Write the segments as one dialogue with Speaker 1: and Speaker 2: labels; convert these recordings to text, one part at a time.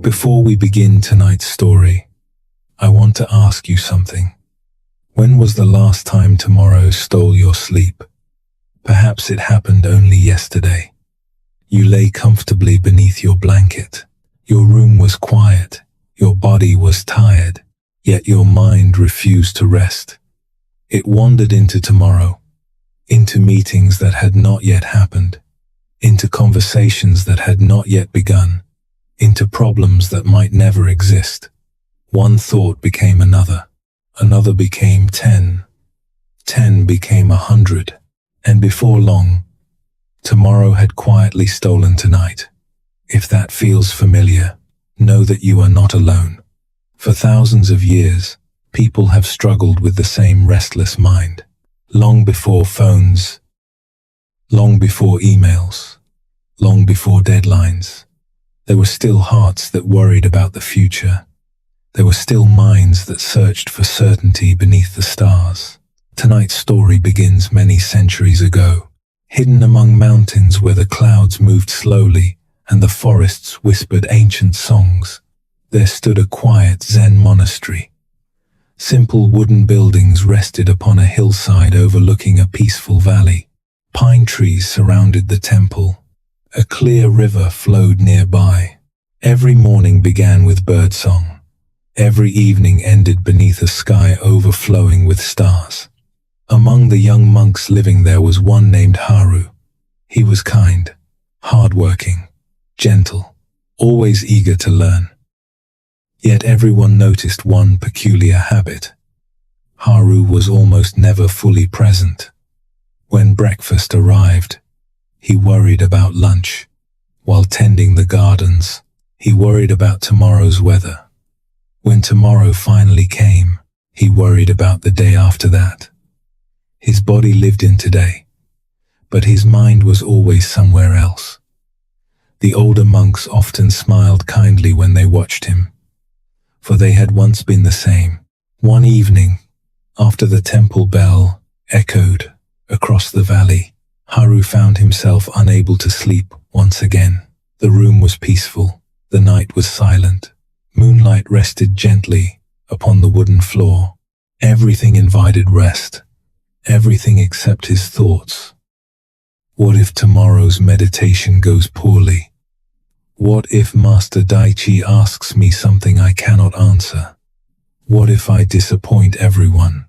Speaker 1: Before we begin tonight's story, I want to ask you something. When was the last time tomorrow stole your sleep? Perhaps it happened only yesterday. You lay comfortably beneath your blanket. Your room was quiet. Your body was tired. Yet your mind refused to rest. It wandered into tomorrow, into meetings that had not yet happened, into conversations that had not yet begun, into problems that might never exist. One thought became another. Another became 10. 10 became 100. And before long, tomorrow had quietly stolen tonight. If that feels familiar, know that you are not alone. For thousands of years, people have struggled with the same restless mind. Long before phones, long before emails, long before deadlines, there were still hearts that worried about the future. There were still minds that searched for certainty beneath the stars. Tonight's story begins many centuries ago. Hidden among mountains where the clouds moved slowly and the forests whispered ancient songs, there stood a quiet Zen monastery. Simple wooden buildings rested upon a hillside overlooking a peaceful valley. Pine trees surrounded the temple. A clear river flowed nearby. Every morning began with birdsong. Every evening ended beneath a sky overflowing with stars. Among the young monks living there was one named Haru. He was kind, hardworking, gentle, always eager to learn. Yet everyone noticed one peculiar habit. Haru was almost never fully present. When breakfast arrived, he worried about lunch. While tending the gardens, he worried about tomorrow's weather. When tomorrow finally came, he worried about the day after that. His body lived in today, but his mind was always somewhere else. The older monks often smiled kindly when they watched him, for they had once been the same. One evening, after the temple bell echoed across the valley, Haru found himself unable to sleep once again. The room was peaceful. The night was silent. Moonlight rested gently upon the wooden floor. Everything invited rest. Everything except his thoughts. What if tomorrow's meditation goes poorly? What if Master Daichi asks me something I cannot answer? What if I disappoint everyone?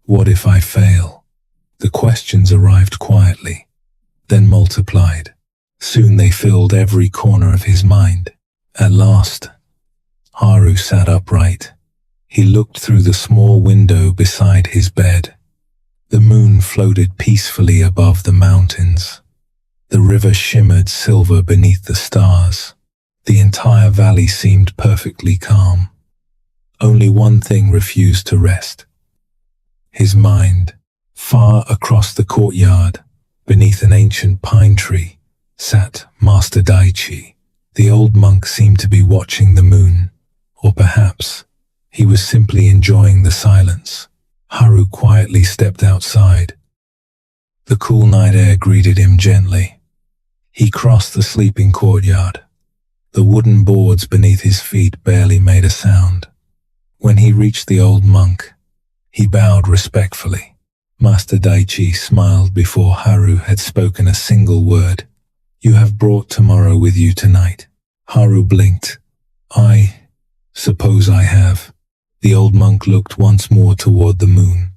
Speaker 1: What if I fail? The questions arrived quietly, then multiplied. Soon they filled every corner of his mind. At last, Haru sat upright. He looked through the small window beside his bed. The moon floated peacefully above the mountains. The river shimmered silver beneath the stars. The entire valley seemed perfectly calm. Only one thing refused to rest. His mind. Far across the courtyard, beneath an ancient pine tree, sat Master Daichi. The old monk seemed to be watching the moon, or perhaps he was simply enjoying the silence. Haru quietly stepped outside. The cool night air greeted him gently. He crossed the sleeping courtyard. The wooden boards beneath his feet barely made a sound. When he reached the old monk, he bowed respectfully. Master Daichi smiled before Haru had spoken a single word. "You have brought tomorrow with you tonight." Haru blinked. "I suppose I have." The old monk looked once more toward the moon,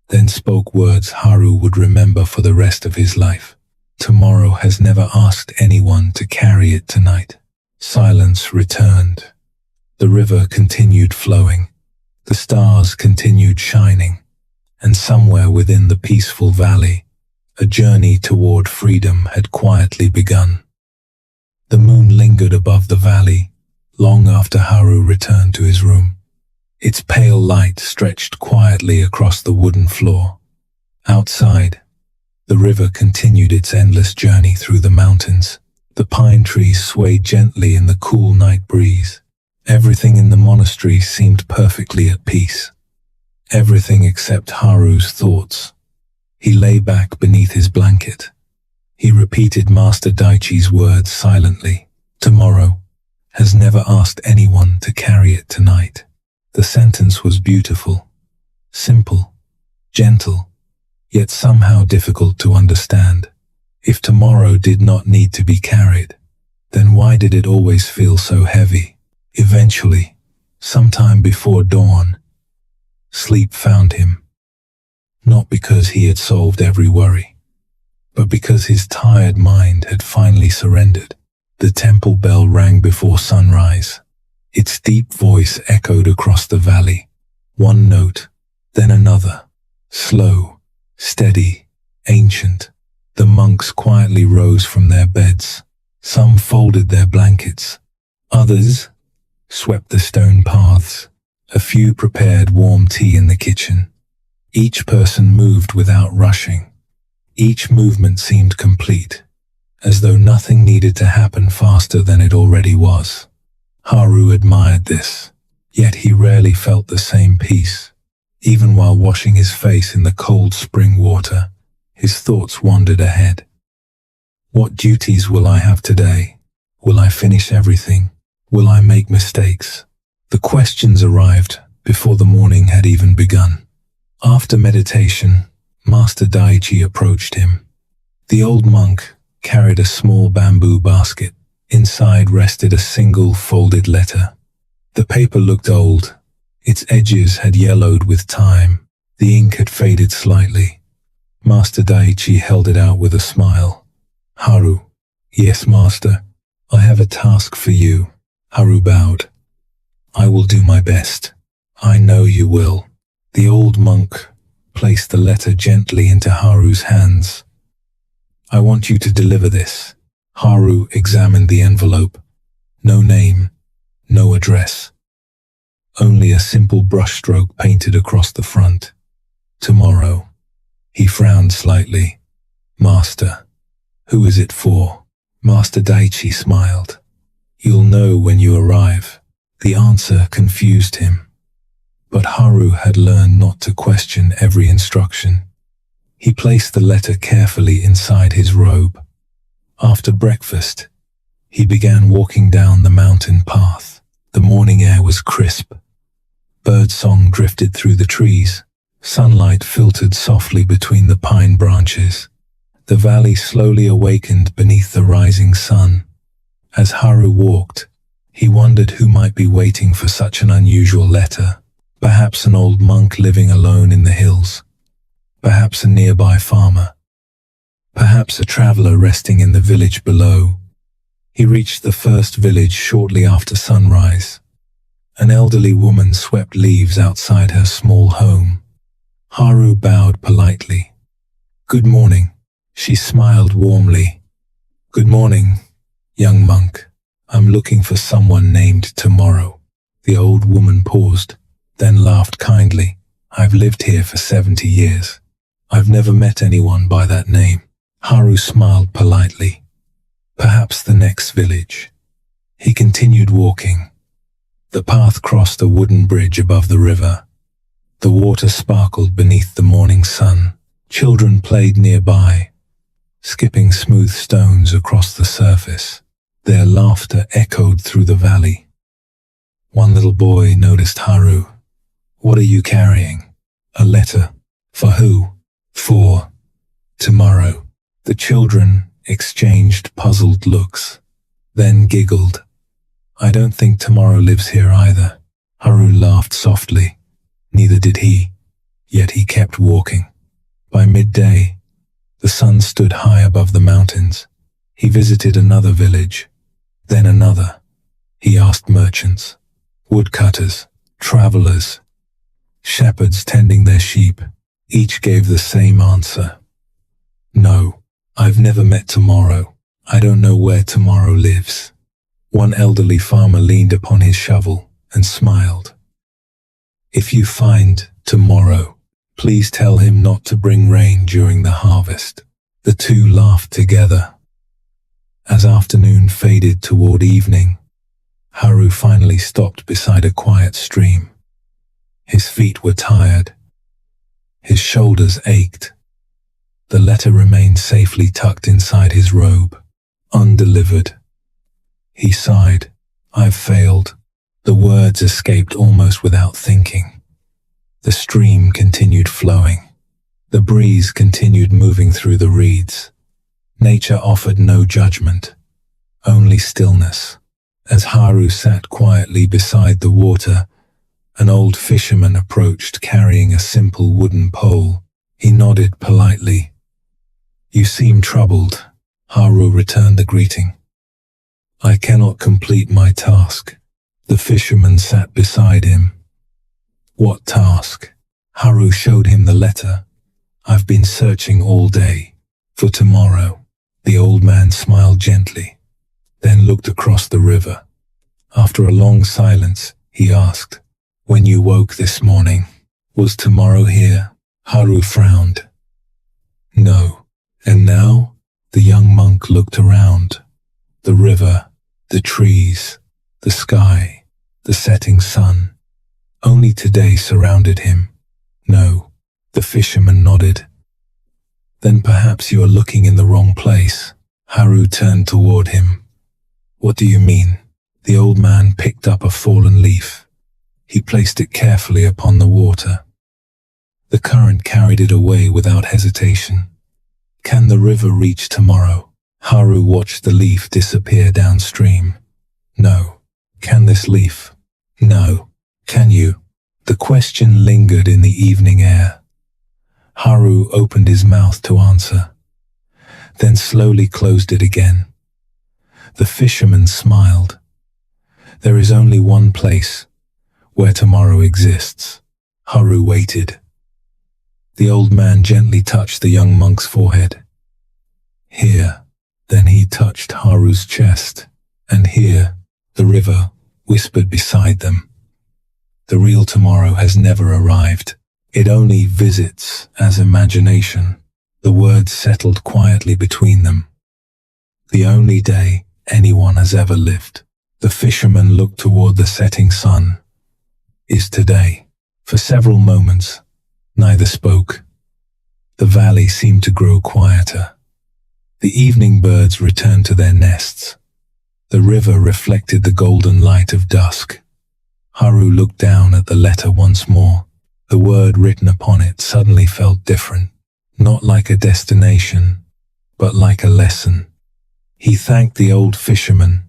Speaker 1: then spoke words Haru would remember for the rest of his life. "Tomorrow has never asked anyone to carry it tonight." Silence returned. The river continued flowing. The stars continued shining. And somewhere within the peaceful valley, a journey toward freedom had quietly begun. The moon lingered above the valley, long after Haru returned to his room. Its pale light stretched quietly across the wooden floor. Outside, the river continued its endless journey through the mountains. The pine trees swayed gently in the cool night breeze. Everything in the monastery seemed perfectly at peace. Everything except Haru's thoughts. He lay back beneath his blanket. He repeated Master Daichi's words silently. "Tomorrow has never asked anyone to carry it tonight. The sentence was beautiful, simple, gentle, yet somehow difficult to understand. If tomorrow did not need to be carried, then why did it always feel so heavy? Eventually, sometime before dawn, sleep found him. Not because he had solved every worry, but because his tired mind had finally surrendered. The temple bell rang before sunrise. Its deep voice echoed across the valley. One note, then another. Slow, steady, ancient. The monks quietly rose from their beds. Some folded their blankets. Others swept the stone paths. A few prepared warm tea in the kitchen. Each person moved without rushing. Each movement seemed complete, as though nothing needed to happen faster than it already was. Haru admired this, yet he rarely felt the same peace. Even while washing his face in the cold spring water, his thoughts wandered ahead. What duties will I have today? Will I finish everything? Will I make mistakes? The questions arrived before the morning had even begun. After meditation, Master Daichi approached him. The old monk carried a small bamboo basket. Inside rested a single folded letter. The paper looked old. Its edges had yellowed with time. The ink had faded slightly. Master Daichi held it out with a smile. Haru. Yes, master. I have a task for you. Haru bowed. I will do my best. I know you will. The old monk placed the letter gently into Haru's hands. I want you to deliver this. Haru examined the envelope. No name, no address. Only a simple brushstroke painted across the front. Tomorrow. He frowned slightly. Master. Who is it for? Master Daichi smiled. You'll know when you arrive. The answer confused him. But Haru had learned not to question every instruction. He placed the letter carefully inside his robe. After breakfast, he began walking down the mountain path. The morning air was crisp. Birdsong drifted through the trees. Sunlight filtered softly between the pine branches. The valley slowly awakened beneath the rising sun. As Haru walked, he wondered who might be waiting for such an unusual letter. Perhaps an old monk living alone in the hills. Perhaps a nearby farmer. Perhaps a traveler resting in the village below. He reached the first village shortly after sunrise. An elderly woman swept leaves outside her small home. Haru bowed politely. Good morning. She smiled warmly. Good morning, young monk. I'm looking for someone named Tomorrow. The old woman paused, then laughed kindly. I've lived here for 70 years. I've never met anyone by that name. Haru smiled politely. Perhaps the next village. He continued walking. The path crossed a wooden bridge above the river. The water sparkled beneath the morning sun. Children played nearby, skipping smooth stones across the surface. Their laughter echoed through the valley. One little boy noticed Haru. What are you carrying? A letter. For who? For Tomorrow. The children exchanged puzzled looks, then giggled. I don't think Tomorrow lives here either. Haru laughed softly. Neither did he, yet he kept walking. By midday, the sun stood high above the mountains. He visited another village, then another. He asked merchants, woodcutters, travelers, shepherds tending their sheep. Each gave the same answer. No, I've never met Tomorrow. I don't know where Tomorrow lives. One elderly farmer leaned upon his shovel and smiled. If you find Tomorrow, please tell him not to bring rain during the harvest. The two laughed together. As afternoon faded toward evening, Haru finally stopped beside a quiet stream. His feet were tired. His shoulders ached. The letter remained safely tucked inside his robe, undelivered. He sighed. I've failed. The words escaped almost without thinking. The stream continued flowing. The breeze continued moving through the reeds. Nature offered no judgment, only stillness. As Haru sat quietly beside the water, an old fisherman approached carrying a simple wooden pole. He nodded politely. "You seem troubled." Haru returned the greeting. "I cannot complete my task." The fisherman sat beside him. "What task?" Haru showed him the letter. "I've been searching all day. For tomorrow." The old man smiled gently, then looked across the river. After a long silence, he asked, "When you woke this morning, was tomorrow here?" Haru frowned. "No." "And now?" The young monk looked around. The river, the trees, the sky, the setting sun. Only today surrounded him. "No." The fisherman nodded. "Then perhaps you are looking in the wrong place." Haru turned toward him. "What do you mean?" The old man picked up a fallen leaf. He placed it carefully upon the water. The current carried it away without hesitation. "Can the river reach tomorrow?" Haru watched the leaf disappear downstream. "No." "Can this leaf?" "No." "Can you?" The question lingered in the evening air. Haru opened his mouth to answer, then slowly closed it again. The fisherman smiled. "There is only one place where tomorrow exists." Haru waited. The old man gently touched the young monk's forehead. "Here." Then he touched Haru's chest. "And here." The river whispered beside them. "The real tomorrow has never arrived. It only visits as imagination." The words settled quietly between them. "The only day anyone has ever lived." The fisherman looked toward the setting sun. "Is today." For several moments, neither spoke. The valley seemed to grow quieter. The evening birds returned to their nests. The river reflected the golden light of dusk. Haru looked down at the letter once more. The word written upon it suddenly felt different, not like a destination, but like a lesson. He thanked the old fisherman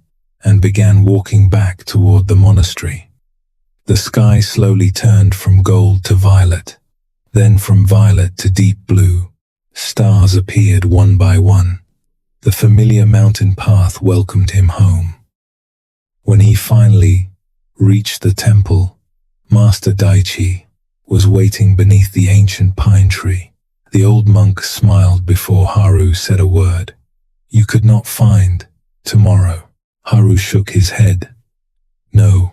Speaker 1: and began walking back toward the monastery. The sky slowly turned from gold to violet, then from violet to deep blue. Stars appeared one by one. The familiar mountain path welcomed him home. When he finally reached the temple, Master Daichi was waiting beneath the ancient pine tree. The old monk smiled before Haru said a word. "You could not find tomorrow." Haru shook his head. "No,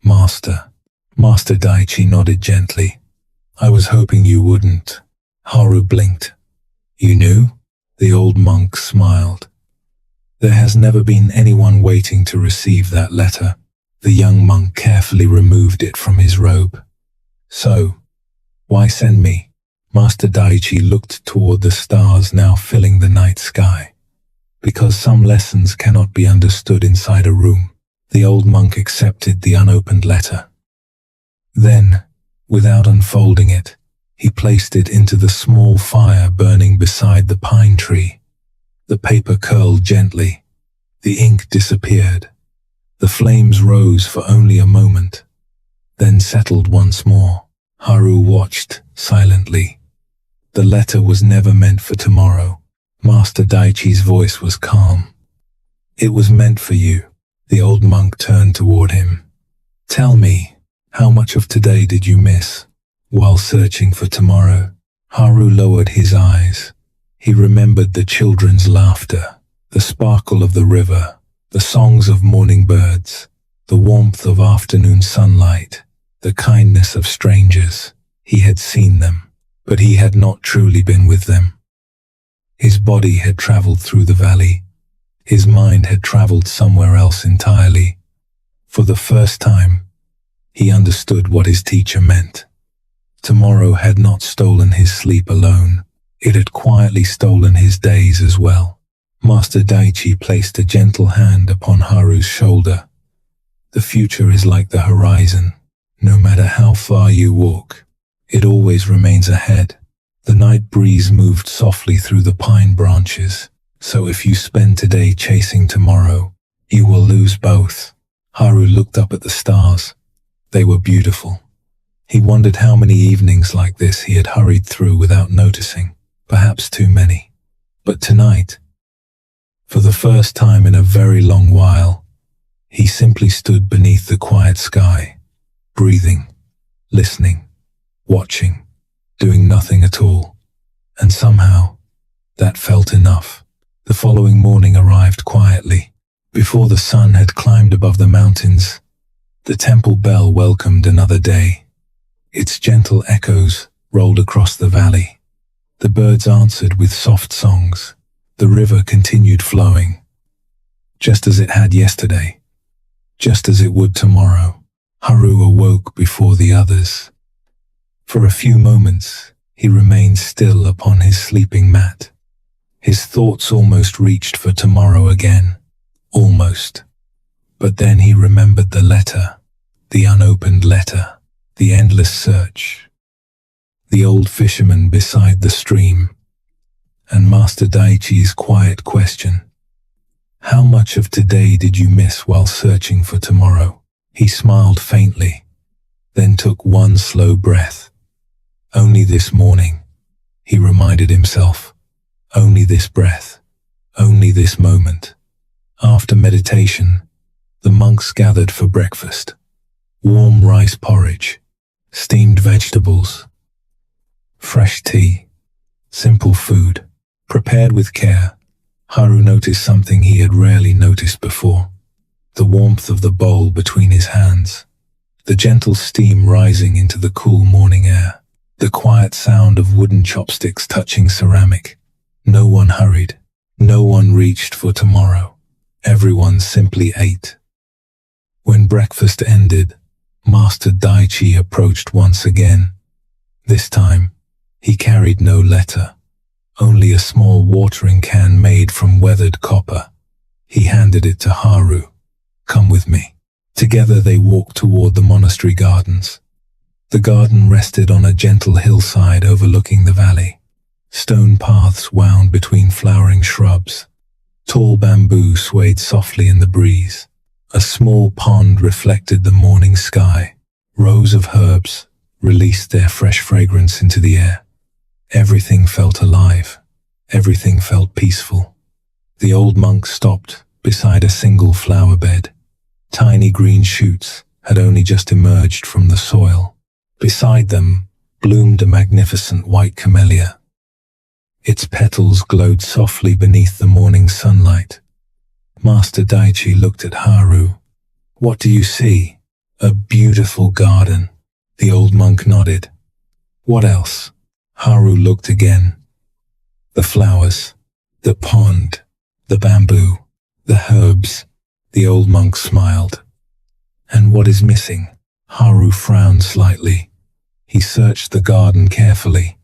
Speaker 1: Master." Master Daichi nodded gently. "I was hoping you wouldn't." Haru blinked. "You knew?" The old monk smiled. "There has never been anyone waiting to receive that letter." The young monk carefully removed it from his robe. "So, why send me?" Master Daichi looked toward the stars now filling the night sky. "Because some lessons cannot be understood inside a room." The old monk accepted the unopened letter. Then, without unfolding it, he placed it into the small fire burning beside the pine tree. The paper curled gently. The ink disappeared. The flames rose for only a moment, then settled once more. Haru watched silently. The letter was never meant for tomorrow. Master Daichi's voice was calm. "It was meant for you." The old monk turned toward him. "Tell me, how much of today did you miss while searching for tomorrow?" Haru lowered his eyes. He remembered the children's laughter, the sparkle of the river, the songs of morning birds, the warmth of afternoon sunlight, the kindness of strangers. He had seen them, but he had not truly been with them. His body had traveled through the valley. His mind had traveled somewhere else entirely. For the first time, he understood what his teacher meant. Tomorrow had not stolen his sleep alone. It had quietly stolen his days as well. Master Daichi placed a gentle hand upon Haru's shoulder. The future is like the horizon. No matter how far you walk, it always remains ahead. The night breeze moved softly through the pine branches. So if you spend today chasing tomorrow, you will lose both. Haru looked up at the stars. They were beautiful. He wondered how many evenings like this he had hurried through without noticing. Perhaps too many. But tonight, for the first time in a very long while, he simply stood beneath the quiet sky, breathing, listening, watching, doing nothing at all. And somehow, that felt enough. The following morning arrived quietly. Before the sun had climbed above the mountains, the temple bell welcomed another day. Its gentle echoes rolled across the valley. The birds answered with soft songs. The river continued flowing, just as it had yesterday, just as it would tomorrow. Haru awoke before the others. For a few moments, he remained still upon his sleeping mat. His thoughts almost reached for tomorrow again. Almost. But then he remembered the letter, the unopened letter, the endless search, the old fisherman beside the stream, and Master Daichi's quiet question. How much of today did you miss while searching for tomorrow? He smiled faintly, then took one slow breath. Only this morning, he reminded himself. Only this breath, only this moment. After meditation, the monks gathered for breakfast. Warm rice porridge, steamed vegetables, fresh tea, simple food, prepared with care. Haru noticed something he had rarely noticed before. The warmth of the bowl between his hands, the gentle steam rising into the cool morning air, the quiet sound of wooden chopsticks touching ceramic. No one hurried. No one reached for tomorrow. Everyone simply ate. When breakfast ended, Master Daichi approached once again. This time, he carried no letter, only a small watering can made from weathered copper. He handed it to Haru. Come with me. Together they walked toward the monastery gardens. The garden rested on a gentle hillside overlooking the valley. Stone paths wound between flowering shrubs. Tall bamboo swayed softly in the breeze. A small pond reflected the morning sky. Rows of herbs released their fresh fragrance into the air. Everything felt alive. Everything felt peaceful. The old monk stopped beside a single flower bed. Tiny green shoots had only just emerged from the soil. Beside them bloomed a magnificent white camellia. Its petals glowed softly beneath the morning sunlight. Master Daichi looked at Haru. What do you see? A beautiful garden. The old monk nodded. What else? Haru looked again. The flowers, the pond, the bamboo, the herbs. The old monk smiled. And what is missing? Haru frowned slightly. He searched the garden carefully.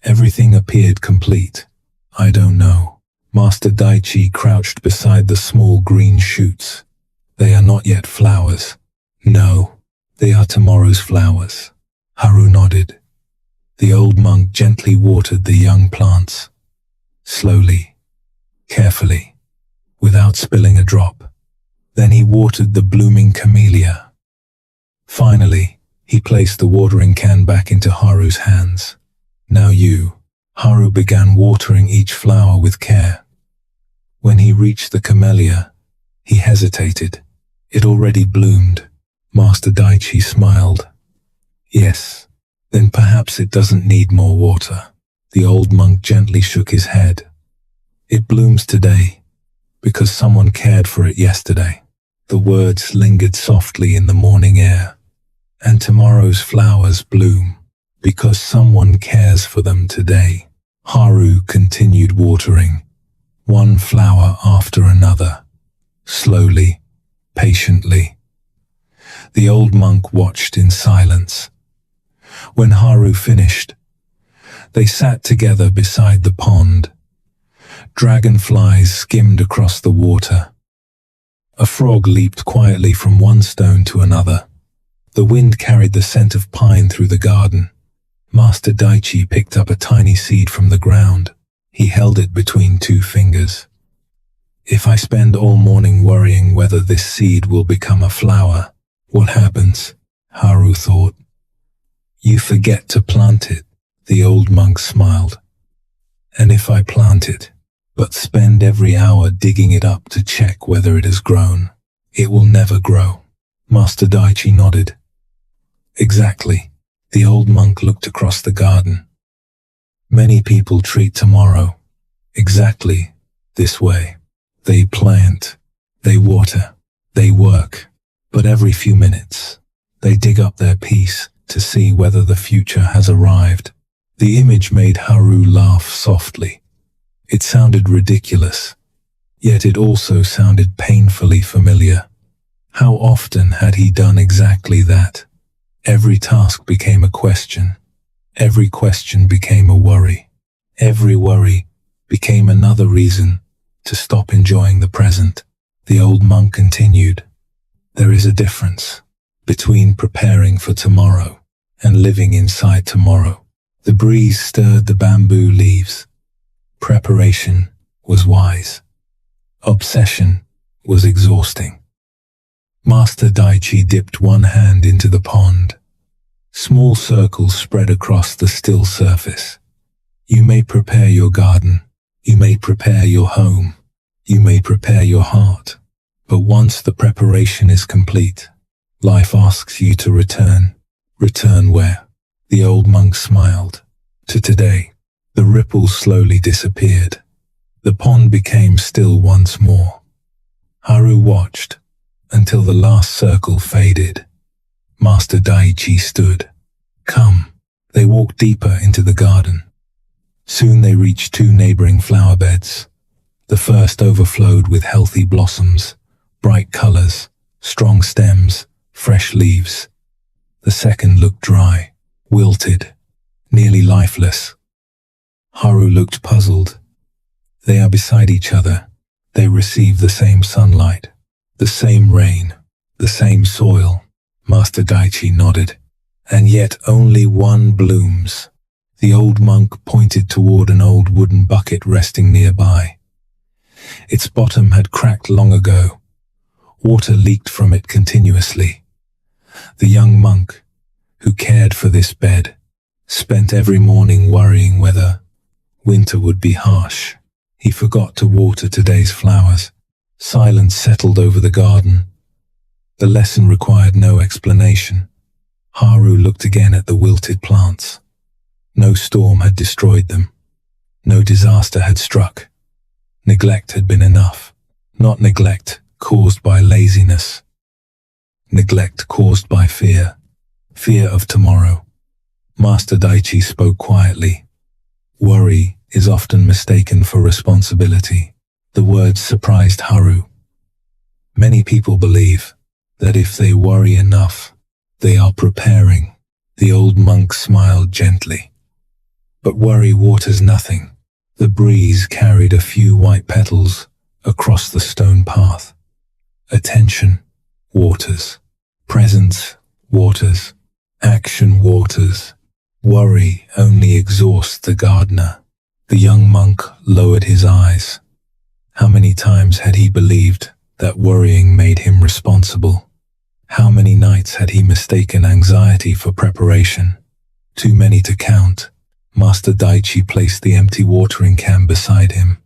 Speaker 1: Everything appeared complete. I don't know. Master Daichi crouched beside the small green shoots. They are not yet flowers. No, they are tomorrow's flowers. Haru nodded. The old monk gently watered the young plants. Slowly, carefully, without spilling a drop. Then he watered the blooming camellia. Finally, he placed the watering can back into Haru's hands. Now you. Haru began watering each flower with care. When he reached the camellia, he hesitated. It already bloomed. Master Daichi smiled. Yes, then perhaps it doesn't need more water. The old monk gently shook his head. It blooms today, because someone cared for it yesterday. The words lingered softly in the morning air. And tomorrow's flowers bloom, because someone cares for them today. Haru continued watering, one flower after another, slowly, patiently. The old monk watched in silence. When Haru finished, they sat together beside the pond. Dragonflies skimmed across the water. A frog leaped quietly from one stone to another. The wind carried the scent of pine through the garden. Master Daichi picked up a tiny seed from the ground. He held it between two fingers. If I spend all morning worrying whether this seed will become a flower, what happens? Haru thought. You forget to plant it, the old monk smiled. And if I plant it, but spend every hour digging it up to check whether it has grown, it will never grow. Master Daichi nodded. Exactly. The old monk looked across the garden. Many people treat tomorrow exactly this way. They plant, they water, they work, but every few minutes, they dig up their peace to see whether the future has arrived. The image made Haru laugh softly. It sounded ridiculous, yet it also sounded painfully familiar. How often had he done exactly that? Every task became a question. Every question became a worry. Every worry became another reason to stop enjoying the present. The old monk continued. There is a difference between preparing for tomorrow and living inside tomorrow. The breeze stirred the bamboo leaves. Preparation was wise. Obsession was exhausting. Master Daichi dipped one hand into the pond. Small circles spread across the still surface. You may prepare your garden. You may prepare your home. You may prepare your heart. But once the preparation is complete, life asks you to return. Return where? The old monk smiled. To today. The ripples slowly disappeared. The pond became still once more. Haru watched until the last circle faded. Master Daichi stood. Come. They walked deeper into the garden. Soon they reached two neighboring flower beds. The first overflowed with healthy blossoms, bright colors, strong stems, fresh leaves. The second looked dry, wilted, nearly lifeless. Haru looked puzzled. They are beside each other. They receive the same sunlight, the same rain, the same soil. Master Daichi nodded. And yet only one blooms. The old monk pointed toward an old wooden bucket resting nearby. Its bottom had cracked long ago. Water leaked from it continuously. The young monk, who cared for this bed, spent every morning worrying whether winter would be harsh. He forgot to water today's flowers. Silence settled over the garden. The lesson required no explanation. Haru looked again at the wilted plants. No storm had destroyed them. No disaster had struck. Neglect had been enough. Not neglect caused by laziness. Neglect caused by fear. Fear of tomorrow. Master Daichi spoke quietly. Worry is often mistaken for responsibility. The words surprised Haru. Many people believe that if they worry enough, they are preparing. The old monk smiled gently. But worry waters nothing. The breeze carried a few white petals across the stone path. Attention waters. Presence waters. Action waters. Worry only exhausts the gardener. The young monk lowered his eyes. How many times had he believed that worrying made him responsible? How many nights had he mistaken anxiety for preparation? Too many to count. Master Daichi placed the empty watering can beside him.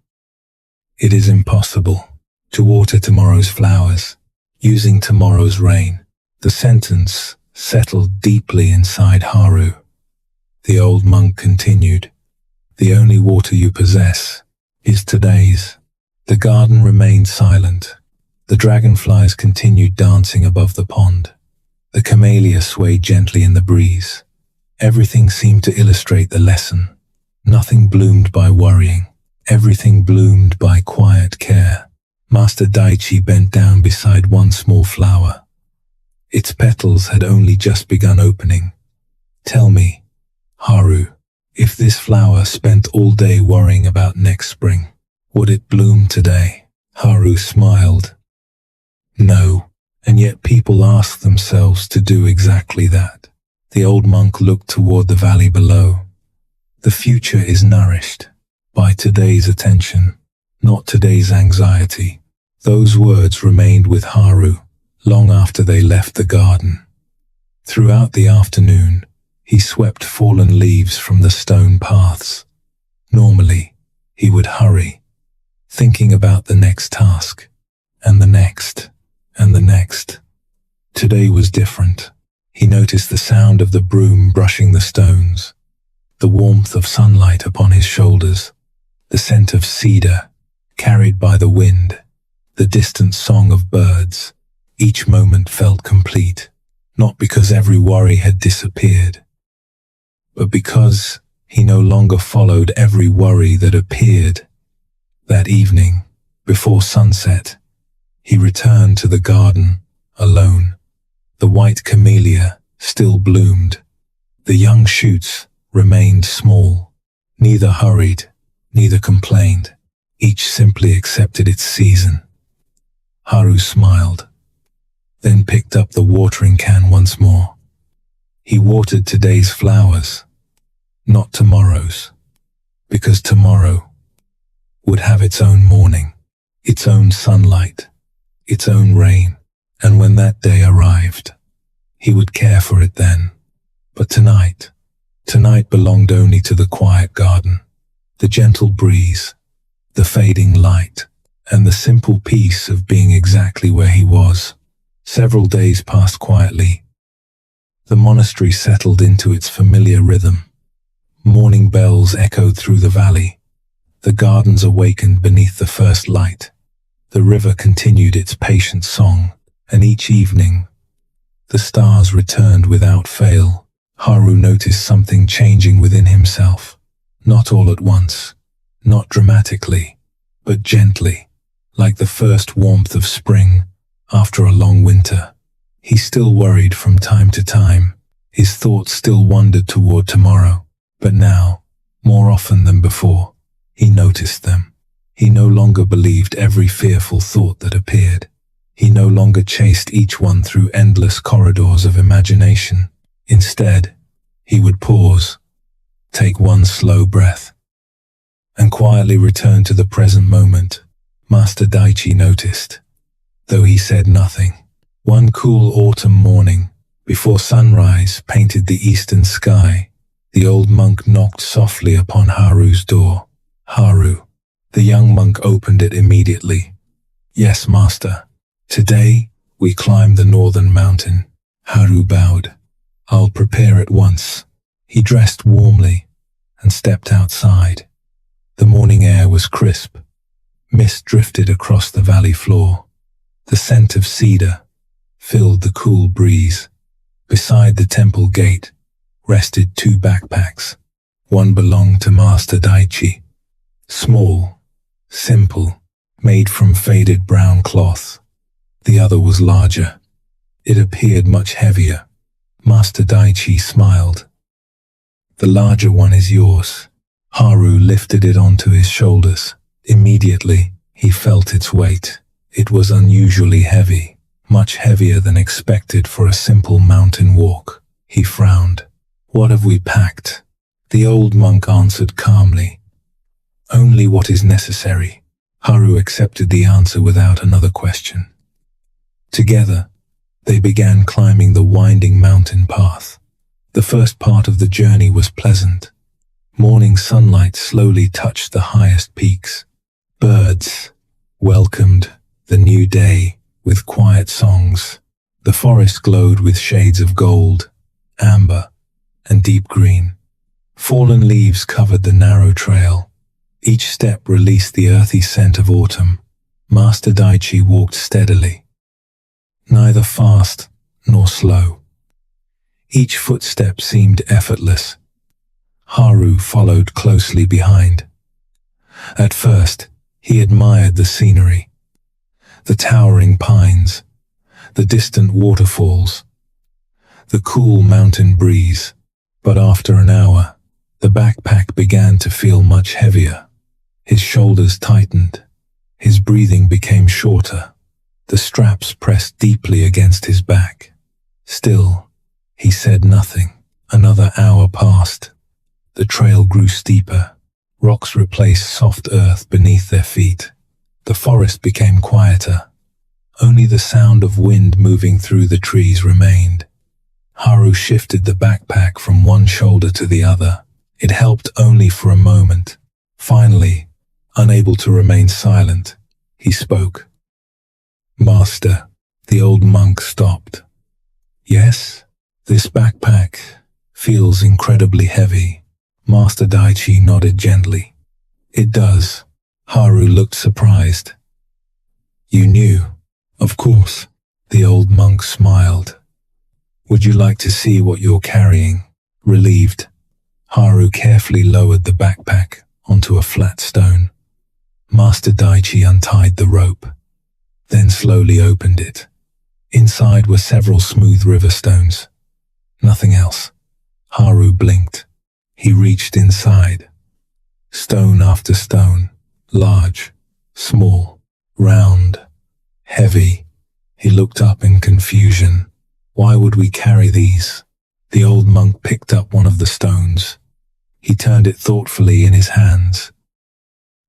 Speaker 1: It is impossible to water tomorrow's flowers using tomorrow's rain. The sentence settled deeply inside Haru. The old monk continued. The only water you possess is today's. The garden remained silent. The dragonflies continued dancing above the pond. The camellia swayed gently in the breeze. Everything seemed to illustrate the lesson. Nothing bloomed by worrying. Everything bloomed by quiet care. Master Daichi bent down beside one small flower. Its petals had only just begun opening. Tell me, Haru, if this flower spent all day worrying about next spring, would it bloom today? Haru smiled. No, and yet people ask themselves to do exactly that. The old monk looked toward the valley below. The future is nourished by today's attention, not today's anxiety. Those words remained with Haru long after they left the garden. Throughout the afternoon, he swept fallen leaves from the stone paths. Normally, he would hurry, thinking about the next task, and the next, and the next. Today was different. He noticed the sound of the broom brushing the stones, the warmth of sunlight upon his shoulders, the scent of cedar carried by the wind, the distant song of birds. Each moment felt complete, not because every worry had disappeared, but because he no longer followed every worry that appeared. That evening, before sunset, he returned to the garden alone. The white camellia still bloomed. The young shoots remained small. Neither hurried, neither complained. Each simply accepted its season. Haru smiled, then picked up the watering can once more. He watered today's flowers, not tomorrow's, because tomorrow would have its own morning, its own sunlight, its own rain, and when that day arrived, he would care for it then. But tonight belonged only to the quiet garden, the gentle breeze, the fading light, and the simple peace of being exactly where he was. Several days passed quietly. The monastery settled into its familiar rhythm. Morning bells echoed through the valley. The gardens awakened beneath the first light. The river continued its patient song, and each evening, the stars returned without fail. Haru noticed something changing within himself. Not all at once, not dramatically, but gently, like the first warmth of spring after a long winter. He still worried from time to time. His thoughts still wandered toward tomorrow. But now, more often than before, he noticed them. He no longer believed every fearful thought that appeared. He no longer chased each one through endless corridors of imagination. Instead, he would pause, take one slow breath, and quietly return to the present moment. Master Daichi noticed, though he said nothing. One cool autumn morning, before sunrise painted the eastern sky, the old monk knocked softly upon Haru's door. Haru. The young monk opened it immediately. "Yes, master. Today, we climb the northern mountain." Haru bowed. "I'll prepare at once." He dressed warmly and stepped outside. The morning air was crisp. Mist drifted across the valley floor. The scent of cedar filled the cool breeze. Beside the temple gate rested two backpacks. One belonged to Master Daichi. Small, simple, made from faded brown cloth. The other was larger. It appeared much heavier. Master Daichi smiled. "The larger one is yours." Haru lifted it onto his shoulders. Immediately, he felt its weight. It was unusually heavy, much heavier than expected for a simple mountain walk. He frowned. "What have we packed?" The old monk answered calmly. "Only what is necessary." Haru accepted the answer without another question. Together, they began climbing the winding mountain path. The first part of the journey was pleasant. Morning sunlight slowly touched the highest peaks. Birds welcomed the new day with quiet songs. The forest glowed with shades of gold, amber, and deep green. Fallen leaves covered the narrow trail. Each step released the earthy scent of autumn. Master Daichi walked steadily, neither fast nor slow. Each footstep seemed effortless. Haru followed closely behind. At first, he admired the scenery, the towering pines, the distant waterfalls, the cool mountain breeze. But after an hour, the backpack began to feel much heavier. His shoulders tightened. His breathing became shorter. The straps pressed deeply against his back. Still, he said nothing. Another hour passed. The trail grew steeper. Rocks replaced soft earth beneath their feet. The forest became quieter. Only the sound of wind moving through the trees remained. Haru shifted the backpack from one shoulder to the other. It helped only for a moment. Finally, unable to remain silent, he spoke. "Master," the old monk stopped. "Yes, this backpack feels incredibly heavy." Master Daichi nodded gently. "It does." Haru looked surprised. "You knew?" "Of course." The old monk smiled. "Would you like to see what you're carrying?" Relieved, Haru carefully lowered the backpack onto a flat stone. Master Daichi untied the rope, then slowly opened it. Inside were several smooth river stones. Nothing else. Haru blinked. He reached inside. Stone after stone, large, small, round, heavy. He looked up in confusion. "Why would we carry these?" The old monk picked up one of the stones. He turned it thoughtfully in his hands.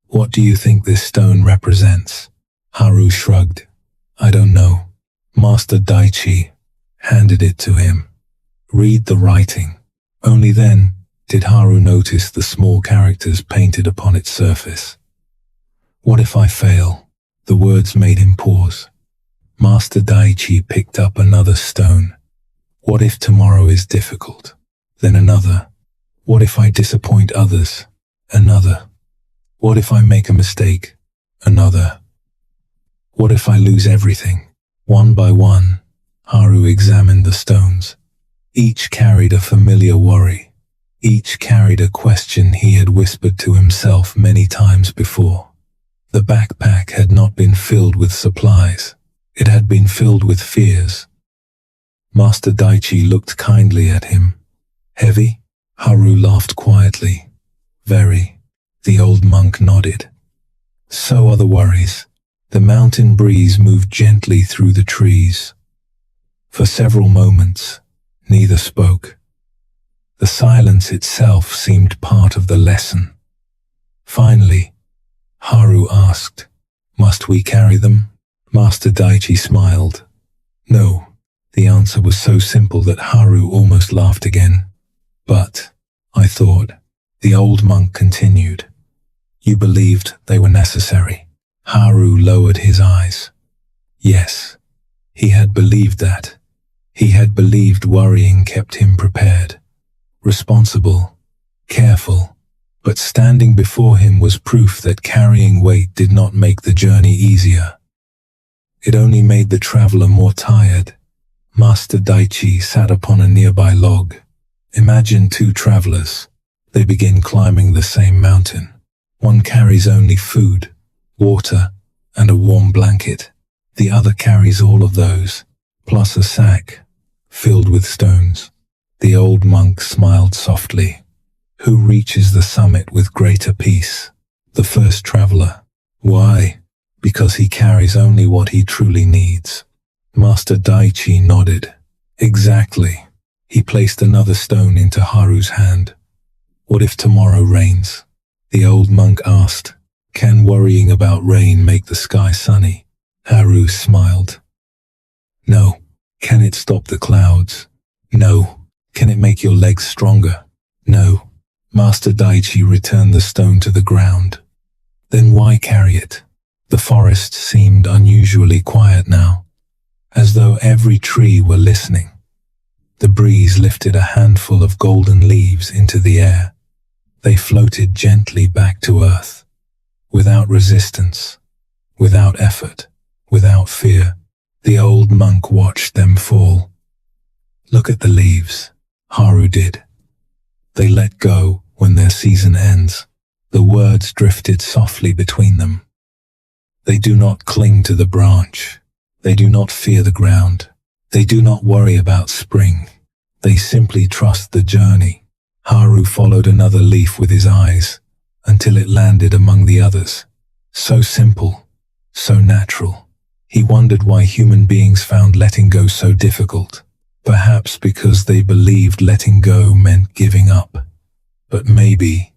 Speaker 1: "What do you think this stone represents?" Haru shrugged. "I don't know." Master Daichi handed it to him. "Read the writing." Only then did Haru notice the small characters painted upon its surface. "What if I fail?" The words made him pause. Master Daichi picked up another stone. "What if tomorrow is difficult?" Then another. "What if I disappoint others?" Another. "What if I make a mistake?" Another. "What if I lose everything?" One by one, Haru examined the stones. Each carried a familiar worry. Each carried a question he had whispered to himself many times before. The backpack had not been filled with supplies. It had been filled with fears. Master Daichi looked kindly at him. "Heavy?" Haru laughed quietly. "Very." The old monk nodded. "So are the worries." The mountain breeze moved gently through the trees. For several moments, neither spoke. The silence itself seemed part of the lesson. Finally, Haru asked, "Must we carry them?" Master Daichi smiled. "No." The answer was so simple that Haru almost laughed again. "But, I thought," the old monk continued, "you believed they were necessary." Haru lowered his eyes. Yes, he had believed that. He had believed worrying kept him prepared, responsible, careful. But standing before him was proof that carrying weight did not make the journey easier. It only made the traveler more tired. Master Daichi sat upon a nearby log. Imagine two travelers. They begin climbing the same mountain. One carries only food, water, and a warm blanket. The other carries all of those, plus a sack filled with stones. The old monk smiled softly. Who reaches the summit with greater peace? The first traveler. Why? Because he carries only what he truly needs. Master Daichi nodded. Exactly. He placed another stone into Haru's hand. What if tomorrow rains? The old monk asked. Can worrying about rain make the sky sunny? Haru smiled. No. Can it stop the clouds? No. Can it make your legs stronger? No. Master Daichi returned the stone to the ground. Then why carry it? The forest seemed unusually quiet now, as though every tree were listening. The breeze lifted a handful of golden leaves into the air. They floated gently back to earth, without resistance, without effort, without fear. The old monk watched them fall. Look at the leaves, Haru did. They let go when their season ends. The words drifted softly between them. They do not cling to the branch. They do not fear the ground. They do not worry about spring. They simply trust the journey. Haru followed another leaf with his eyes, until it landed among the others. So simple, so natural. He wondered wondered why human beings found letting go so difficult. Perhaps because they believed letting go meant giving up. But maybe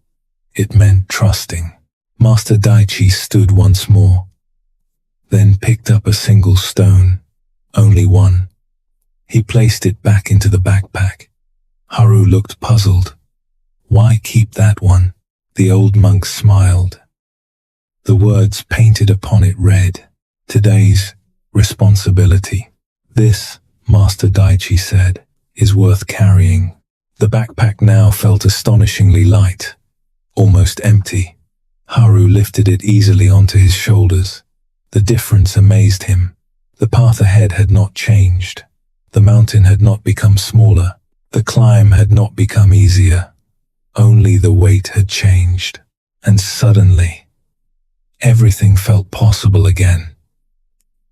Speaker 1: it meant trusting. Master Daichi stood once more, then picked up a single stone, only one. He placed it back into the backpack. Haru looked puzzled. Why keep that one? The old monk smiled. The words painted upon it read, "Today's responsibility." "This," Master Daichi said, "is worth carrying." The backpack now felt astonishingly light, almost empty. Haru lifted it easily onto his shoulders. The difference amazed him. The path ahead had not changed. The mountain had not become smaller. The climb had not become easier. Only the weight had changed. And suddenly, everything felt possible again.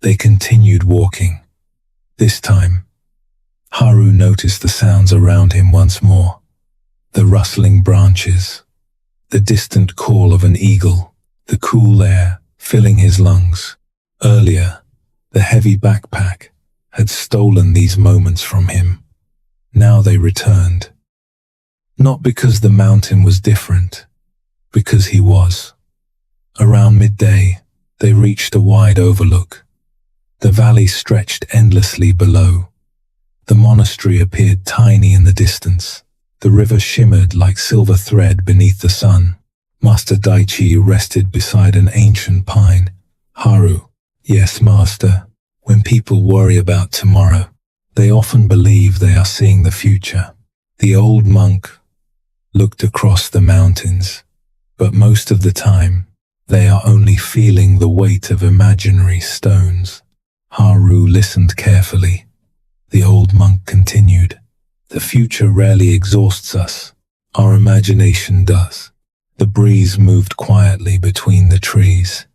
Speaker 1: They continued walking. This time, Haru noticed the sounds around him once more. The rustling branches, the distant call of an eagle, the cool air filling his lungs. Earlier, the heavy backpack had stolen these moments from him. Now they returned. Not because the mountain was different, because he was. Around midday, they reached a wide overlook. The valley stretched endlessly below. The monastery appeared tiny in the distance. The river shimmered like silver thread beneath the sun. Master Daichi rested beside an ancient pine. "Haru." "Yes, Master. When people worry about tomorrow, they often believe they are seeing the future." The old monk looked across the mountains, but most of the time, they are only feeling the weight of imaginary stones. Haru listened carefully. The old monk continued, "The future rarely exhausts us. Our imagination does." The breeze moved quietly between the trees.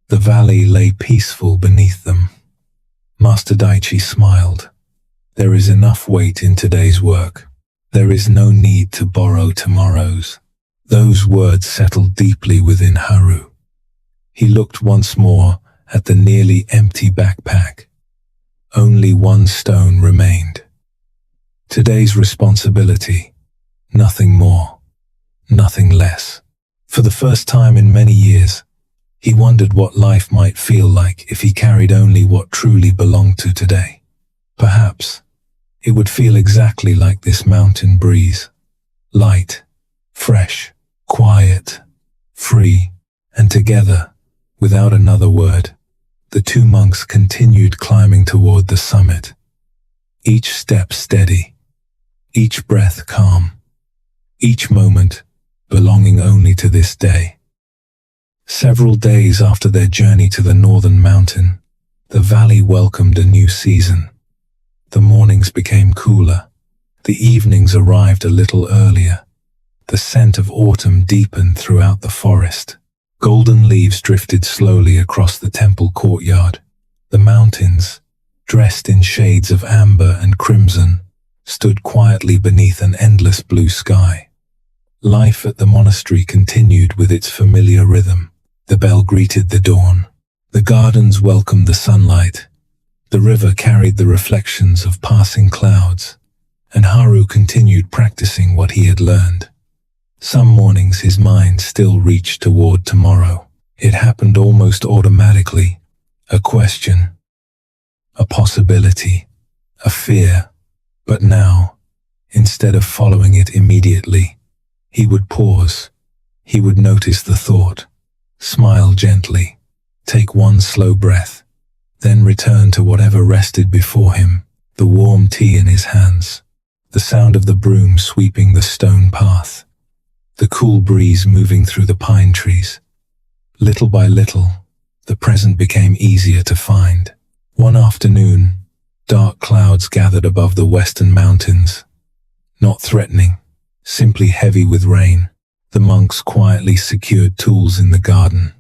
Speaker 1: The valley lay peaceful beneath them. Master Daichi smiled. "There is enough weight in today's work. There is no need to borrow tomorrow's." Those words settled deeply within Haru. He looked once more at the nearly empty backpack. Only one stone remained. Today's responsibility, nothing more, nothing less. For the first time in many years, he wondered what life might feel like if he carried only what truly belonged to today. Perhaps it would feel exactly like this mountain breeze. Light, fresh, quiet, free, and together, without another word, the two monks continued climbing toward the summit. Each step steady, each breath calm, each moment belonging only to this day. Several days after their journey to the northern mountain, the valley welcomed a new season. The mornings became cooler. The evenings arrived a little earlier. The scent of autumn deepened throughout the forest. Golden leaves drifted slowly across the temple courtyard. The mountains, dressed in shades of amber and crimson, stood quietly beneath an endless blue sky. Life at the monastery continued with its familiar rhythm. The bell greeted the dawn. The gardens welcomed the sunlight. The river carried the reflections of passing clouds. And Haru continued practicing what he had learned. Some mornings his mind still reached toward tomorrow. It happened almost automatically. A question, a possibility, a fear. But now, instead of following it immediately, he would pause. He would notice the thought, smile gently, take one slow breath, then return to whatever rested before him, the warm tea in his hands, the sound of the broom sweeping the stone path, the cool breeze moving through the pine trees. Little by little, the present became easier to find. One afternoon, dark clouds gathered above the western mountains. Not threatening, simply heavy with rain. The monks quietly secured tools in the garden.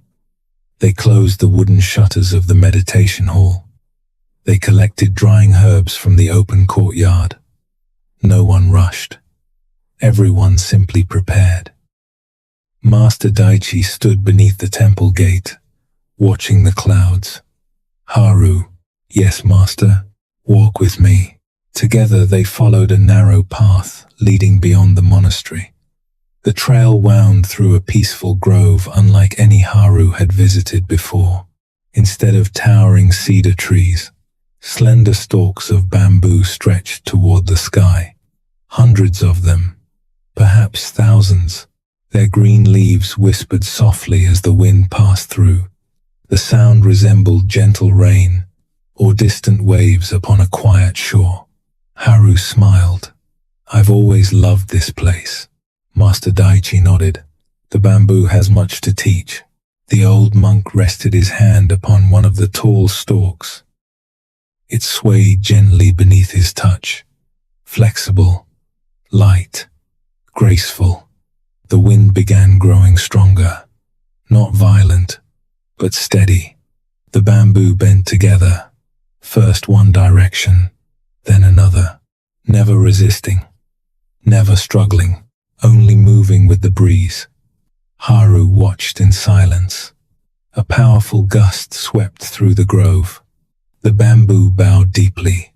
Speaker 1: They closed the wooden shutters of the meditation hall. They collected drying herbs from the open courtyard. No one rushed. Everyone simply prepared. Master Daichi stood beneath the temple gate, watching the clouds. Haru, yes, master, walk with me. Together they followed a narrow path leading beyond the monastery. The trail wound through a peaceful grove unlike any Haru had visited before. Instead of towering cedar trees, slender stalks of bamboo stretched toward the sky. Hundreds of them, perhaps thousands. Their green leaves whispered softly as the wind passed through. The sound resembled gentle rain or distant waves upon a quiet shore. Haru smiled. I've always loved this place. Master Daichi nodded. The bamboo has much to teach. The old monk rested his hand upon one of the tall stalks. It swayed gently beneath his touch. Flexible, light, graceful. The wind began growing stronger. Not violent, but steady. The bamboo bent together. First one direction, then another. Never resisting, never struggling, only moving with the breeze. Haru watched in silence. A powerful gust swept through the grove. The bamboo bowed deeply.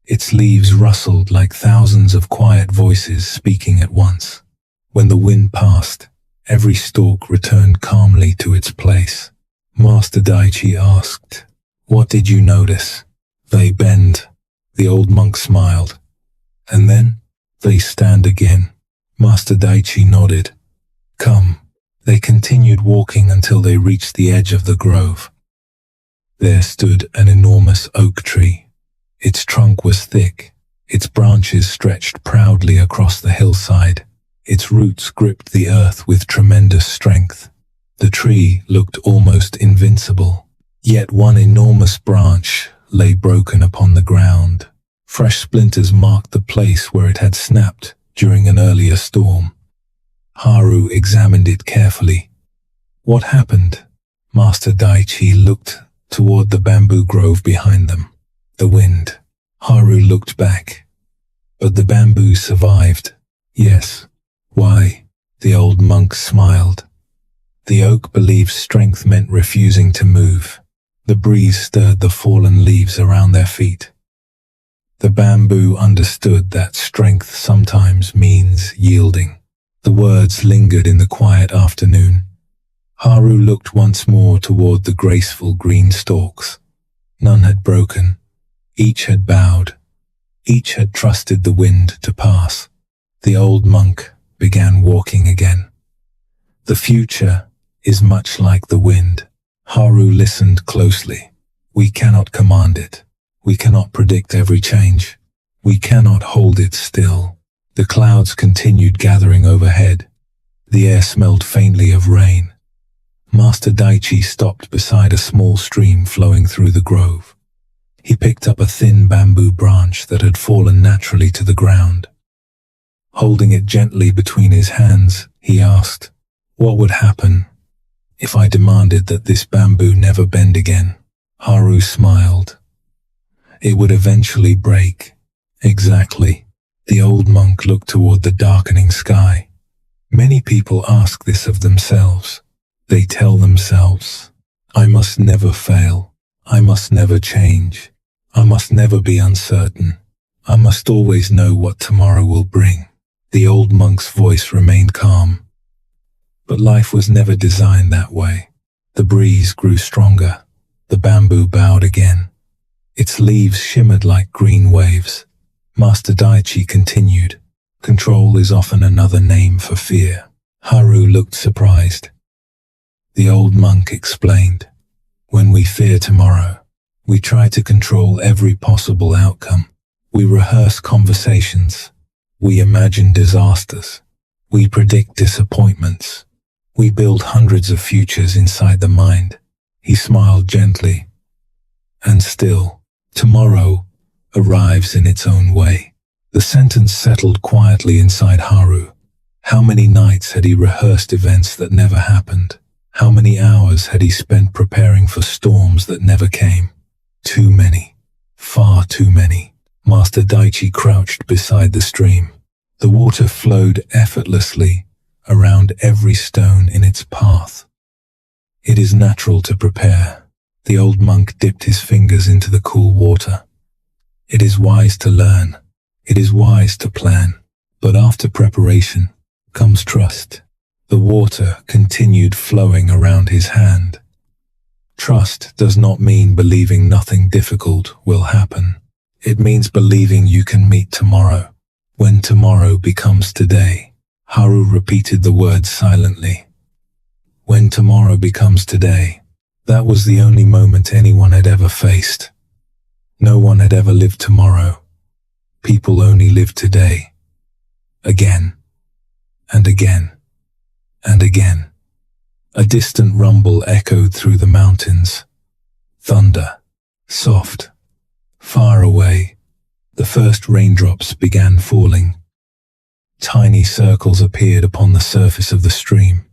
Speaker 1: Its leaves rustled like thousands of quiet voices speaking at once. When the wind passed, every stalk returned calmly to its place. Master Daichi asked, "What did you notice?" "They bend." The old monk smiled. "And then?" "They stand again." Master Daichi nodded. "Come." They continued walking until they reached the edge of the grove. There stood an enormous oak tree. Its trunk was thick. Its branches stretched proudly across the hillside. Its roots gripped the earth with tremendous strength. The tree looked almost invincible. Yet one enormous branch lay broken upon the ground. Fresh splinters marked the place where it had snapped during an earlier storm. Haru examined it carefully. "What happened?" Master Daichi looked toward the bamboo grove behind them. "The wind." Haru looked back. "But the bamboo survived." "Yes." "Why?" The old monk smiled. The oak believed strength meant refusing to move. The breeze stirred the fallen leaves around their feet. The bamboo understood that strength sometimes means yielding. The words lingered in the quiet afternoon. Haru looked once more toward the graceful green stalks. None had broken. Each had bowed. Each had trusted the wind to pass. The old monk began walking again. "The future is much like the wind." Haru listened closely. "We cannot command it. We cannot predict every change. We cannot hold it still." The clouds continued gathering overhead. The air smelled faintly of rain. Master Daichi stopped beside a small stream flowing through the grove. He picked up a thin bamboo branch that had fallen naturally to the ground. Holding it gently between his hands, he asked, "What would happen if I demanded that this bamboo never bend again?" Haru smiled. "It would eventually break." "Exactly." The old monk looked toward the darkening sky. Many people ask this of themselves. They tell themselves, "I must never fail. I must never change. I must never be uncertain. I must always know what tomorrow will bring." The old monk's voice remained calm. But life was never designed that way. The breeze grew stronger. The bamboo bowed again. Its leaves shimmered like green waves. Master Daichi continued, "Control is often another name for fear." Haru looked surprised. The old monk explained, "When we fear tomorrow, we try to control every possible outcome. We rehearse conversations. We imagine disasters. We predict disappointments. We build hundreds of futures inside the mind." He smiled gently. "And still, tomorrow arrives in its own way." The sentence settled quietly inside Haru. How many nights had he rehearsed events that never happened? How many hours had he spent preparing for storms that never came? Too many. Far too many. Master Daichi crouched beside the stream. The water flowed effortlessly around every stone in its path. "It is natural to prepare. The old monk dipped his fingers into the cool water. It is wise to learn. It is wise to plan. But after preparation comes trust. The water continued flowing around his hand. Trust does not mean believing nothing difficult will happen. It means believing you can meet tomorrow. When tomorrow becomes today. Haru repeated the words silently. When tomorrow becomes today. That was the only moment anyone had ever faced. No one had ever lived tomorrow. People only lived today. Again. And again. And again. A distant rumble echoed through the mountains. Thunder. Soft. Far away. The first raindrops began falling. Tiny circles appeared upon the surface of the stream.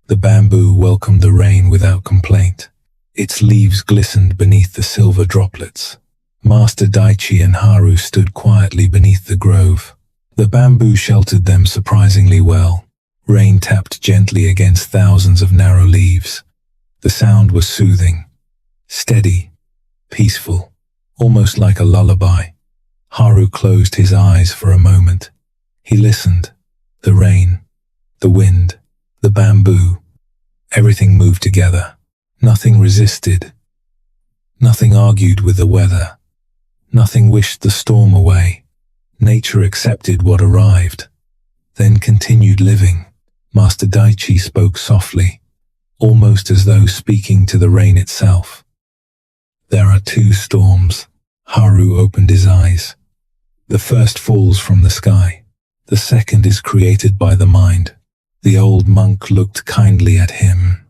Speaker 1: The bamboo welcomed the rain without complaint. Its leaves glistened beneath the silver droplets. Master Daichi and Haru stood quietly beneath the grove. The bamboo sheltered them surprisingly well. Rain tapped gently against thousands of narrow leaves. The sound was soothing, steady, peaceful, almost like a lullaby. Haru closed his eyes for a moment. He listened. The rain, the wind, the bamboo, everything moved together. Nothing resisted. Nothing argued with the weather. Nothing wished the storm away. Nature accepted what arrived, then continued living. Master Daichi spoke softly, almost as though speaking to the rain itself. There are two storms. Haru opened his eyes. The first falls from the sky. The second is created by the mind. The old monk looked kindly at him.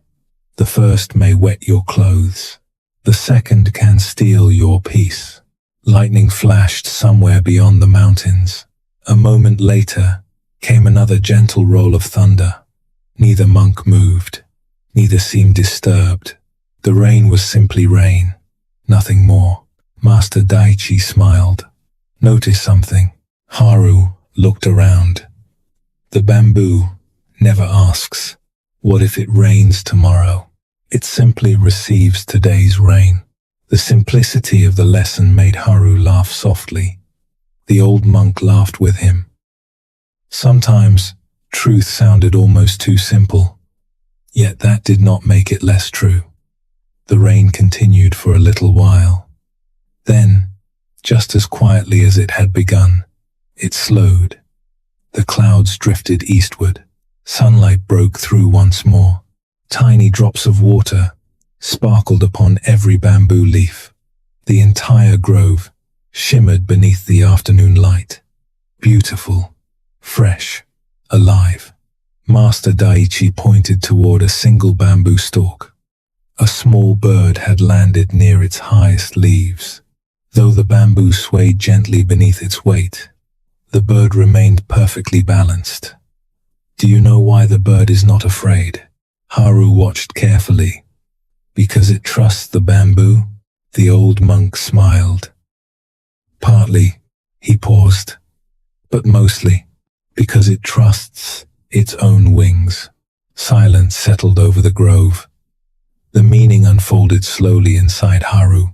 Speaker 1: The first may wet your clothes. The second can steal your peace. Lightning flashed somewhere beyond the mountains. A moment later came another gentle roll of thunder. Neither monk moved. Neither seemed disturbed. The rain was simply rain. Nothing more. Master Daichi smiled. Notice something. Haru looked around. The bamboo never asks, what if it rains tomorrow? It simply receives today's rain. The simplicity of the lesson made Haru laugh softly. The old monk laughed with him. Sometimes truth sounded almost too simple, yet that did not make it less true. The rain continued for a little while. Then, just as quietly as it had begun, it slowed. The clouds drifted eastward. Sunlight broke through once more. Tiny drops of water sparkled upon every bamboo leaf. The entire grove shimmered beneath the afternoon light. Beautiful, fresh, alive. Master Daichi pointed toward a single bamboo stalk. A small bird had landed near its highest leaves. Though the bamboo swayed gently beneath its weight, the bird remained perfectly balanced. Do you know why the bird is not afraid? Haru watched carefully. Because it trusts the bamboo? The old monk smiled. Partly, he paused, but mostly because it trusts its own wings. Silence settled over the grove. The meaning unfolded slowly inside Haru.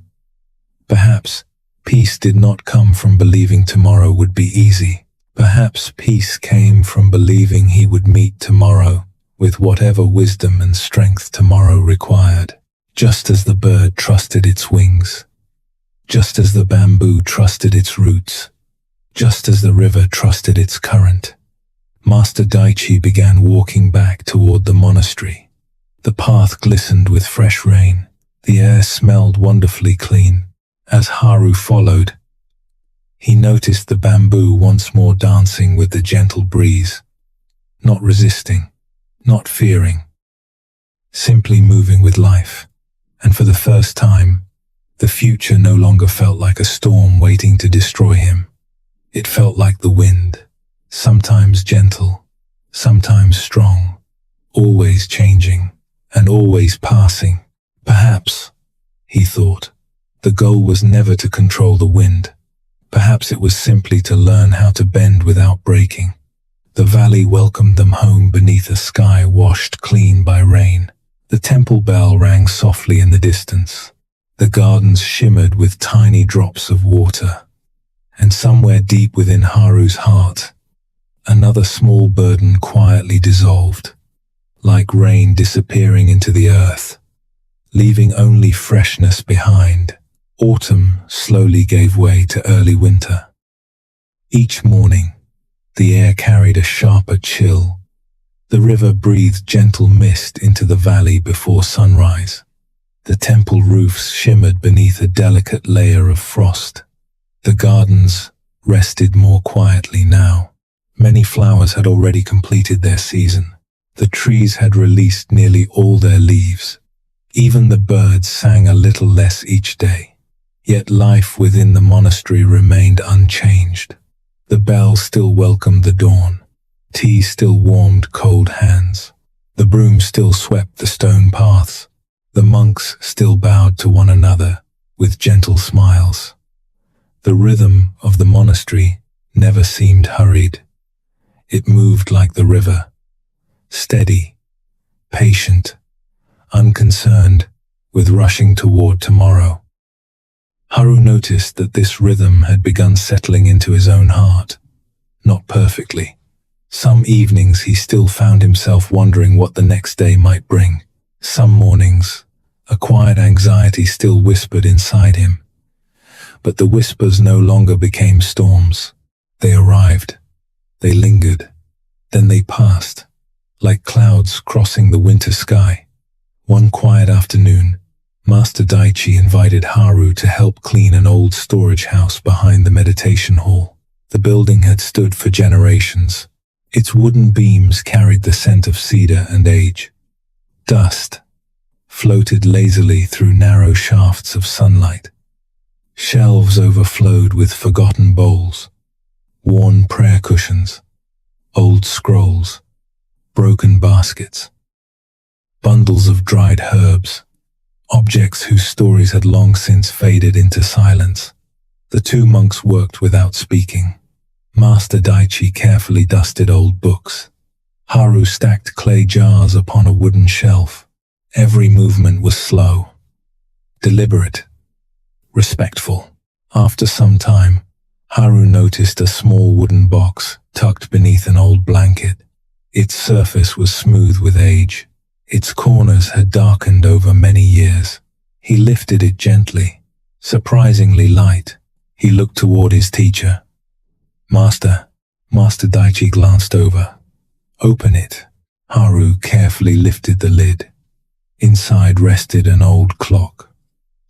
Speaker 1: Perhaps peace did not come from believing tomorrow would be easy. Perhaps peace came from believing he would meet tomorrow with whatever wisdom and strength tomorrow required. Just as the bird trusted its wings, just as the bamboo trusted its roots, just as the river trusted its current. Master Daichi began walking back toward the monastery. The path glistened with fresh rain. The air smelled wonderfully clean. As Haru followed, he noticed the bamboo once more dancing with the gentle breeze, not resisting, not fearing, simply moving with life. And for the first time, the future no longer felt like a storm waiting to destroy him. It felt like the wind, sometimes gentle, sometimes strong, always changing and always passing. Perhaps, he thought, the goal was never to control the wind. Perhaps it was simply to learn how to bend without breaking. The valley welcomed them home beneath a sky washed clean by rain. The temple bell rang softly in the distance. The gardens shimmered with tiny drops of water, and somewhere deep within Haru's heart, another small burden quietly dissolved, like rain disappearing into the earth, leaving only freshness behind. Autumn slowly gave way to early winter. Each morning, the air carried a sharper chill. The river breathed gentle mist into the valley before sunrise. The temple roofs shimmered beneath a delicate layer of frost. The gardens rested more quietly now. Many flowers had already completed their season. The trees had released nearly all their leaves. Even the birds sang a little less each day. Yet life within the monastery remained unchanged. The bell still welcomed the dawn. Tea still warmed cold hands. The broom still swept the stone paths. The monks still bowed to one another with gentle smiles. The rhythm of the monastery never seemed hurried. It moved like the river, steady, patient, unconcerned with rushing toward tomorrow. Haru noticed that this rhythm had begun settling into his own heart, not perfectly. Some evenings he still found himself wondering what the next day might bring. Some mornings, a quiet anxiety still whispered inside him. But the whispers no longer became storms. They arrived. They lingered. Then they passed, like clouds crossing the winter sky. One quiet afternoon, Master Daichi invited Haru to help clean an old storage house behind the meditation hall. The building had stood for generations. Its wooden beams carried the scent of cedar and age. Dust floated lazily through narrow shafts of sunlight. Shelves overflowed with forgotten bowls, worn prayer cushions, old scrolls, broken baskets, bundles of dried herbs, objects whose stories had long since faded into silence. The two monks worked without speaking. Master Daichi carefully dusted old books. Haru stacked clay jars upon a wooden shelf. Every movement was slow, deliberate, respectful. After some time, Haru noticed a small wooden box tucked beneath an old blanket. Its surface was smooth with age. Its corners had darkened over many years. He lifted it gently, surprisingly light. He looked toward his teacher. Master Daichi glanced over. Open it. Haru carefully lifted the lid. Inside rested an old clock,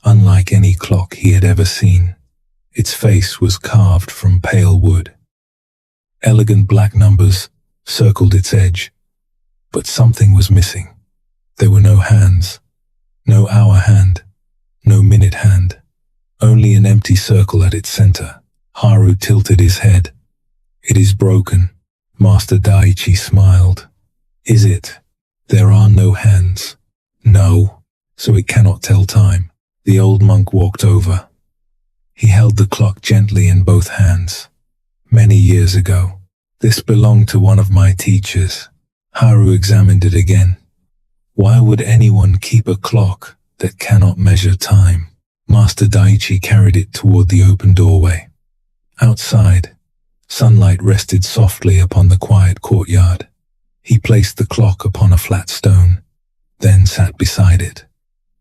Speaker 1: unlike any clock he had ever seen. Its face was carved from pale wood. Elegant black numbers circled its edge, but something was missing. There were no hands, no hour hand, no minute hand, only an empty circle at its center. Haru tilted his head. It is broken. Master Daichi smiled. Is it? There are no hands. No, so it cannot tell time. The old monk walked over. He held the clock gently in both hands. Many years ago, this belonged to one of my teachers. Haru examined it again. Why would anyone keep a clock that cannot measure time? Master Daichi carried it toward the open doorway. Outside, sunlight rested softly upon the quiet courtyard. He placed the clock upon a flat stone, then sat beside it.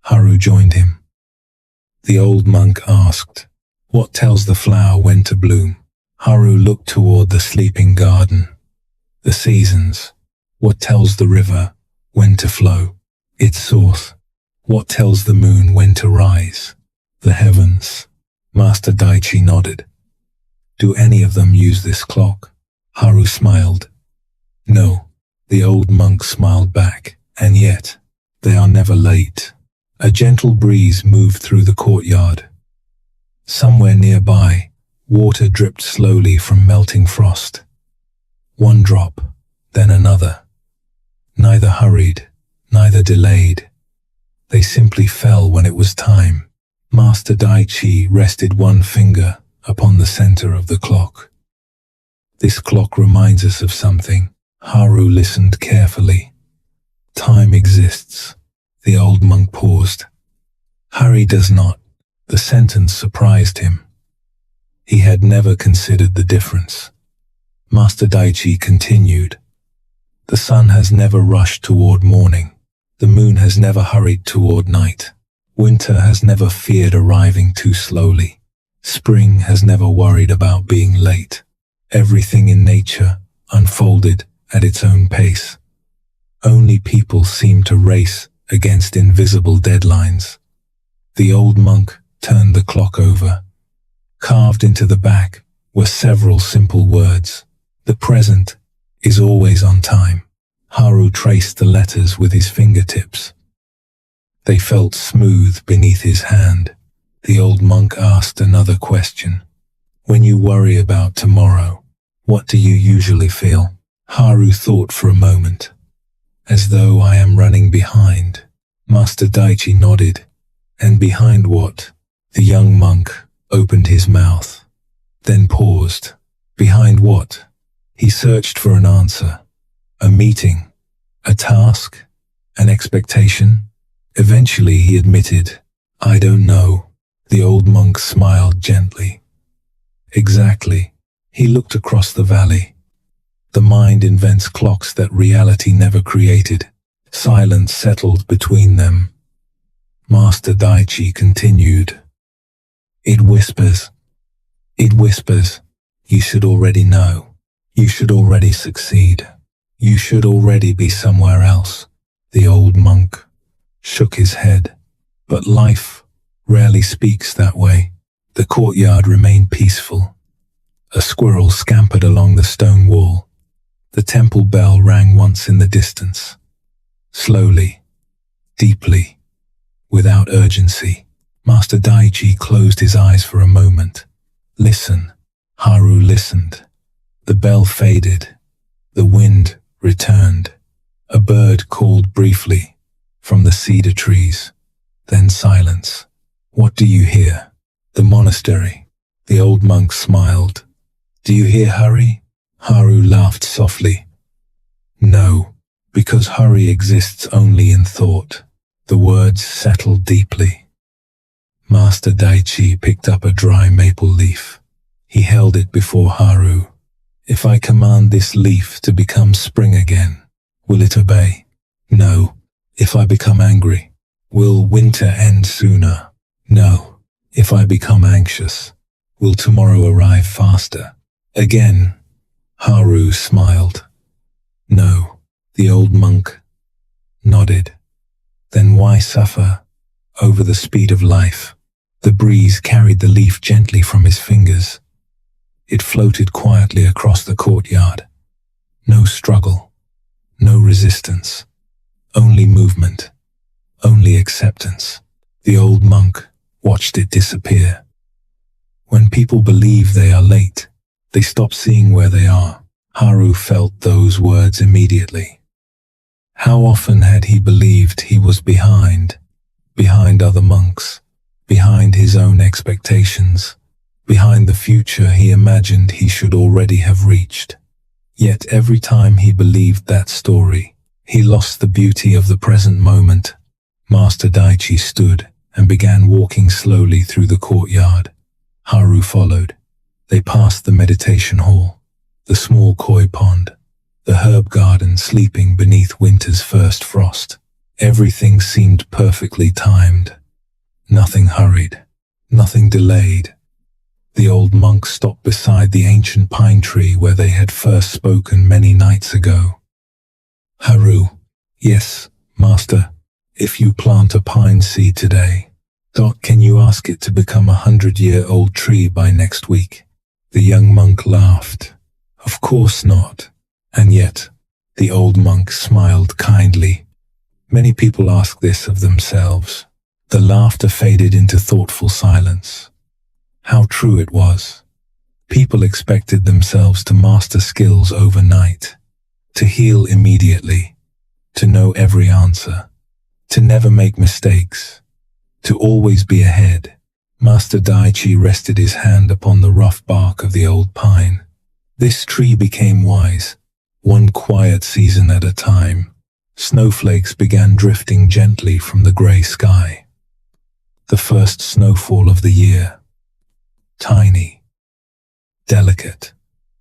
Speaker 1: Haru joined him. The old monk asked, "What tells the flower when to bloom?" Haru looked toward the sleeping garden. The seasons. What tells the river when to flow? Its source. What tells the moon when to rise? The heavens. Master Daichi nodded. Do any of them use this clock? Haru smiled. No. The old monk smiled back. And yet, they are never late. A gentle breeze moved through the courtyard. Somewhere nearby, water dripped slowly from melting frost. One drop, then another. Neither hurried, neither delayed. They simply fell when it was time. Master Daichi rested one finger upon the center of the clock. This clock reminds us of something. Haru listened carefully. Time exists. The old monk paused. Hurry does not. The sentence surprised him. He had never considered the difference. Master Daichi continued. The sun has never rushed toward morning. The moon has never hurried toward night. Winter has never feared arriving too slowly. Spring has never worried about being late. Everything in nature unfolded at its own pace. Only people seem to race against invisible deadlines. The old monk turned the clock over. Carved into the back were several simple words. The present is always on time. Haru traced the letters with his fingertips. They felt smooth beneath his hand. The old monk asked another question. When you worry about tomorrow, what do you usually feel? Haru thought for a moment. As though I am running behind. Master Daichi nodded. And behind what? The young monk opened his mouth, then paused. Behind what? He searched for an answer. A meeting, a task, an expectation. Eventually he admitted, I don't know. The old monk smiled gently. Exactly. He looked across the valley. The mind invents clocks that reality never created. Silence settled between them. Master Daichi continued. It whispers. It whispers. You should already know. You should already succeed. You should already be somewhere else. The old monk shook his head. But life rarely speaks that way. The courtyard remained peaceful. A squirrel scampered along the stone wall. The temple bell rang once in the distance. Slowly, deeply, without urgency. Master Daichi closed his eyes for a moment. Listen. Haru listened. The bell faded. The wind returned. A bird called briefly from the cedar trees. Then silence. What do you hear? The monastery. The old monk smiled. Do you hear hurry? Haru laughed softly. No, because hurry exists only in thought. The words settled deeply. Master Daichi picked up a dry maple leaf. He held it before Haru. If I command this leaf to become spring again, will it obey? No. If I become angry, will winter end sooner? No. If I become anxious, will tomorrow arrive faster? Again, Haru smiled. No. The old monk nodded. Then why suffer over the speed of life? The breeze carried the leaf gently from his fingers. It floated quietly across the courtyard. No struggle, no resistance, only movement, only acceptance. The old monk watched it disappear. When people believe they are late, they stop seeing where they are. Haru felt those words immediately. How often had he believed he was behind other monks, behind his own expectations, behind the future he imagined he should already have reached. Yet every time he believed that story, he lost the beauty of the present moment. Master Daichi stood and began walking slowly through the courtyard. Haru followed. They passed the meditation hall, the small koi pond, the herb garden sleeping beneath winter's first frost. Everything seemed perfectly timed. Nothing hurried, nothing delayed. The old monk stopped beside the ancient pine tree where they had first spoken many nights ago. Haru. Yes, Master. If you plant a pine seed today, can you ask it to become 100-year-old tree by next week? The young monk laughed. Of course not. And yet, the old monk smiled kindly. Many people ask this of themselves. The laughter faded into thoughtful silence. How true it was. People expected themselves to master skills overnight, to heal immediately, to know every answer, to never make mistakes, to always be ahead. Master Daichi rested his hand upon the rough bark of the old pine. This tree became wise, one quiet season at a time. Snowflakes began drifting gently from the gray sky. The first snowfall of the year. Tiny, delicate,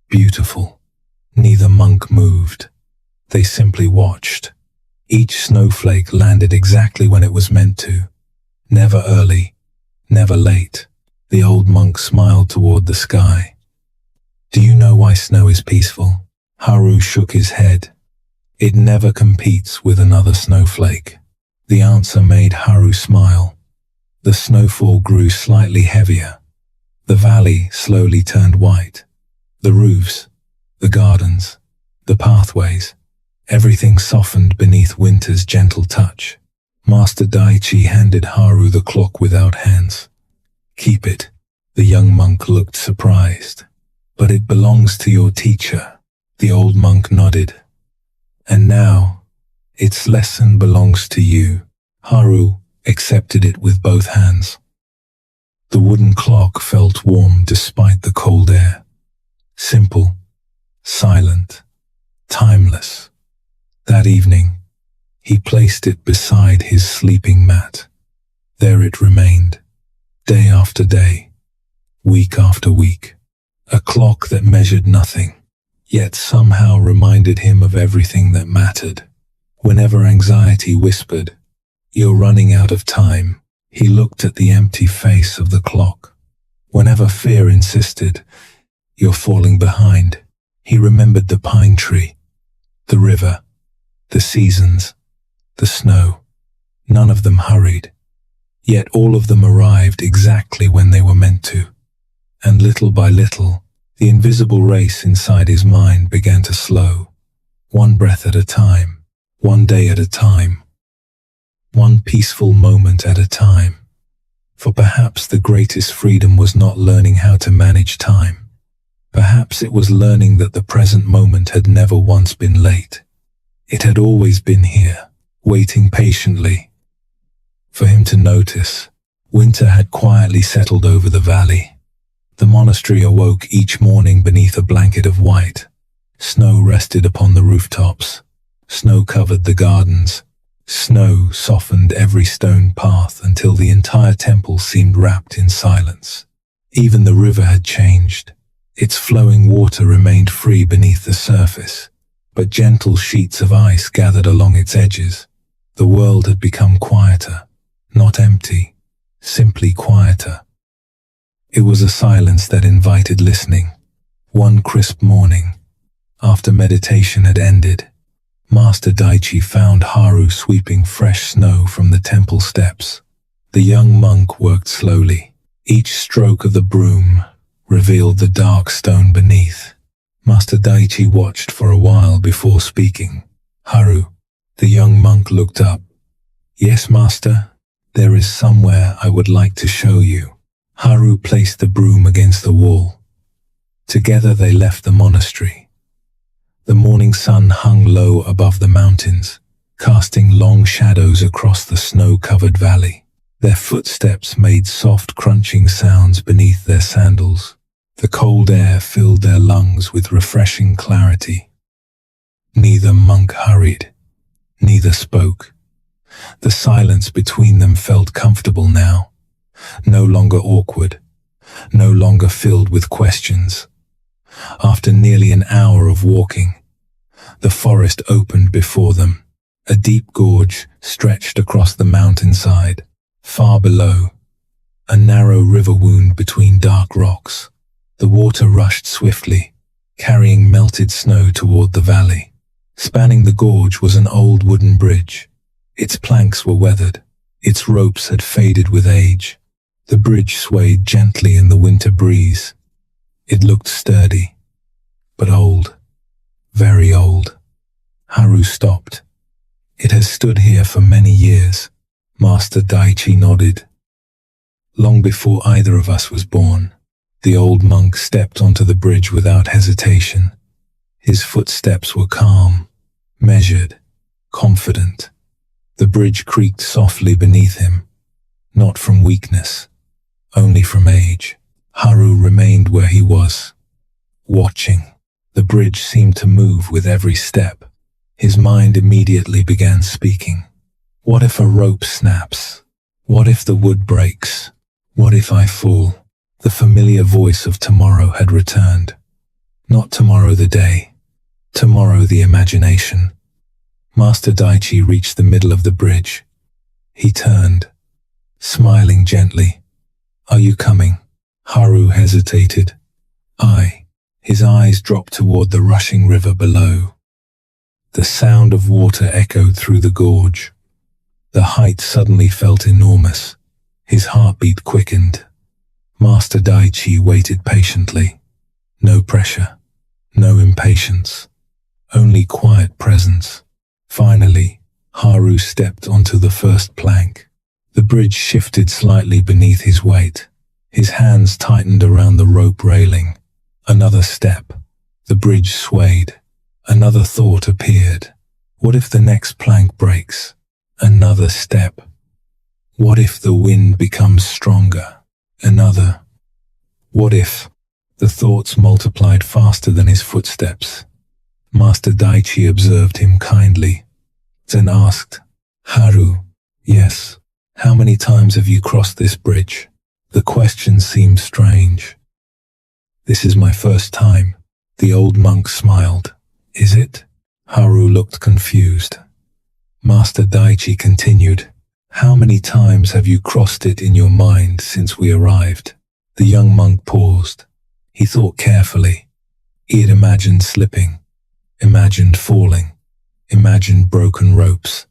Speaker 1: beautiful. Neither monk moved. They simply watched. Each snowflake landed exactly when it was meant to. Never early, never late. The old monk smiled toward the sky. Do you know why snow is peaceful? Haru shook his head. It never competes with another snowflake. The answer made Haru smile. The snowfall grew slightly heavier. The valley slowly turned white. The roofs, the gardens, the pathways, everything softened beneath winter's gentle touch. Master Daichi handed Haru the clock without hands. Keep it. The young monk looked surprised. But it belongs to your teacher. The old monk nodded. And now, its lesson belongs to you. Haru accepted it with both hands. The wooden clock felt warm despite the cold air. Simple, silent, timeless. That evening, he placed it beside his sleeping mat. There it remained, day after day, week after week. A clock that measured nothing, yet somehow reminded him of everything that mattered. Whenever anxiety whispered, "You're running out of time," he looked at the empty face of the clock. Whenever fear insisted, "You're falling behind," he remembered the pine tree, the river, the seasons, the snow. None of them hurried, yet all of them arrived exactly when they were meant to. And little by little, the invisible race inside his mind began to slow, one breath at a time, one day at a time, one peaceful moment at a time. For perhaps the greatest freedom was not learning how to manage time. Perhaps it was learning that the present moment had never once been late. It had always been here, waiting patiently for him to notice. Winter had quietly settled over the valley. The monastery awoke each morning beneath a blanket of white. Snow rested upon the rooftops. Snow covered the gardens. Snow softened every stone path until the entire temple seemed wrapped in silence. Even the river had changed. Its flowing water remained free beneath the surface, but gentle sheets of ice gathered along its edges. The world had become quieter, not empty, simply quieter. It was a silence that invited listening. One crisp morning, after meditation had ended, Master Daichi found Haru sweeping fresh snow from the temple steps. The young monk worked slowly. Each stroke of the broom revealed the dark stone beneath. Master Daichi watched for a while before speaking. "Haru." The young monk looked up. "Yes, master. There is somewhere I would like to show you." Haru placed the broom against the wall. Together they left the monastery. The morning sun hung low above the mountains, casting long shadows across the snow-covered valley. Their footsteps made soft crunching sounds beneath their sandals. The cold air filled their lungs with refreshing clarity. Neither monk hurried, neither spoke. The silence between them felt comfortable now. No longer awkward, no longer filled with questions. After nearly an hour of walking, the forest opened before them. A deep gorge stretched across the mountainside. Far below, a narrow river wound between dark rocks. The water rushed swiftly, carrying melted snow toward the valley. Spanning the gorge was an old wooden bridge. Its planks were weathered. Its ropes had faded with age. The bridge swayed gently in the winter breeze. It looked sturdy, but old, very old. Haru stopped. "It has stood here for many years." Master Daichi nodded. "Long before either of us was born." The old monk stepped onto the bridge without hesitation. His footsteps were calm, measured, confident. The bridge creaked softly beneath him, not from weakness, only from age. Haru remained where he was, watching. The bridge seemed to move with every step. His mind immediately began speaking. What if a rope snaps? What if the wood breaks? What if I fall? The familiar voice of tomorrow had returned. Not tomorrow the day, tomorrow the imagination. Master Daichi reached the middle of the bridge. He turned, smiling gently. Are you coming? Haru hesitated. I. His eyes dropped toward the rushing river below. The sound of water echoed through the gorge. The height suddenly felt enormous. His heartbeat quickened. Master Daichi waited patiently. No pressure, no impatience, only quiet presence. Finally, Haru stepped onto the first plank. The bridge shifted slightly beneath his weight. His hands tightened around the rope railing. Another step. The bridge swayed. Another thought appeared. What if the next plank breaks? Another step. What if the wind becomes stronger? Another. What if? The thoughts multiplied faster than his footsteps. Master Daichi observed him kindly, then asked, Haru, yes, how many times have you crossed this bridge? The question seemed strange. This is my first time. The old monk smiled. Is it? Haru looked confused. Master Daichi continued, how many times have you crossed it in your mind since we arrived? The young monk paused. He thought carefully. He had imagined slipping, imagined falling, imagined broken ropes,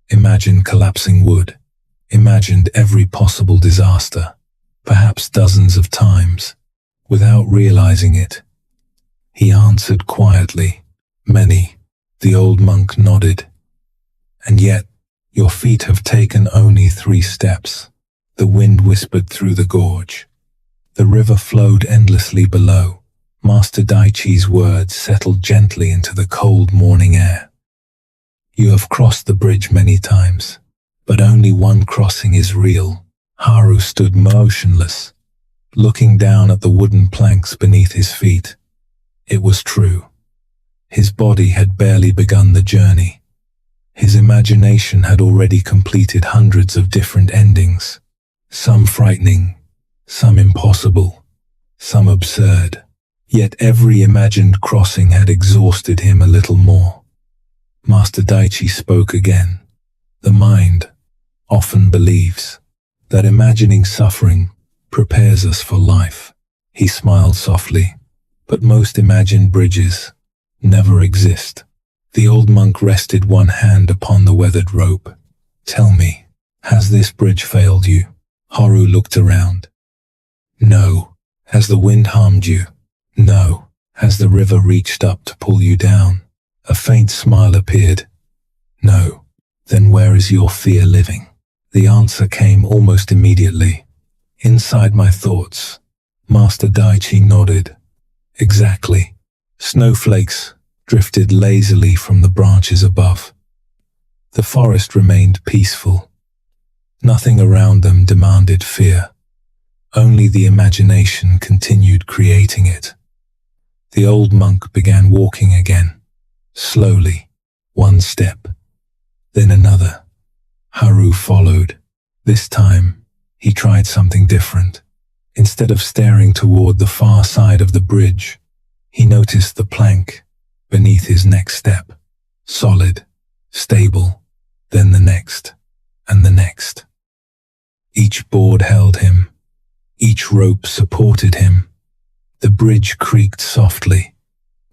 Speaker 1: imagined collapsing wood, imagined every possible disaster, perhaps dozens of times, without realizing it. He answered quietly, many. The old monk nodded. And yet, your feet have taken only 3 steps. The wind whispered through the gorge. The river flowed endlessly below. Master Daichi's words settled gently into the cold morning air. You have crossed the bridge many times, but only one crossing is real. Haru stood motionless, looking down at the wooden planks beneath his feet. It was true. His body had barely begun the journey. His imagination had already completed hundreds of different endings, some frightening, some impossible, some absurd. Yet every imagined crossing had exhausted him a little more. Master Daichi spoke again. The mind often believes that imagining suffering prepares us for life. He smiled softly, but most imagined bridges never exist. The old monk rested one hand upon the weathered rope. Tell me, has this bridge failed you? Haru looked around. No. Has the wind harmed you? No. Has the river reached up to pull you down? A faint smile appeared. No. Then where is your fear living? The answer came almost immediately. Inside my thoughts. Master Daichi nodded. Exactly. Snowflakes drifted lazily from the branches above. The forest remained peaceful. Nothing around them demanded fear. Only the imagination continued creating it. The old monk began walking again, slowly, one step, then another. Haru followed. This time, he tried something different. Instead of staring toward the far side of the bridge, he noticed the plank beneath his next step. Solid, stable, then the next, and the next. Each board held him. Each rope supported him. The bridge creaked softly,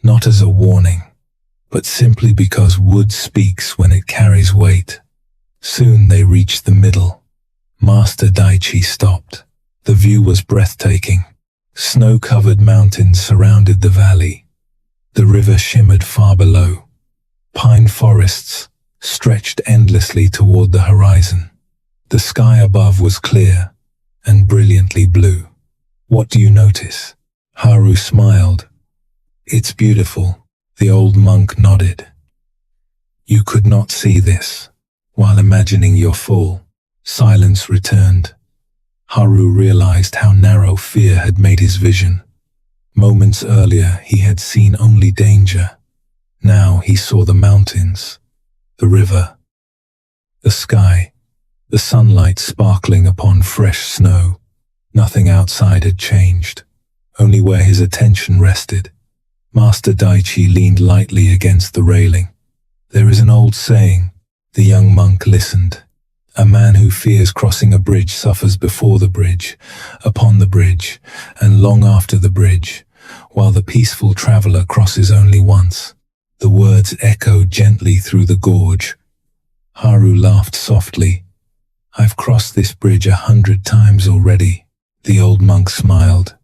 Speaker 1: not as a warning, but simply because wood speaks when it carries weight. Soon they reached the middle. Master Daichi stopped. The view was breathtaking. Snow-covered mountains surrounded the valley. The river shimmered far below. Pine forests stretched endlessly toward the horizon. The sky above was clear and brilliantly blue. What do you notice? Haru smiled. It's beautiful. The old monk nodded. You could not see this. While imagining your fall, silence returned. Haru realized how narrow fear had made his vision. Moments earlier, he had seen only danger. Now he saw the mountains, the river, the sky. the sunlight sparkling upon fresh snow. Nothing outside had changed, only where his attention rested. Master Daichi leaned lightly against the railing. There is an old saying. The young monk listened. A man who fears crossing a bridge suffers before the bridge, upon the bridge, and long after the bridge, while the peaceful traveler crosses only once. The words echoed gently through the gorge. Haru laughed softly. I've crossed this bridge 100 times already. The old monk smiled.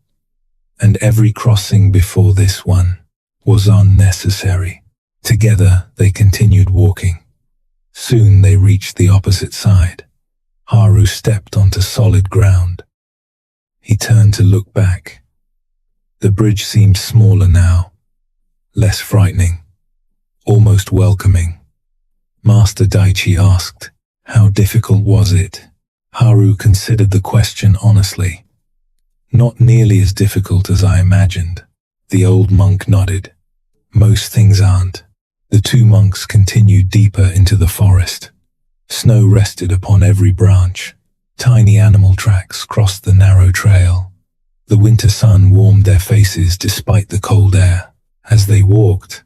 Speaker 1: And every crossing before this one was unnecessary. Together they continued walking. Soon they reached the opposite side. Haru stepped onto solid ground. He turned to look back. The bridge seemed smaller now, less frightening, almost welcoming. Master Daichi asked, "How difficult was it?" Haru considered the question honestly. "Not nearly as difficult as I imagined." The old monk nodded. "Most things aren't." The two monks continued deeper into the forest. Snow rested upon every branch. Tiny animal tracks crossed the narrow trail. The winter sun warmed their faces despite the cold air. As they walked,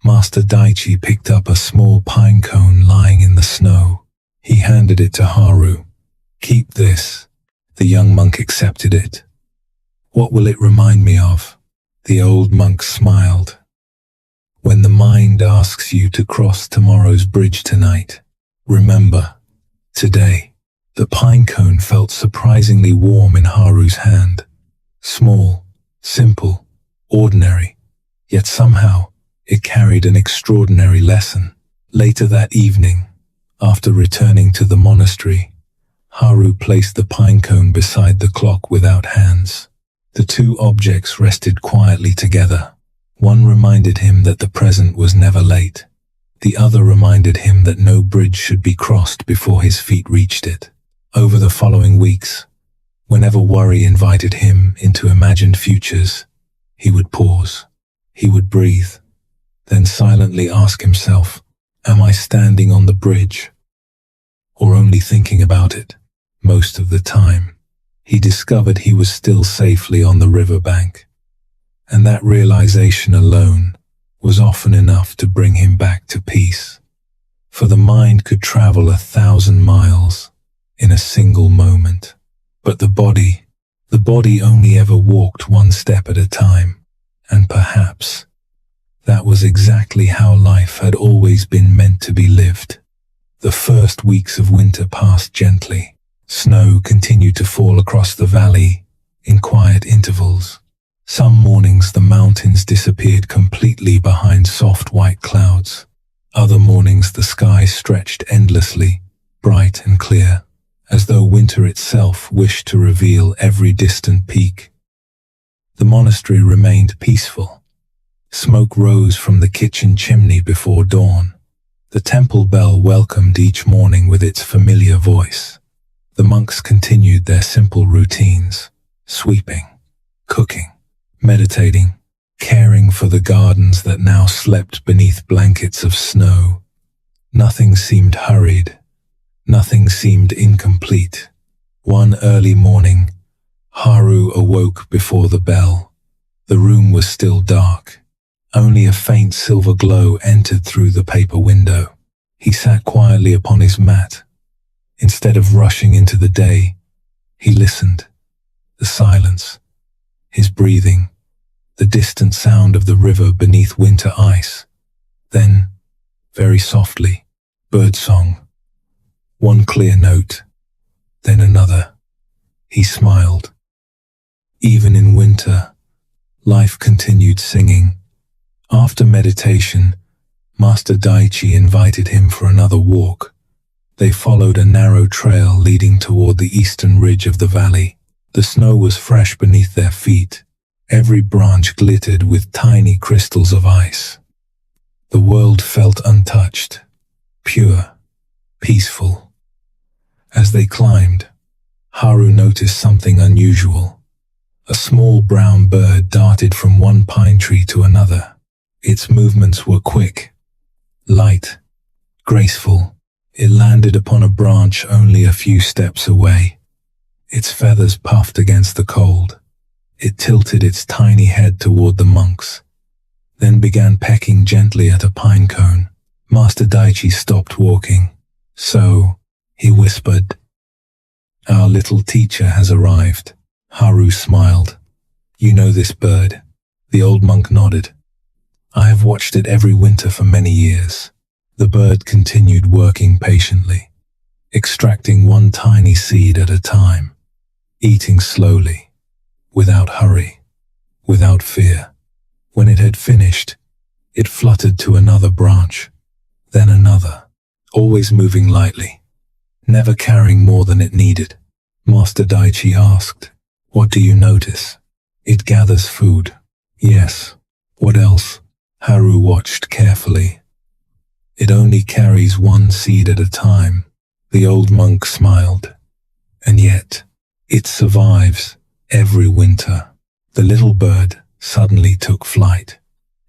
Speaker 1: Master Daichi picked up a small pine cone lying in the snow. He handed it to Haru. "Keep this." The young monk accepted it. "What will it remind me of?" The old monk smiled. "When the mind asks you to cross tomorrow's bridge tonight, remember, today." The pine cone felt surprisingly warm in Haru's hand. Small, simple, ordinary, yet somehow it carried an extraordinary lesson. Later that evening, after returning to the monastery, Haru placed the pine cone beside the clock without hands. The two objects rested quietly together. One reminded him that the present was never late. The other reminded him that no bridge should be crossed before his feet reached it. Over the following weeks, whenever worry invited him into imagined futures, he would pause. He would breathe, then silently ask himself, "Am I standing on the bridge, or only thinking about it?" Most of the time, he discovered he was still safely on the riverbank. And that realization alone was often enough to bring him back to peace. For the mind could travel 1,000 miles in a single moment. But the body only ever walked one step at a time. And perhaps that was exactly how life had always been meant to be lived. The first weeks of winter passed gently. Snow continued to fall across the valley in quiet intervals. Some mornings the mountains disappeared completely behind soft white clouds. Other mornings the sky stretched endlessly, bright and clear, as though winter itself wished to reveal every distant peak. The monastery remained peaceful. Smoke rose from the kitchen chimney before dawn. The temple bell welcomed each morning with its familiar voice. The monks continued their simple routines, sweeping, cooking, meditating, caring for the gardens that now slept beneath blankets of snow. Nothing seemed hurried. Nothing seemed incomplete. One early morning, Haru awoke before the bell. The room was still dark. Only a faint silver glow entered through the paper window. He sat quietly upon his mat. Instead of rushing into the day, he listened. The silence, his breathing, the distant sound of the river beneath winter ice. Then, very softly, birdsong. One clear note, then another. He smiled. Even in winter, life continued singing. After meditation, Master Daichi invited him for another walk. They followed a narrow trail leading toward the eastern ridge of the valley. The snow was fresh beneath their feet. Every branch glittered with tiny crystals of ice. The world felt untouched, pure, peaceful. As they climbed, Haru noticed something unusual. A small brown bird darted from one pine tree to another. Its movements were quick, light, graceful, It landed upon a branch only a few steps away. Its feathers puffed against the cold. It tilted its tiny head toward the monks, then began pecking gently at a pine cone. Master Daichi stopped walking. "So," he whispered, "our little teacher has arrived." Haru smiled. "You know this bird?" The old monk nodded. "I have watched it every winter for many years." The bird continued working patiently, extracting one tiny seed at a time, eating slowly, without hurry, without fear. When it had finished, it fluttered to another branch, then another, always moving lightly, never carrying more than it needed. Master Daichi asked, "What do you notice?" "It gathers food." "Yes. What else?" Haru watched carefully. "It only carries one seed at a time." The old monk smiled. "And yet, it survives every winter." The little bird suddenly took flight.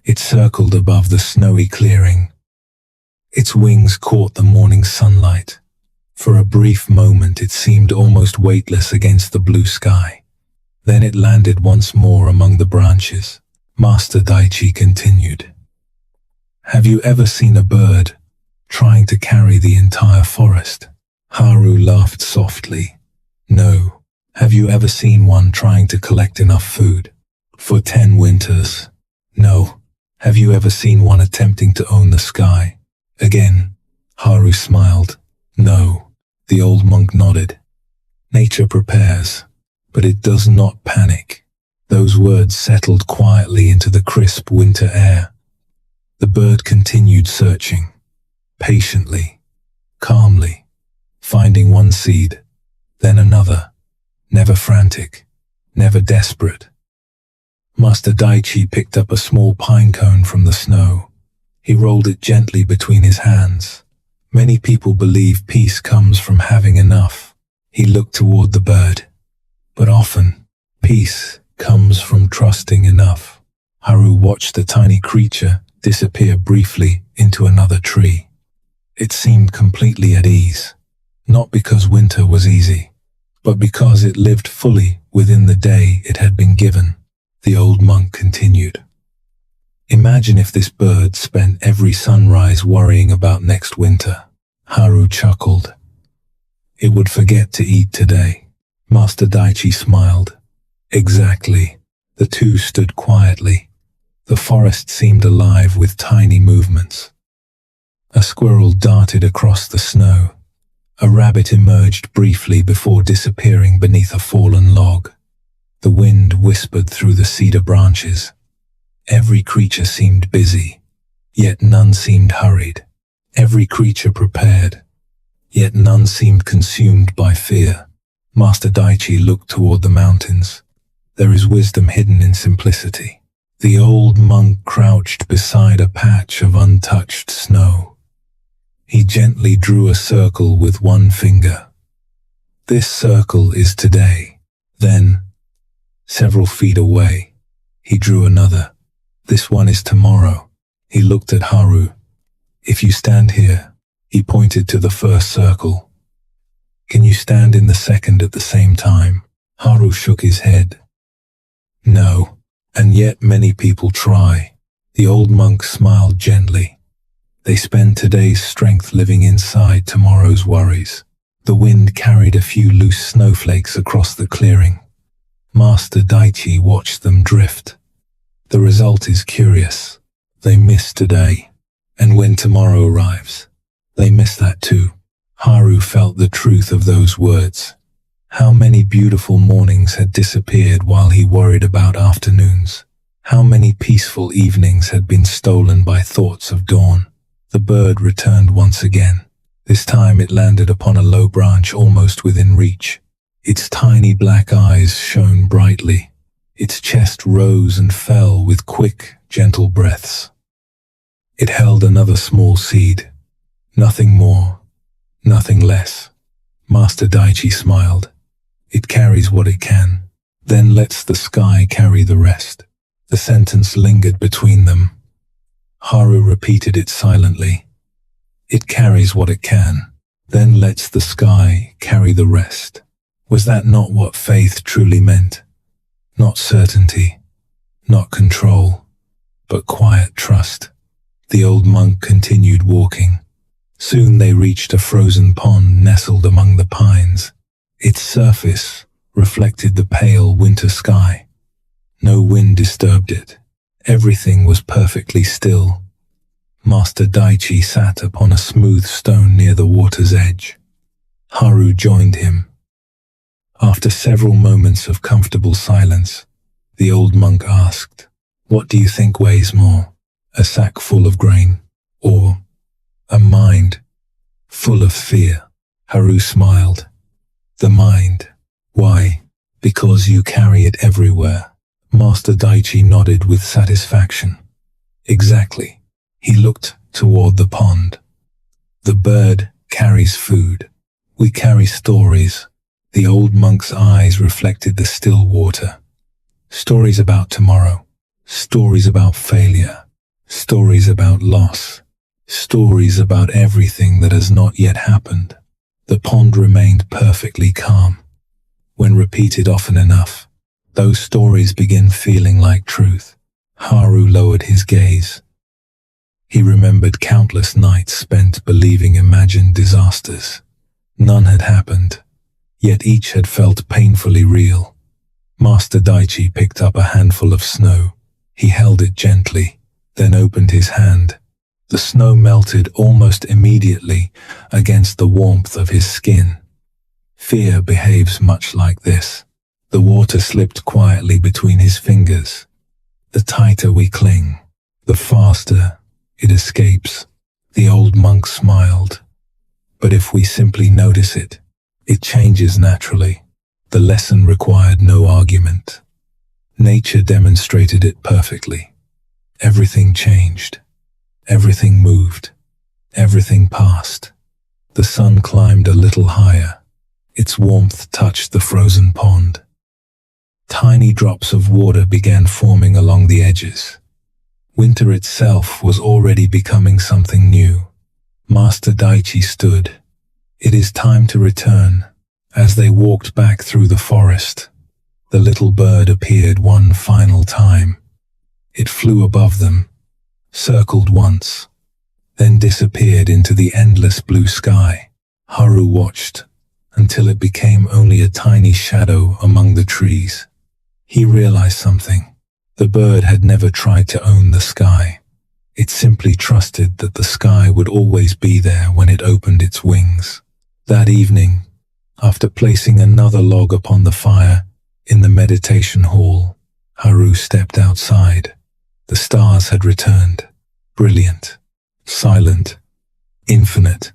Speaker 1: It circled above the snowy clearing. Its wings caught the morning sunlight. For a brief moment it seemed almost weightless against the blue sky. Then it landed once more among the branches. Master Daichi continued, "Have you ever seen a bird trying to carry the entire forest?" Haru laughed softly. "No. Have you ever seen one trying to collect enough food for 10 winters?" "No. Have you ever seen one attempting to own the sky?" Again, Haru smiled. "No." The old monk nodded. "Nature prepares, but it does not panic." Those words settled quietly into the crisp winter air. The bird continued searching, patiently, calmly, finding one seed, then another, never frantic, never desperate. Master Daichi picked up a small pine cone from the snow. He rolled it gently between his hands. Many people believe peace comes from having enough. He looked toward the bird. But often, peace comes from trusting enough. Haru watched the tiny creature disappear briefly into another tree. It seemed completely at ease, not because winter was easy, but because it lived fully within the day it had been given. The old monk continued, "Imagine if this bird spent every sunrise worrying about next winter." Haru chuckled. "It would forget to eat today." Master Daichi smiled. "Exactly." The two stood quietly. The forest seemed alive with tiny movements. A squirrel darted across the snow. A rabbit emerged briefly before disappearing beneath a fallen log. The wind whispered through the cedar branches. Every creature seemed busy, yet none seemed hurried. Every creature prepared, yet none seemed consumed by fear. Master Daichi looked toward the mountains. There is wisdom hidden in simplicity. The old monk crouched beside a patch of untouched snow. He gently drew a circle with one finger. "This circle is today." Then, several feet away, he drew another. "This one is tomorrow." He looked at Haru. "If you stand here," he pointed to the first circle, "can you stand in the second at the same time?" Haru shook his head. "No, and yet many people try." The old monk smiled gently. "They spend today's strength living inside tomorrow's worries." The wind carried a few loose snowflakes across the clearing. Master Daichi watched them drift. The result is curious. They miss today, and when tomorrow arrives, they miss that too. Haru felt the truth of those words. How many beautiful mornings had disappeared while he worried about afternoons? How many peaceful evenings had been stolen by thoughts of dawn? The bird returned once again. This time it landed upon a low branch almost within reach. Its tiny black eyes shone brightly. Its chest rose and fell with quick, gentle breaths. It held another small seed. Nothing more, nothing less. Master Daichi smiled. "It carries what it can, then lets the sky carry the rest." The sentence lingered between them. Haru repeated it silently. "It carries what it can, then lets the sky carry the rest. Was that not what faith truly meant? Not certainty, not control, but quiet trust. The old monk continued walking. Soon they reached a frozen pond nestled among the pines. Its surface reflected the pale winter sky. No wind disturbed it. Everything was perfectly still. Master Daichi sat upon a smooth stone near the water's edge. Haru joined him. After several moments of comfortable silence, the old monk asked, "What do you think weighs more, a sack full of grain, or a mind full of fear?" Haru smiled. "The mind." "Why?" "Because you carry it everywhere." Master Daichi nodded with satisfaction. "Exactly." He looked toward the pond. "The bird carries food. We carry stories." The old monk's eyes reflected the still water. Stories about tomorrow. Stories about failure. Stories about loss. Stories about everything that has not yet happened. The pond remained perfectly calm. When repeated often enough, those stories begin feeling like truth. Haru lowered his gaze. He remembered countless nights spent believing imagined disasters. None had happened, yet each had felt painfully real. Master Daichi picked up a handful of snow. He held it gently, then opened his hand. The snow melted almost immediately against the warmth of his skin. Fear behaves much like this. The water slipped quietly between his fingers. The tighter we cling, the faster it escapes. The old monk smiled. But if we simply notice it, it changes naturally. The lesson required no argument. Nature demonstrated it perfectly. Everything changed. Everything moved. Everything passed. The sun climbed a little higher. Its warmth touched the frozen pond. Tiny drops of water began forming along the edges. Winter itself was already becoming something new. Master Daichi stood. "It is time to return." As they walked back through the forest, the little bird appeared one final time. It flew above them, circled once, then disappeared into the endless blue sky. Haru watched until it became only a tiny shadow among the trees. He realized something. The bird had never tried to own the sky. It simply trusted that the sky would always be there when it opened its wings. That evening, after placing another log upon the fire in the meditation hall, Haru stepped outside. The stars had returned, brilliant, silent, infinite.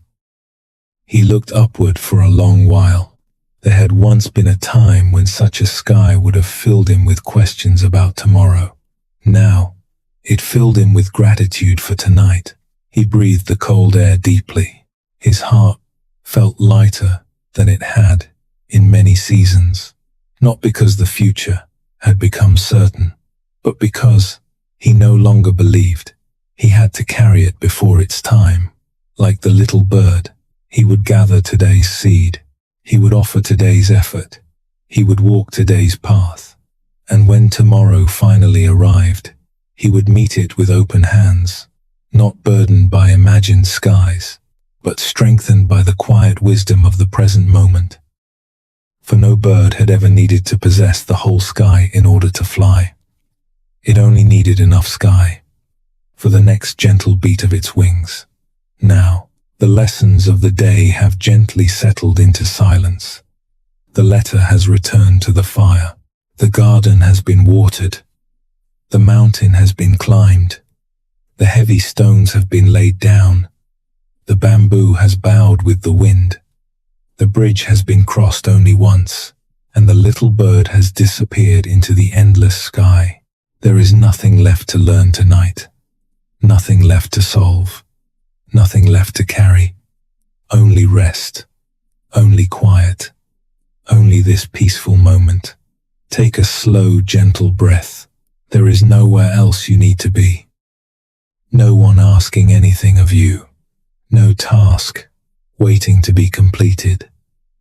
Speaker 1: He looked upward for a long while. There had once been a time when such a sky would have filled him with questions about tomorrow. Now, it filled him with gratitude for tonight. He breathed the cold air deeply. His heart felt lighter than it had in many seasons. Not because the future had become certain, but because he no longer believed he had to carry it before its time. Like the little bird, he would gather today's seed. He would offer today's effort. He would walk today's path. And when tomorrow finally arrived, he would meet it with open hands, not burdened by imagined skies, but strengthened by the quiet wisdom of the present moment. For no bird had ever needed to possess the whole sky in order to fly. It only needed enough sky for the next gentle beat of its wings. Now, the lessons of the day have gently settled into silence. The letter has returned to the fire. The garden has been watered. The mountain has been climbed. The heavy stones have been laid down. The bamboo has bowed with the wind. The bridge has been crossed only once, and the little bird has disappeared into the endless sky. There is nothing left to learn tonight. Nothing left to solve. Nothing left to carry. Only rest. Only quiet. Only this peaceful moment. Take a slow, gentle breath. There is nowhere else you need to be. No one asking anything of you. No task waiting to be completed.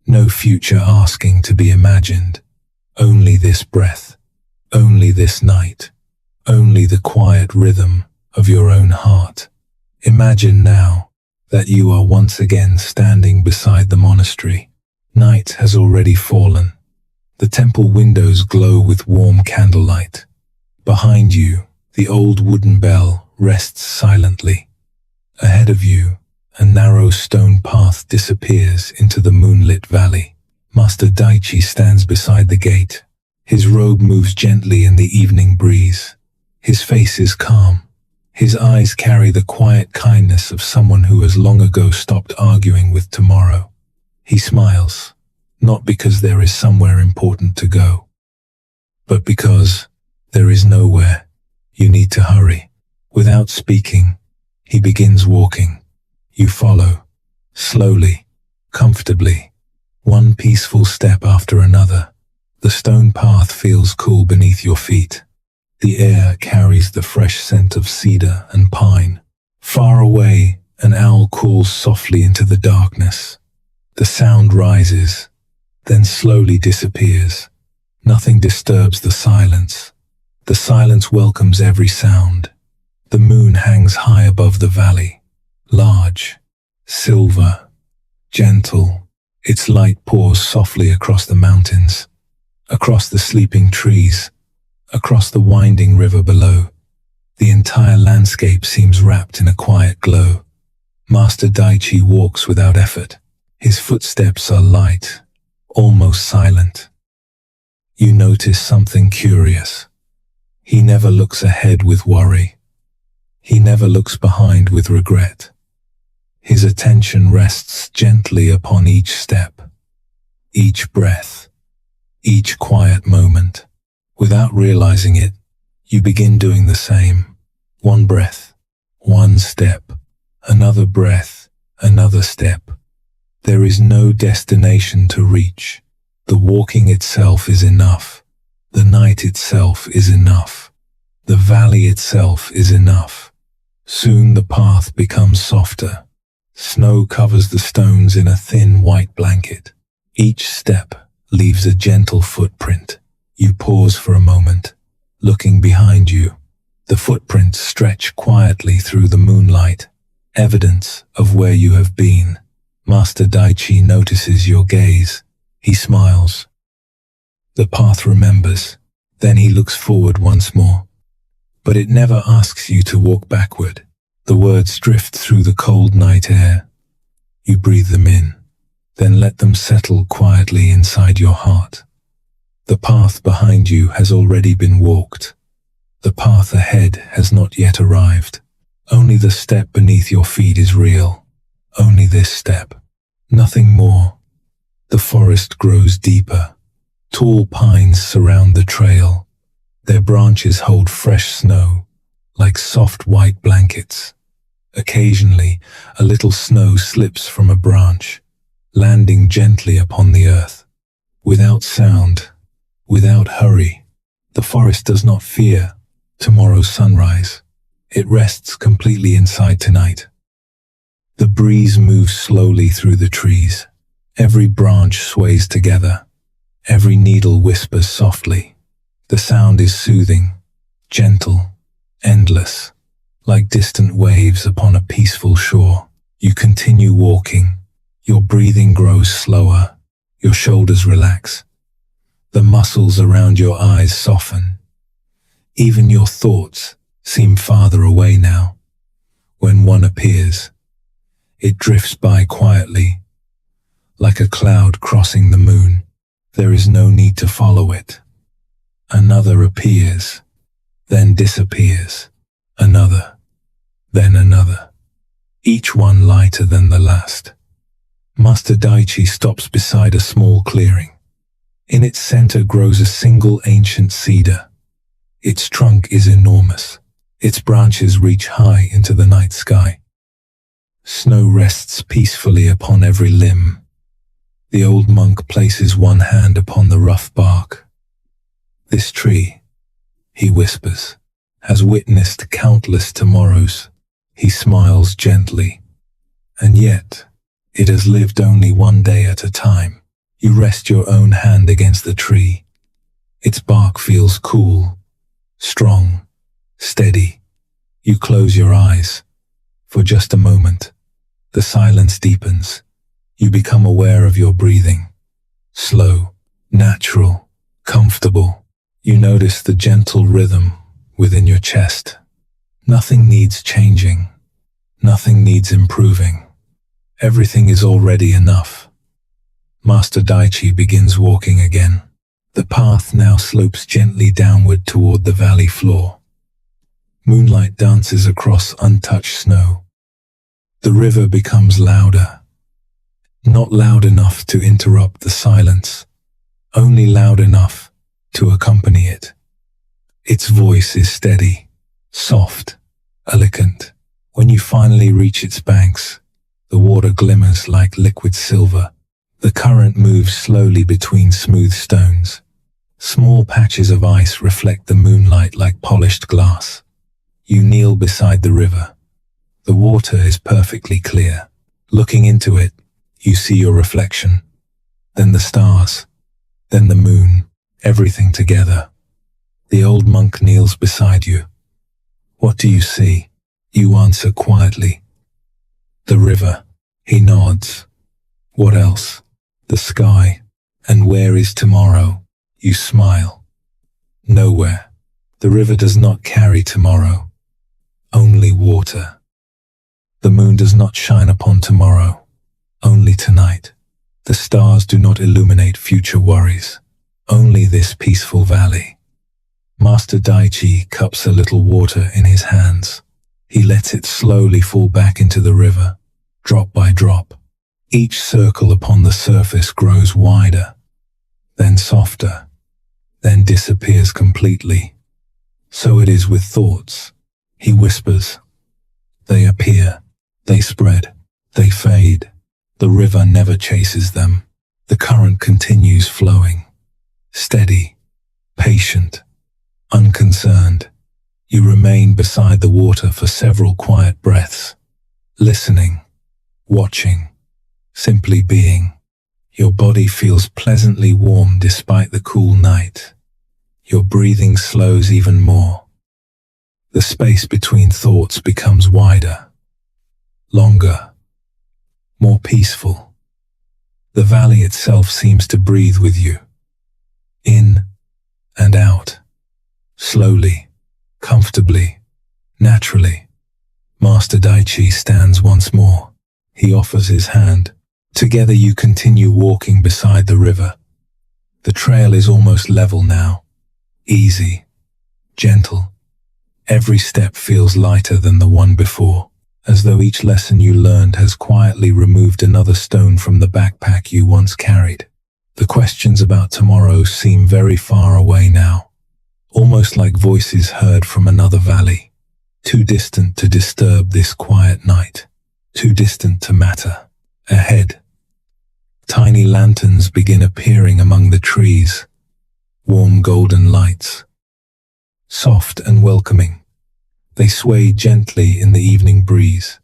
Speaker 1: No future asking to be imagined. Only this breath, only this night, only the quiet rhythm of your own heart. Imagine now that you are once again standing beside the monastery. Night has already fallen. The temple windows glow with warm candlelight. Behind you, the old wooden bell rests silently. Ahead of you, a narrow stone path disappears into the moonlit valley. Master Daichi stands beside the gate. His robe moves gently in the evening breeze. His face is calm. His eyes carry the quiet kindness of someone who has long ago stopped arguing with tomorrow. He smiles, not because there is somewhere important to go, but because there is nowhere. You need to hurry. Without speaking, he begins walking. You follow, slowly, comfortably, one peaceful step after another. The stone path feels cool beneath your feet. The air carries the fresh scent of cedar and pine. Far away, an owl calls softly into the darkness. The sound rises, then slowly disappears. Nothing disturbs the silence. The silence welcomes every sound. The moon hangs high above the valley, large, silver, gentle. Its light pours softly across the mountains, across the sleeping trees, across the winding river below. The entire landscape seems wrapped in a quiet glow. Master Daichi walks without effort. His footsteps are light, almost silent. You notice something curious. He never looks ahead with worry. He never looks behind with regret. His attention rests gently upon each step, each breath, each quiet moment. Without realizing it, you begin doing the same. One breath, one step, another breath, another step. There is no destination to reach. The walking itself is enough. The night itself is enough. The valley itself is enough. Soon the path becomes softer. Snow covers the stones in a thin white blanket. Each step leaves a gentle footprint. You pause for a moment, looking behind you. The footprints stretch quietly through the moonlight, evidence of where you have been. Master Daichi notices your gaze. He smiles. The path remembers. Then he looks forward once more. But it never asks you to walk backward. The words drift through the cold night air. You breathe them in, then let them settle quietly inside your heart. The path behind you has already been walked. The path ahead has not yet arrived. Only the step beneath your feet is real. Only this step. Nothing more. The forest grows deeper. Tall pines surround the trail. Their branches hold fresh snow, like soft white blankets. Occasionally, a little snow slips from a branch, landing gently upon the earth. Without sound, without hurry, the forest does not fear tomorrow's sunrise. It rests completely inside tonight. The breeze moves slowly through the trees. Every branch sways together. Every needle whispers softly. The sound is soothing, gentle, endless, like distant waves upon a peaceful shore. You continue walking. Your breathing grows slower. Your shoulders relax. The muscles around your eyes soften. Even your thoughts seem farther away now. When one appears, it drifts by quietly, like a cloud crossing the moon. There is no need to follow it. Another appears, then disappears. Another, then another. Each one lighter than the last. Master Daichi stops beside a small clearing. In its center grows a single ancient cedar. Its trunk is enormous. Its branches reach high into the night sky. Snow rests peacefully upon every limb. The old monk places one hand upon the rough bark. This tree, he whispers, has witnessed countless tomorrows. He smiles gently. And yet, It has lived only one day at a time. You rest your own hand against the tree. Its bark feels cool, strong, steady. You close your eyes. For just a moment, the silence deepens. You become aware of your breathing. Slow, natural, comfortable. You notice the gentle rhythm within your chest. Nothing needs changing. Nothing needs improving. Everything is already enough. Master Daichi begins walking again. The path now slopes gently downward toward the valley floor. Moonlight dances across untouched snow. The river becomes louder. Not loud enough to interrupt the silence, only loud enough to accompany it. Its voice is steady, soft, elegant. When you finally reach its banks, the water glimmers like liquid silver. The current moves slowly between smooth stones. Small patches of ice reflect the moonlight like polished glass. You kneel beside the river. The water is perfectly clear. Looking into it, you see your reflection, then the stars, then the moon, everything together. The old monk kneels beside you. What do you see? You answer quietly. The river. He nods. What else? The sky. And where is tomorrow? You smile. Nowhere. The river does not carry tomorrow. Only water. The moon does not shine upon tomorrow. Only tonight. The stars do not illuminate future worries. Only this peaceful valley. Master Daichi cups a little water in his hands. He lets it slowly fall back into the river, drop by drop. Each circle upon the surface grows wider, then softer, then disappears completely. So it is with thoughts. He whispers. They appear, they spread, they fade. The river never chases them. The current continues flowing. Steady, patient, unconcerned. You remain beside the water for several quiet breaths, listening, watching, simply being. Your body feels pleasantly warm despite the cool night. Your breathing slows even more. The space between thoughts becomes wider, longer, more peaceful. The valley itself seems to breathe with you. In and out. Slowly, comfortably, naturally. Master Daichi stands once more. He offers his hand. Together you continue walking beside the river. The trail is almost level now. Easy, gentle. Every step feels lighter than the one before, as though each lesson you learned has quietly removed another stone from the backpack you once carried. The questions about tomorrow seem very far away now, almost like voices heard from another valley, too distant to disturb this quiet night, too distant to matter. Ahead, tiny lanterns begin appearing among the trees, warm golden lights, soft and welcoming. They sway gently in the evening breeze,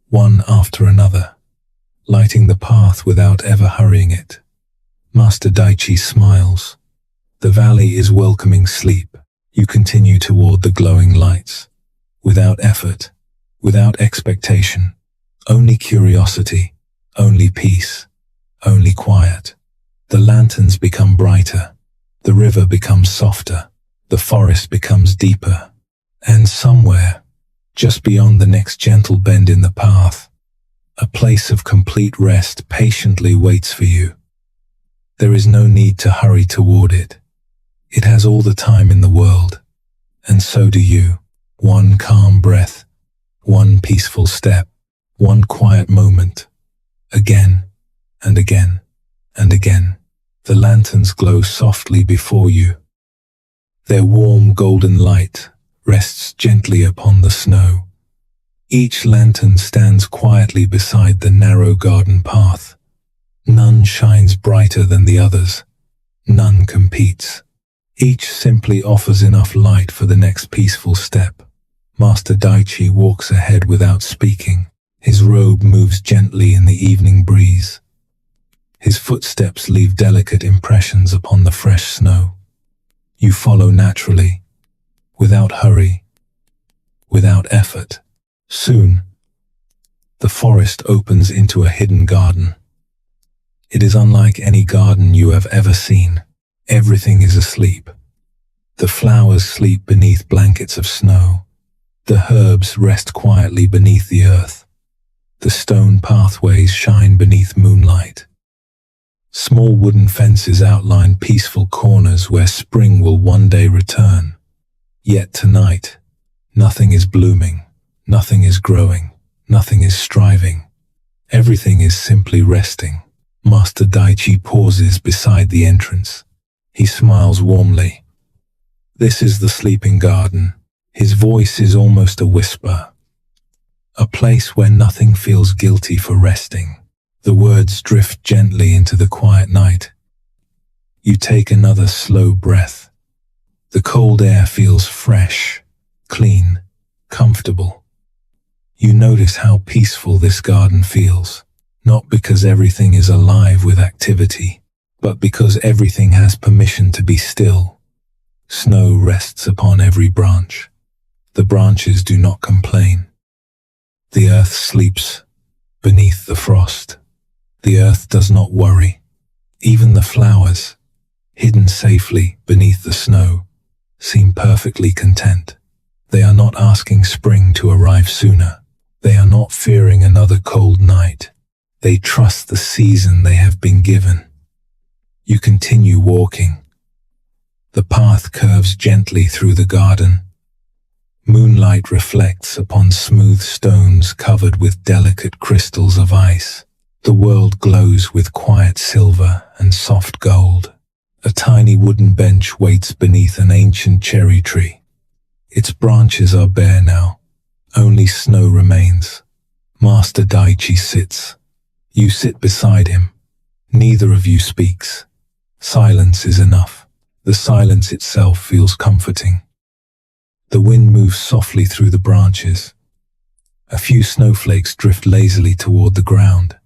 Speaker 1: one after another, lighting the path without ever hurrying it. Master Daichi smiles. The valley is welcoming sleep. You continue toward the glowing lights, without effort, without expectation, only curiosity, only peace, only quiet. The lanterns become brighter, the river becomes softer, the forest becomes deeper, and somewhere, just beyond the next gentle bend in the path, a place of complete rest patiently waits for you. There is no need to hurry toward it. It has all the time in the world, and so do you. One calm breath, one peaceful step, one quiet moment. Again, and again, and again. The lanterns glow softly before you. Their warm golden light rests gently upon the snow. Each lantern stands quietly beside the narrow garden path. None shines brighter than the others. None competes. Each simply offers enough light for the next peaceful step. Master Daichi walks ahead without speaking. His robe moves gently in the evening breeze. His footsteps leave delicate impressions upon the fresh snow. You follow naturally, without hurry, without effort. Soon, the forest opens into a hidden garden. It is unlike any garden you have ever seen. Everything is asleep. The flowers sleep beneath blankets of snow. The herbs rest quietly beneath the earth. The stone pathways shine beneath moonlight. Small wooden fences outline peaceful corners where spring will one day return. Yet tonight, nothing is blooming, nothing is growing, nothing is striving. Everything is simply resting. Master Daichi pauses beside the entrance. He smiles warmly. This is the sleeping garden. His voice is almost a whisper. A place where nothing feels guilty for resting. The words drift gently into the quiet night. You take another slow breath. The cold air feels fresh, clean, comfortable. You notice how peaceful this garden feels, not because everything is alive with activity, but because everything has permission to be still. Snow rests upon every branch. The branches do not complain. The earth sleeps beneath the frost. The earth does not worry. Even the flowers, hidden safely beneath the snow, seem perfectly content. They are not asking spring to arrive sooner. They are not fearing another cold night. They trust the season they have been given. You continue walking. The path curves gently through the garden. Moonlight reflects upon smooth stones covered with delicate crystals of ice. The world glows with quiet silver and soft gold. A tiny wooden bench waits beneath an ancient cherry tree. Its branches are bare now. Only snow remains. Master Daichi sits. You sit beside him. Neither of you speaks. Silence is enough. The silence itself feels comforting. The wind moves softly through the branches. A few snowflakes drift lazily toward the ground.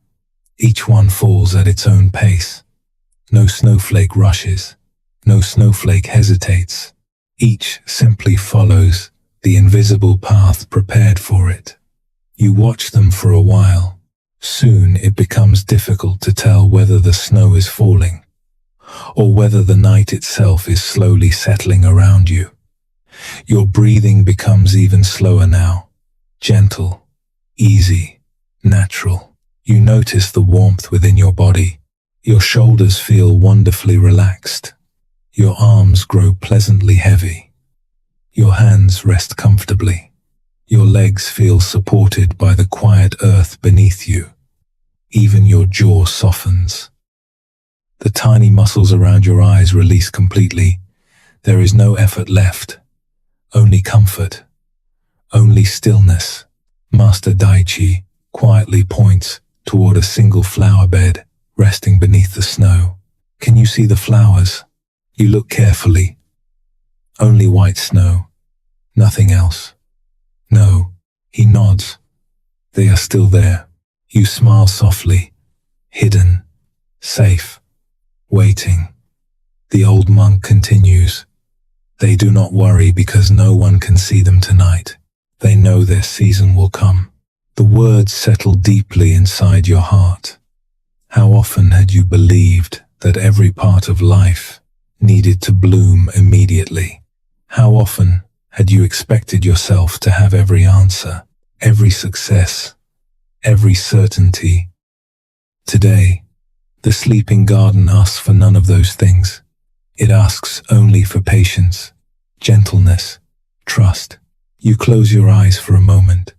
Speaker 1: Each one falls at its own pace. No snowflake rushes. No snowflake hesitates. Each simply follows the invisible path prepared for it. You watch them for a while. Soon it becomes difficult to tell whether the snow is falling, or whether the night itself is slowly settling around you. Your breathing becomes even slower now. Gentle, easy, natural. You notice the warmth within your body. Your shoulders feel wonderfully relaxed. Your arms grow pleasantly heavy. Your hands rest comfortably. Your legs feel supported by the quiet earth beneath you. Even your jaw softens. The tiny muscles around your eyes release completely. There is no effort left. Only comfort. Only stillness. Master Daichi quietly points toward a single flower bed resting beneath the snow. Can you see the flowers? You look carefully. Only white snow. Nothing else. No. He nods. They are still there. You smile softly. Hidden. Safe. Waiting. The old monk continues. They do not worry because no one can see them tonight. They know their season will come. The words settle deeply inside your heart. How often had you believed that every part of life needed to bloom immediately? How often had you expected yourself to have every answer, every success, every certainty? Today, the sleeping garden asks for none of those things. It asks only for patience, gentleness, trust. You close your eyes for a moment.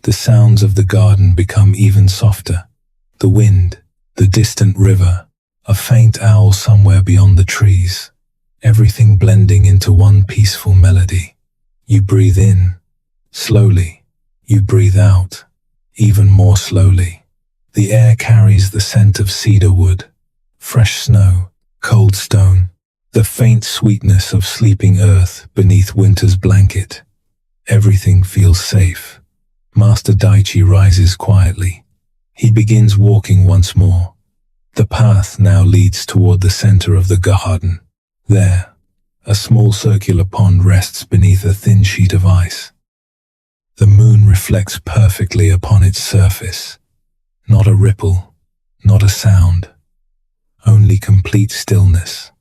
Speaker 1: The sounds of the garden become even softer. The wind, the distant river, a faint owl somewhere beyond the trees. Everything blending into one peaceful melody. You breathe in, slowly. You breathe out, even more slowly. The air carries the scent of cedar wood, fresh snow, cold stone, the faint sweetness of sleeping earth beneath winter's blanket. Everything feels safe. Master Daichi rises quietly. He begins walking once more. The path now leads toward the center of the garden. There, a small circular pond rests beneath a thin sheet of ice. The moon reflects perfectly upon its surface. Not a ripple, not a sound, only complete stillness.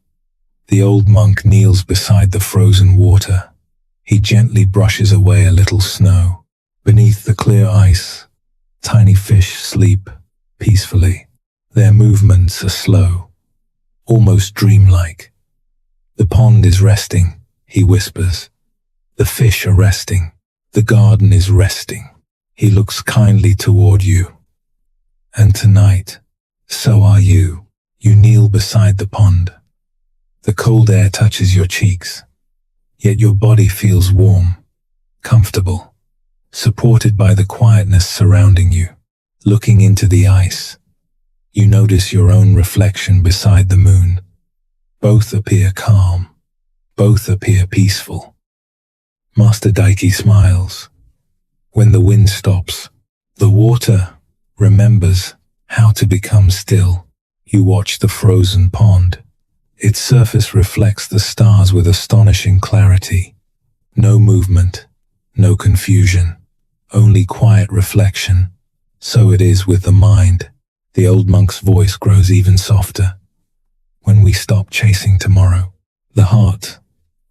Speaker 1: The old monk kneels beside the frozen water. He gently brushes away a little snow. Beneath the clear ice, tiny fish sleep peacefully. Their movements are slow, almost dreamlike. The pond is resting, he whispers. The fish are resting. The garden is resting. He looks kindly toward you. And tonight, so are you. You kneel beside the pond. The cold air touches your cheeks, yet your body feels warm, comfortable, supported by the quietness surrounding you. Looking into the ice, you notice your own reflection beside the moon. Both appear calm. Both appear peaceful. Master Daichi smiles. When the wind stops, the water remembers how to become still. You watch the frozen pond. Its surface reflects the stars with astonishing clarity. No movement, no confusion, only quiet reflection. So it is with the mind. The old monk's voice grows even softer. When we stop chasing tomorrow, the heart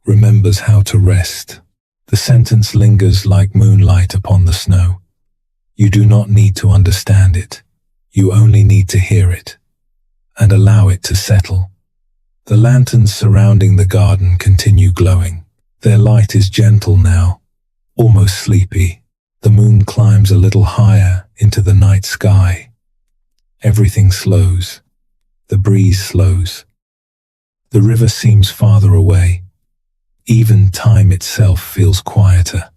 Speaker 1: remembers how to rest. The sentence lingers like moonlight upon the snow. You do not need to understand it. You only need to hear it and allow it to settle. The lanterns surrounding the garden continue glowing. Their light is gentle now, almost sleepy. The moon climbs a little higher into the night sky. Everything slows. The breeze slows. The river seems farther away. Even time itself feels quieter.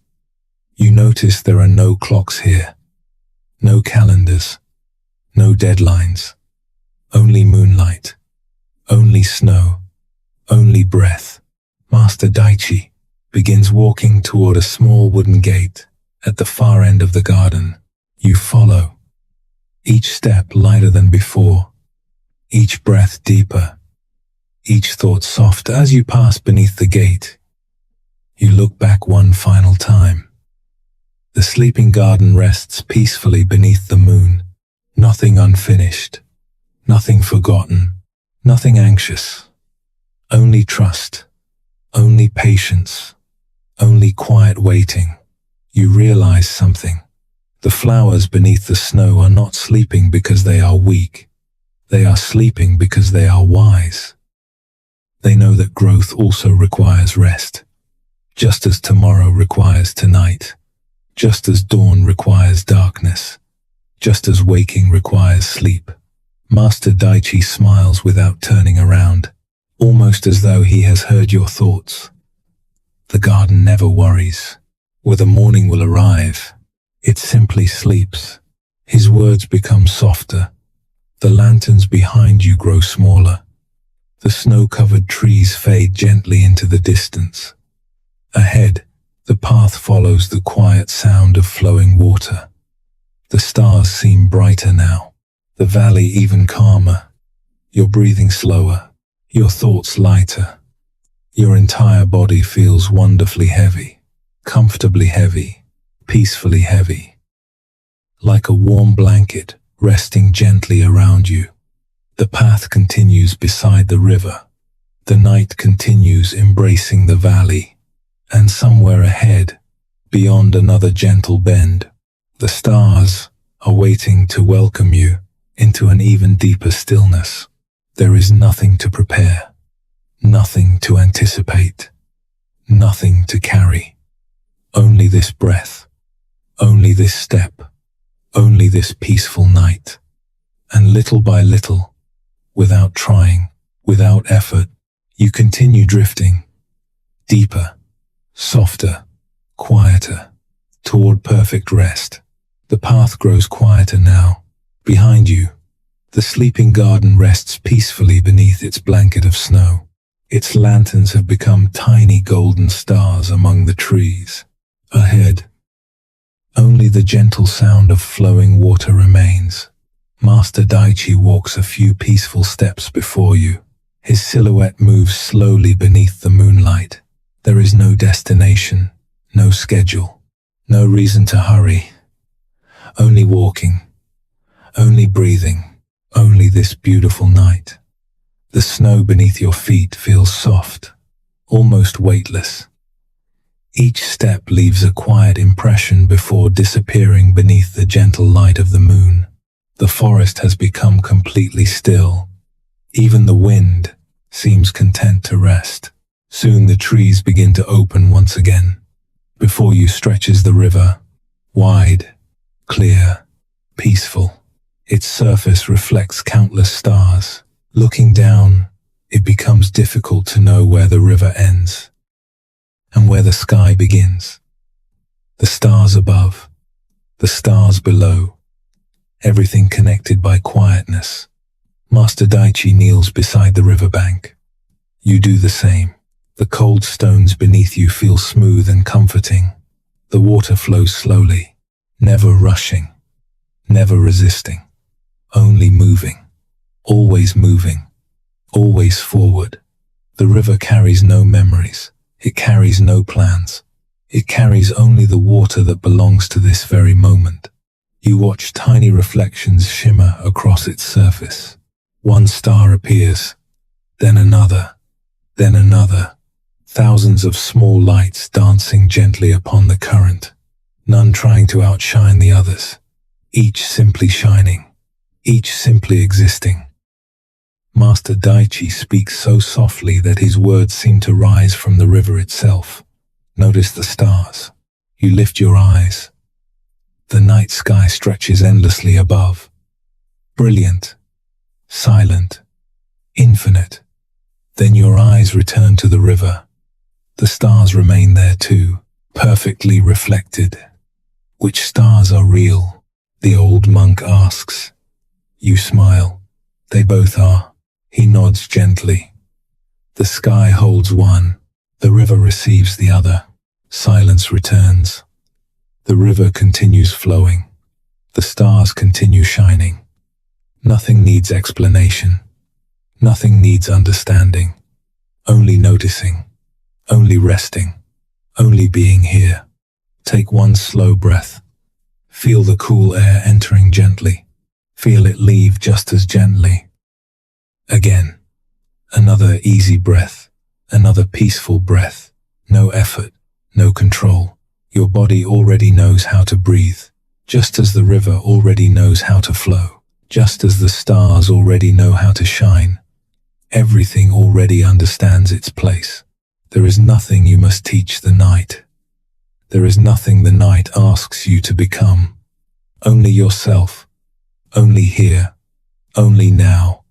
Speaker 1: You notice there are no clocks here. No calendars. No deadlines. Only moonlight. Only snow. Only breath. Master Daichi begins walking toward a small wooden gate at the far end of the garden. You follow. Each step lighter than before. Each breath deeper. Each thought softer. As you pass beneath the gate, you look back one final time. The sleeping garden rests peacefully beneath the moon. Nothing unfinished. Nothing forgotten. Nothing anxious. Only trust. Only patience. Only quiet waiting. You realize something. The flowers beneath the snow are not sleeping because they are weak. They are sleeping because they are wise. They know that growth also requires rest, just as tomorrow requires tonight, just as dawn requires darkness, just as waking requires sleep. Master Daichi smiles without turning around, almost as though he has heard your thoughts. The garden never worries whether morning will arrive. It simply sleeps. His words become softer. The lanterns behind you grow smaller. The snow-covered trees fade gently into the distance. Ahead, the path follows the quiet sound of flowing water. The stars seem brighter now. The valley even calmer. You're breathing slower. Your thoughts lighter. Your entire body feels wonderfully heavy. Comfortably heavy. Peacefully heavy. Like a warm blanket resting gently around you. The path continues beside the river. The night continues embracing the valley. And somewhere ahead, beyond another gentle bend, the stars are waiting to welcome you into an even deeper stillness. There is nothing to prepare, nothing to anticipate, nothing to carry. Only this breath, only this step, only this peaceful night. And little by little, without trying, without effort, you continue drifting, deeper, softer, quieter, toward perfect rest. The path grows quieter now. Behind you, the sleeping garden rests peacefully beneath its blanket of snow. Its lanterns have become tiny golden stars among the trees. Ahead, Only the gentle sound of flowing water remains. Master Daichi walks a few peaceful steps before you. His silhouette moves slowly beneath the moonlight. There is no destination, no schedule, no reason to hurry. Only walking, only breathing, only this beautiful night. The snow beneath your feet feels soft, almost weightless. Each step leaves a quiet impression before disappearing beneath the gentle light of the moon. The forest has become completely still. Even the wind seems content to rest. Soon the trees begin to open once again. Before you stretches the river, wide, clear, peaceful. Its surface reflects countless stars. Looking down, it becomes difficult to know where the river ends and where the sky begins. The stars above, the stars below, everything connected by quietness. Master Daichi kneels beside the riverbank. You do the same. The cold stones beneath you feel smooth and comforting. The water flows slowly, never rushing, never resisting, only moving, always forward. The river carries no memories. It carries no plans. It carries only the water that belongs to this very moment. You watch tiny reflections shimmer across its surface. One star appears, then another, then another. Thousands of small lights dancing gently upon the current, none trying to outshine the others, each simply shining, each simply existing. Master Daichi speaks so softly that his words seem to rise from the river itself. Notice the stars. You lift your eyes. The night sky stretches endlessly above. Brilliant, silent, infinite. Then your eyes return to the river. The stars remain there too, perfectly reflected. Which stars are real? The old monk asks. You smile. They both are. He nods gently. The sky holds one. The river receives the other. Silence returns. The river continues flowing. The stars continue shining. Nothing needs explanation. Nothing needs understanding. Only noticing. Only resting. Only being here. Take one slow breath. Feel the cool air entering gently. Feel it leave just as gently. Again, another easy breath, another peaceful breath. No effort, no control. Your body already knows how to breathe, just as the river already knows how to flow, just as the stars already know how to shine. Everything already understands its place. There is nothing you must teach the night. There is nothing the night asks you to become. Only yourself, only here, only now.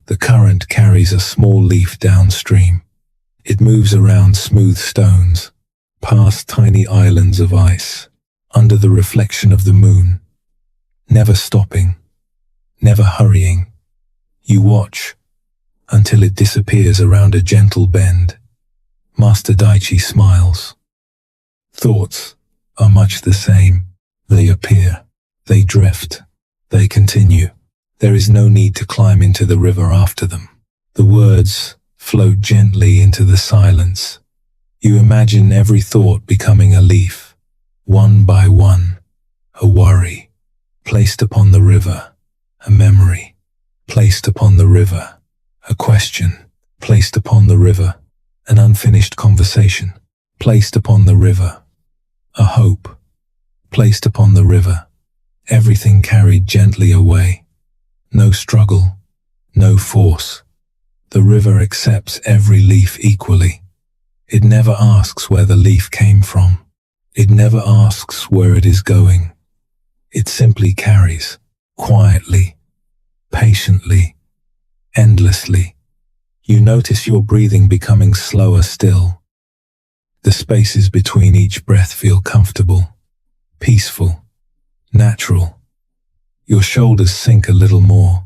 Speaker 1: The current carries a small leaf downstream. It moves around smooth stones, past tiny islands of ice, under the reflection of the moon. Never stopping, never hurrying. You watch until it disappears around a gentle bend. Master Daichi smiles. Thoughts are much the same. They appear, they drift, they continue. There is no need to climb into the river after them. The words float gently into the silence. You imagine every thought becoming a leaf, one by one, a worry, placed upon the river, a memory, placed upon the river, a question, placed upon the river, an unfinished conversation, placed upon the river, a hope, placed upon the river, everything carried gently away. No struggle, no force. The river accepts every leaf equally. It never asks where the leaf came from. It never asks where it is going. It simply carries, quietly, patiently, endlessly. You notice your breathing becoming slower still. The spaces between each breath feel comfortable, peaceful, natural. Your shoulders sink a little more.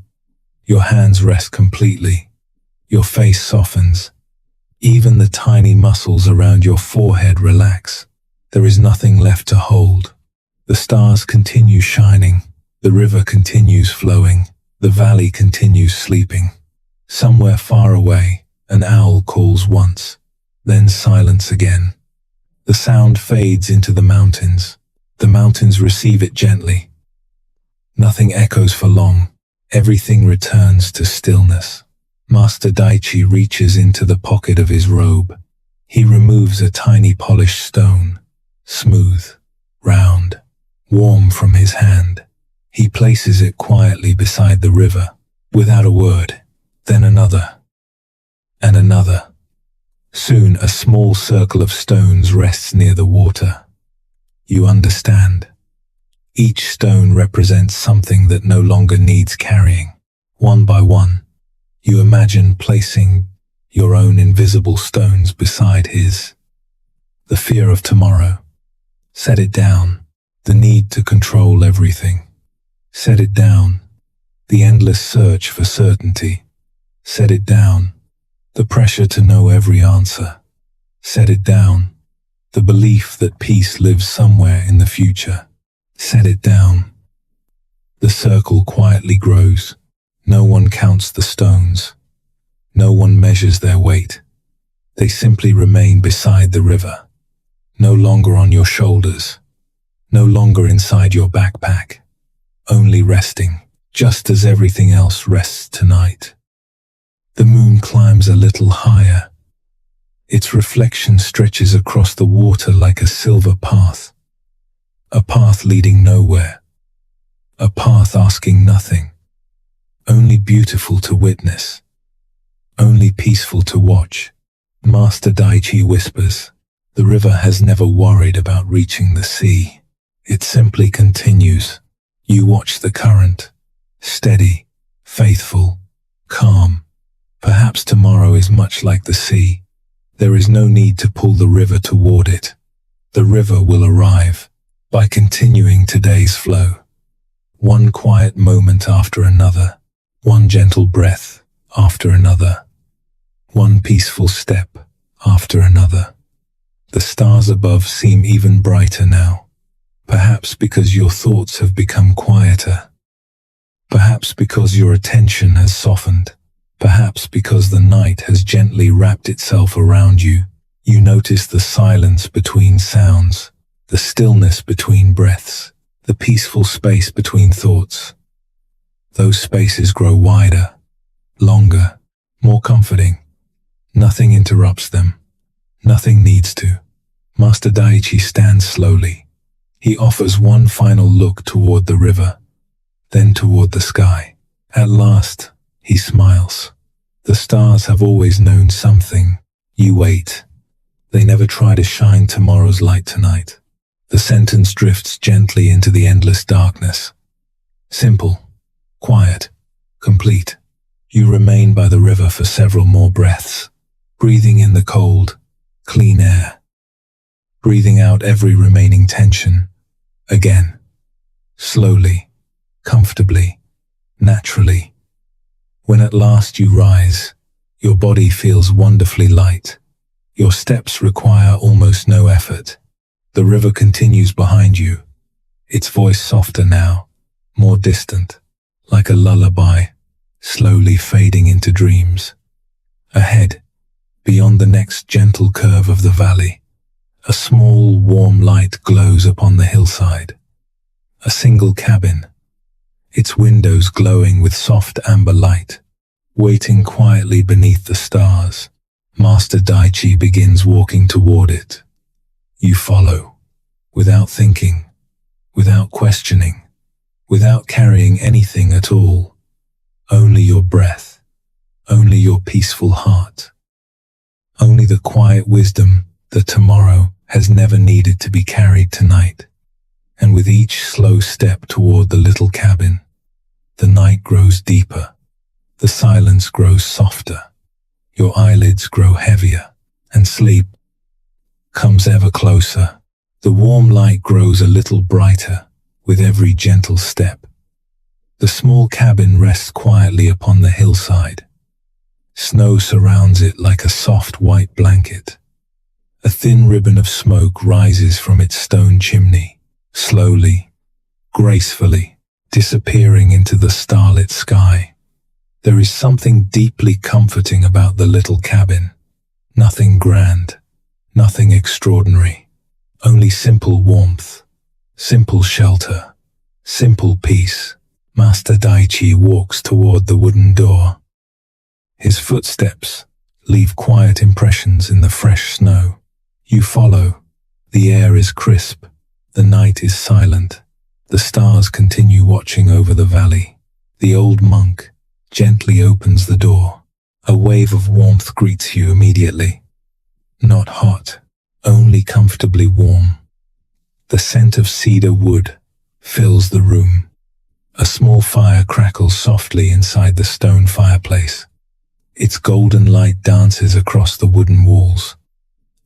Speaker 1: Your hands rest completely. Your face softens. Even the tiny muscles around your forehead relax. There is nothing left to hold, The stars continue shining, the river continues flowing, the valley continues sleeping. Somewhere far away, an owl calls once, then silence again. The sound fades into the mountains. The mountains receive it gently. Nothing echoes for long. Everything returns to stillness. Master Daichi reaches into the pocket of his robe. He removes a tiny polished stone, smooth, round, warm from his hand. He places it quietly beside the river, without a word, then another, and another. Soon a small circle of stones rests near the water. You understand. Each stone represents something that no longer needs carrying. One by one, you imagine placing your own invisible stones beside his. The fear of tomorrow. Set it down. The need to control everything. Set it down. The endless search for certainty. Set it down. The pressure to know every answer. Set it down. The belief that peace lives somewhere in the future. Set it down. The circle quietly grows. No one counts the stones. No one measures their weight. They simply remain beside the river. No longer on your shoulders. No longer inside your backpack. Only resting, just as everything else rests tonight. The moon climbs a little higher. Its reflection stretches across the water like a silver path. A path leading nowhere. A path asking nothing. Only beautiful to witness. Only peaceful to watch. Master Daichi whispers, the river has never worried about reaching the sea. It simply continues. You watch the current. Steady, faithful, calm. Perhaps tomorrow is much like the sea. There is no need to pull the river toward it. The river will arrive by continuing today's flow. One quiet moment after another. One gentle breath after another. One peaceful step after another. The stars above seem even brighter now. Perhaps because your thoughts have become quieter. Perhaps because your attention has softened. Perhaps because the night has gently wrapped itself around you. You notice the silence between sounds, the stillness between breaths, the peaceful space between thoughts. Those spaces grow wider, longer, more comforting. Nothing interrupts them. Nothing needs to. Master Daichi stands slowly. He offers one final look toward the river, then toward the sky. At last, he smiles. The stars have always known something. You wait. They never try to shine tomorrow's light tonight. The sentence drifts gently into the endless darkness. Simple, quiet, complete. You remain by the river for several more breaths, breathing in the cold, clean air. Breathing out every remaining tension. Again. Slowly, comfortably, naturally. When at last you rise, your body feels wonderfully light. Your steps require almost no effort. The river continues behind you, its voice softer now, more distant, like a lullaby, slowly fading into dreams. Ahead, beyond the next gentle curve of the valley, a small, warm light glows upon the hillside. A single cabin, its windows glowing with soft amber light, waiting quietly beneath the stars. Master Daichi begins walking toward it. You follow, without thinking, without questioning, without carrying anything at all. Only your breath, only your peaceful heart, only the quiet wisdom that tomorrow has never needed to be carried tonight. And with each slow step toward the little cabin, the night grows deeper, the silence grows softer, your eyelids grow heavier, and sleep comes ever closer. The warm light grows a little brighter with every gentle step. The small cabin rests quietly upon the hillside. Snow surrounds it like a soft white blanket. A thin ribbon of smoke rises from its stone chimney, slowly, gracefully, disappearing into the starlit sky. There is something deeply comforting about the little cabin. Nothing grand, nothing extraordinary, only simple warmth, simple shelter, simple peace. Master Daichi walks toward the wooden door. His footsteps leave quiet impressions in the fresh snow. You follow. The air is crisp. The night is silent. The stars continue watching over the valley. The old monk gently opens the door. A wave of warmth greets you immediately. Not hot, only comfortably warm. The scent of cedar wood fills the room. A small fire crackles softly inside the stone fireplace. Its golden light dances across the wooden walls.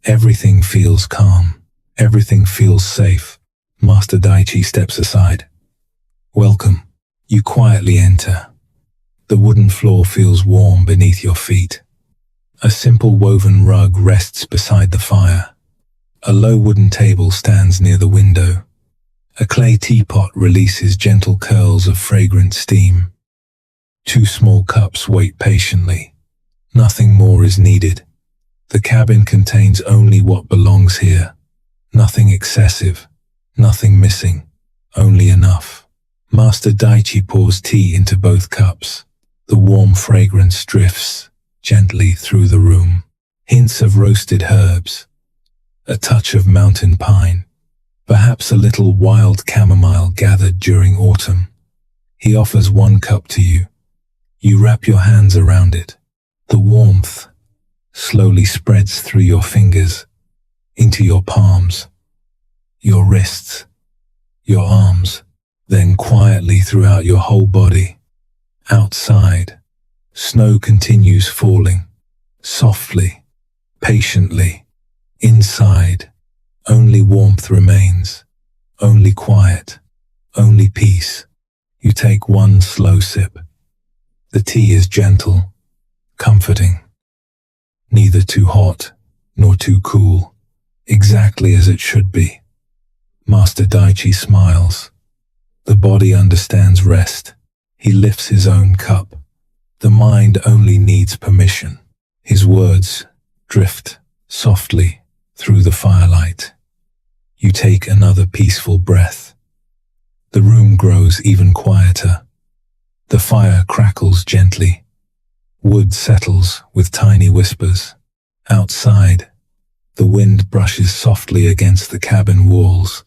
Speaker 1: Everything feels calm. Everything feels safe. Master Daichi steps aside. Welcome. You quietly enter. The wooden floor feels warm beneath your feet. A simple woven rug rests beside the fire. A low wooden table stands near the window. A clay teapot releases gentle curls of fragrant steam. 2 small cups wait patiently. Nothing more is needed. The cabin contains only what belongs here. Nothing excessive, nothing missing, only enough. Master Daichi pours tea into both cups. The warm fragrance drifts gently through the room. Hints of roasted herbs, a touch of mountain pine, perhaps a little wild chamomile gathered during autumn. He offers 1 cup to you. You wrap your hands around it. The warmth slowly spreads through your fingers, into your palms, your wrists, your arms, then quietly throughout your whole body. Outside, snow continues falling, softly, patiently. Inside, only warmth remains, only quiet, only peace. You take 1 slow sip. The tea is gentle, comforting. Neither too hot, nor too cool, exactly as it should be. Master Daichi smiles. The body understands rest. He lifts his own cup. The mind only needs permission. His words drift softly through the firelight. You take another peaceful breath. The room grows even quieter. The fire crackles gently. Wood settles with tiny whispers. Outside, the wind brushes softly against the cabin walls,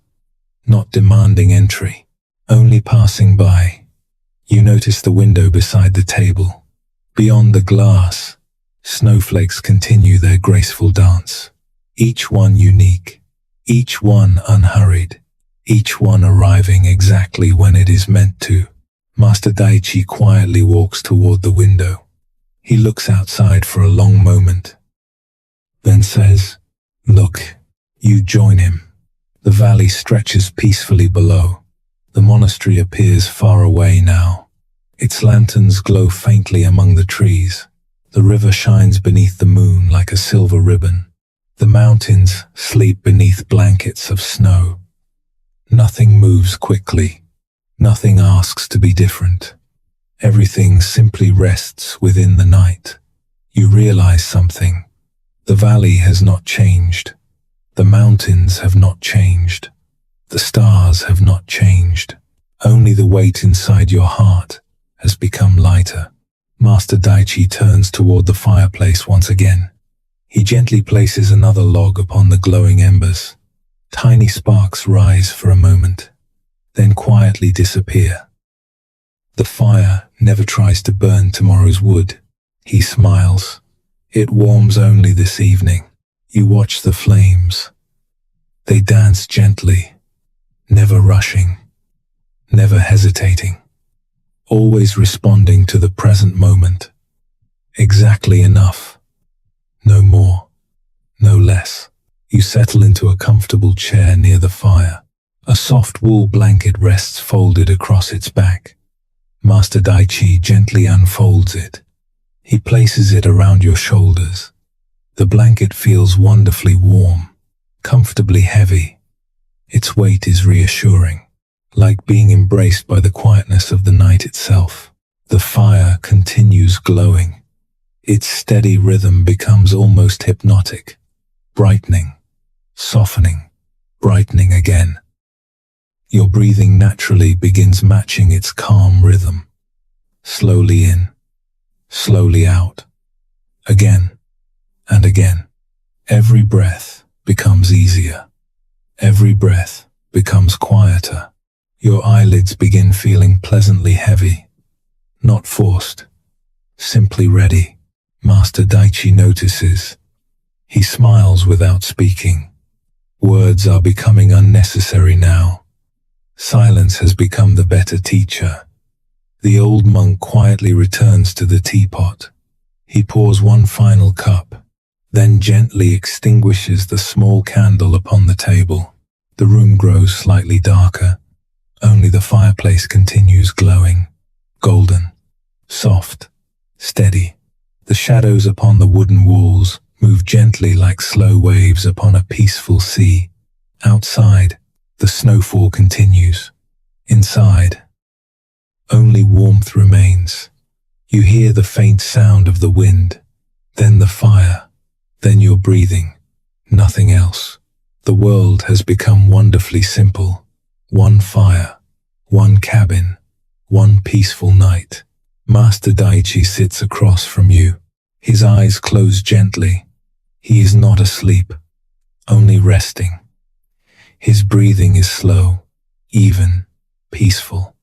Speaker 1: not demanding entry, only passing by. You notice the window beside the table. Beyond the glass, snowflakes continue their graceful dance. Each one unique, each one unhurried, each one arriving exactly when it is meant to. Master Daichi quietly walks toward the window. He looks outside for a long moment, then says, "Look." You join him. The valley stretches peacefully below. The monastery appears far away now. Its lanterns glow faintly among the trees. The river shines beneath the moon like a silver ribbon. The mountains sleep beneath blankets of snow. Nothing moves quickly. Nothing asks to be different. Everything simply rests within the night. You realize something. The valley has not changed. The mountains have not changed. The stars have not changed. Only the weight inside your heart has become lighter. Master Daichi turns toward the fireplace once again. He gently places another log upon the glowing embers. Tiny sparks rise for a moment, then quietly disappear. The fire never tries to burn tomorrow's wood. He smiles. It warms only this evening. You watch the flames. They dance gently, never rushing, never hesitating, always responding to the present moment. Exactly enough. No more, no less. You settle into a comfortable chair near the fire. A soft wool blanket rests folded across its back. Master Daichi gently unfolds it. He places it around your shoulders. The blanket feels wonderfully warm, comfortably heavy. Its weight is reassuring, like being embraced by the quietness of the night itself. The fire continues glowing. Its steady rhythm becomes almost hypnotic, brightening, softening, brightening again. Your breathing naturally begins matching its calm rhythm. Slowly in, slowly out, again and again. Every breath becomes easier. Every breath becomes quieter. Your eyelids begin feeling pleasantly heavy, not forced, simply ready. Master Daichi notices. He smiles without speaking. Words are becoming unnecessary now. Silence has become the better teacher. The old monk quietly returns to the teapot. He pours one final cup, then gently extinguishes the small candle upon the table. The room grows slightly darker. Only the fireplace continues glowing, golden, soft, steady. The shadows upon the wooden walls move gently like slow waves upon a peaceful sea. Outside, the snowfall continues. Inside, only warmth remains. You hear the faint sound of the wind, then the fire, then your breathing, nothing else. The world has become wonderfully simple. One fire, one cabin, one peaceful night. Master Daichi sits across from you. His eyes close gently. He is not asleep, only resting. His breathing is slow, even, peaceful.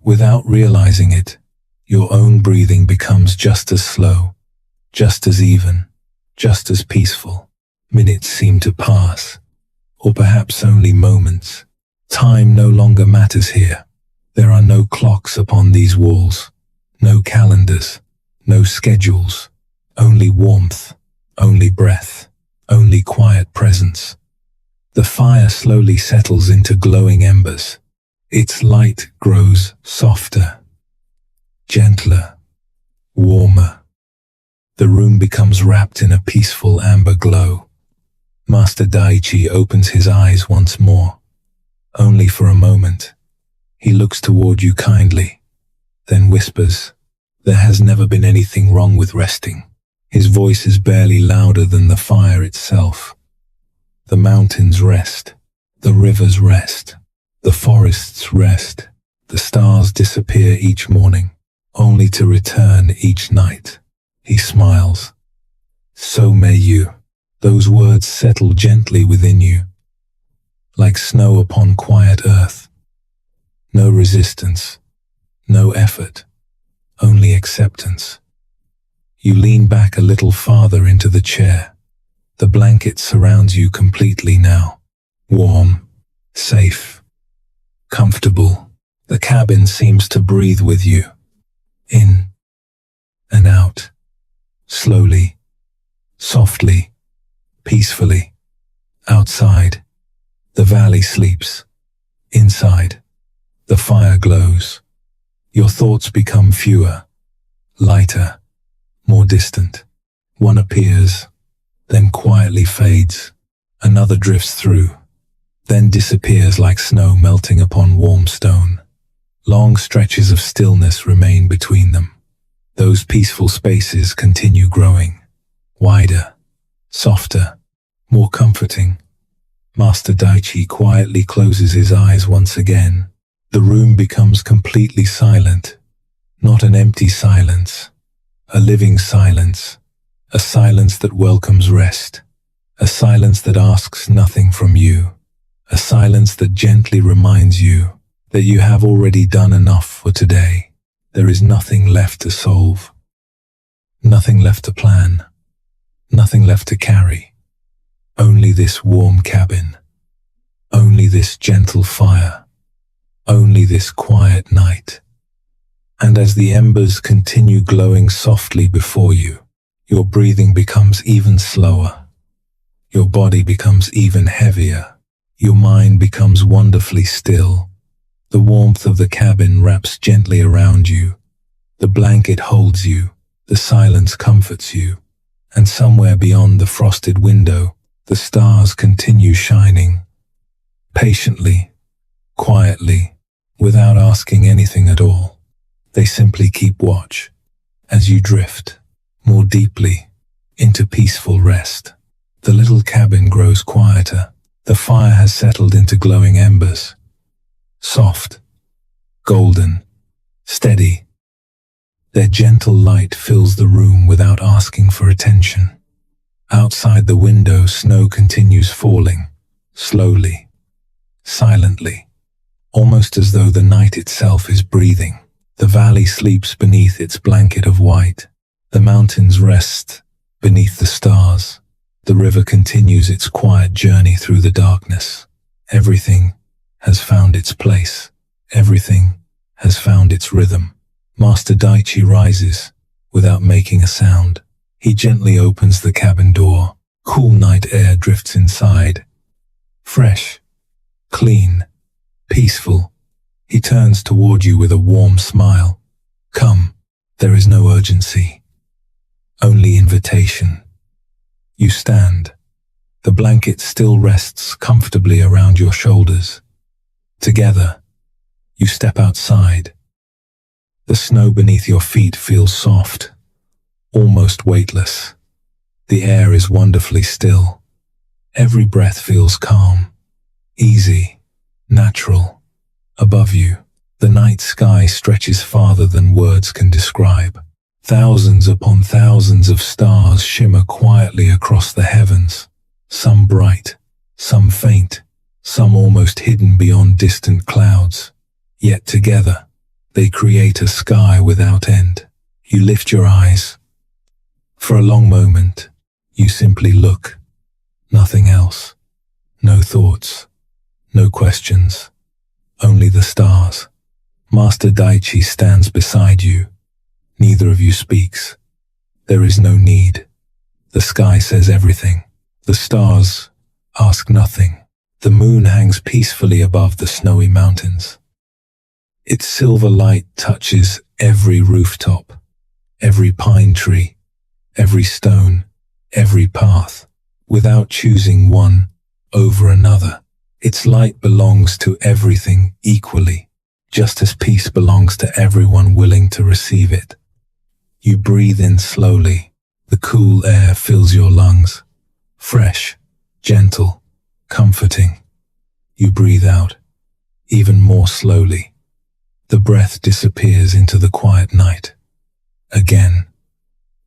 Speaker 1: Without realizing it, your own breathing becomes just as slow, just as even, just as peaceful. Minutes seem to pass, or perhaps only moments. Time no longer matters here. There are no clocks upon these walls, no calendars, no schedules, only warmth, only breath, only quiet presence. The fire slowly settles into glowing embers. Its light grows softer, gentler, warmer. The room becomes wrapped in a peaceful amber glow. Master Daichi opens his eyes once more, only for a moment. He looks toward you kindly, then whispers, "There has never been anything wrong with resting." His voice is barely louder than the fire itself. The mountains rest, the rivers rest, the forests rest, the stars disappear each morning, only to return each night. He smiles. So may you. Those words settle gently within you, like snow upon quiet earth. No resistance, no effort, only acceptance. You lean back a little farther into the chair. The blanket surrounds you completely now. Warm, safe, comfortable. The cabin seems to breathe with you. In and out. Slowly, softly, peacefully. Outside, the valley sleeps. Inside, the fire glows. Your thoughts become fewer, lighter, more distant. One appears, then quietly fades. Another drifts through, then disappears like snow melting upon warm stone. Long stretches of stillness remain between them. Those peaceful spaces continue growing, wider, softer, more comforting. Master Daichi quietly closes his eyes once again. The room becomes completely silent, not an empty silence, a living silence, a silence that welcomes rest, a silence that asks nothing from you, a silence that gently reminds you that you have already done enough for today. There is nothing left to solve, nothing left to plan, nothing left to carry. Only this warm cabin, only this gentle fire, only this quiet night. And as the embers continue glowing softly before you, your breathing becomes even slower. Your body becomes even heavier. Your mind becomes wonderfully still. The warmth of the cabin wraps gently around you. The blanket holds you. The silence comforts you. And somewhere beyond the frosted window, the stars continue shining. Patiently, quietly, without asking anything at all. They simply keep watch as you drift more deeply into peaceful rest. The little cabin grows quieter. The fire has settled into glowing embers. Soft, golden, steady. Their gentle light fills the room without asking for attention. Outside the window, snow continues falling, slowly, silently, almost as though the night itself is breathing. The valley sleeps beneath its blanket of white. The mountains rest beneath the stars. The river continues its quiet journey through the darkness. Everything has found its place. Everything has found its rhythm. Master Daichi rises without making a sound. He gently opens the cabin door. Cool night air drifts inside. Fresh, clean, peaceful. He turns toward you with a warm smile. Come. There is no urgency, only invitation. You stand. The blanket still rests comfortably around your shoulders. Together, you step outside. The snow beneath your feet feels soft, almost weightless. The air is wonderfully still. Every breath feels calm, easy, natural. Above you, the night sky stretches farther than words can describe. Thousands upon thousands of stars shimmer quietly across the heavens, some bright, some faint, some almost hidden beyond distant clouds. Yet together, they create a sky without end. You lift your eyes. For a long moment, you simply look. Nothing else. No thoughts. No questions. Only the stars. Master Daichi stands beside you. Neither of you speaks. There is no need. The sky says everything. The stars ask nothing. The moon hangs peacefully above the snowy mountains. Its silver light touches every rooftop, every pine tree, every stone, every path, without choosing one over another. Its light belongs to everything equally, just as peace belongs to everyone willing to receive it. You breathe in slowly. The cool air fills your lungs. Fresh, gentle, comforting. You breathe out, even more slowly. The breath disappears into the quiet night. Again,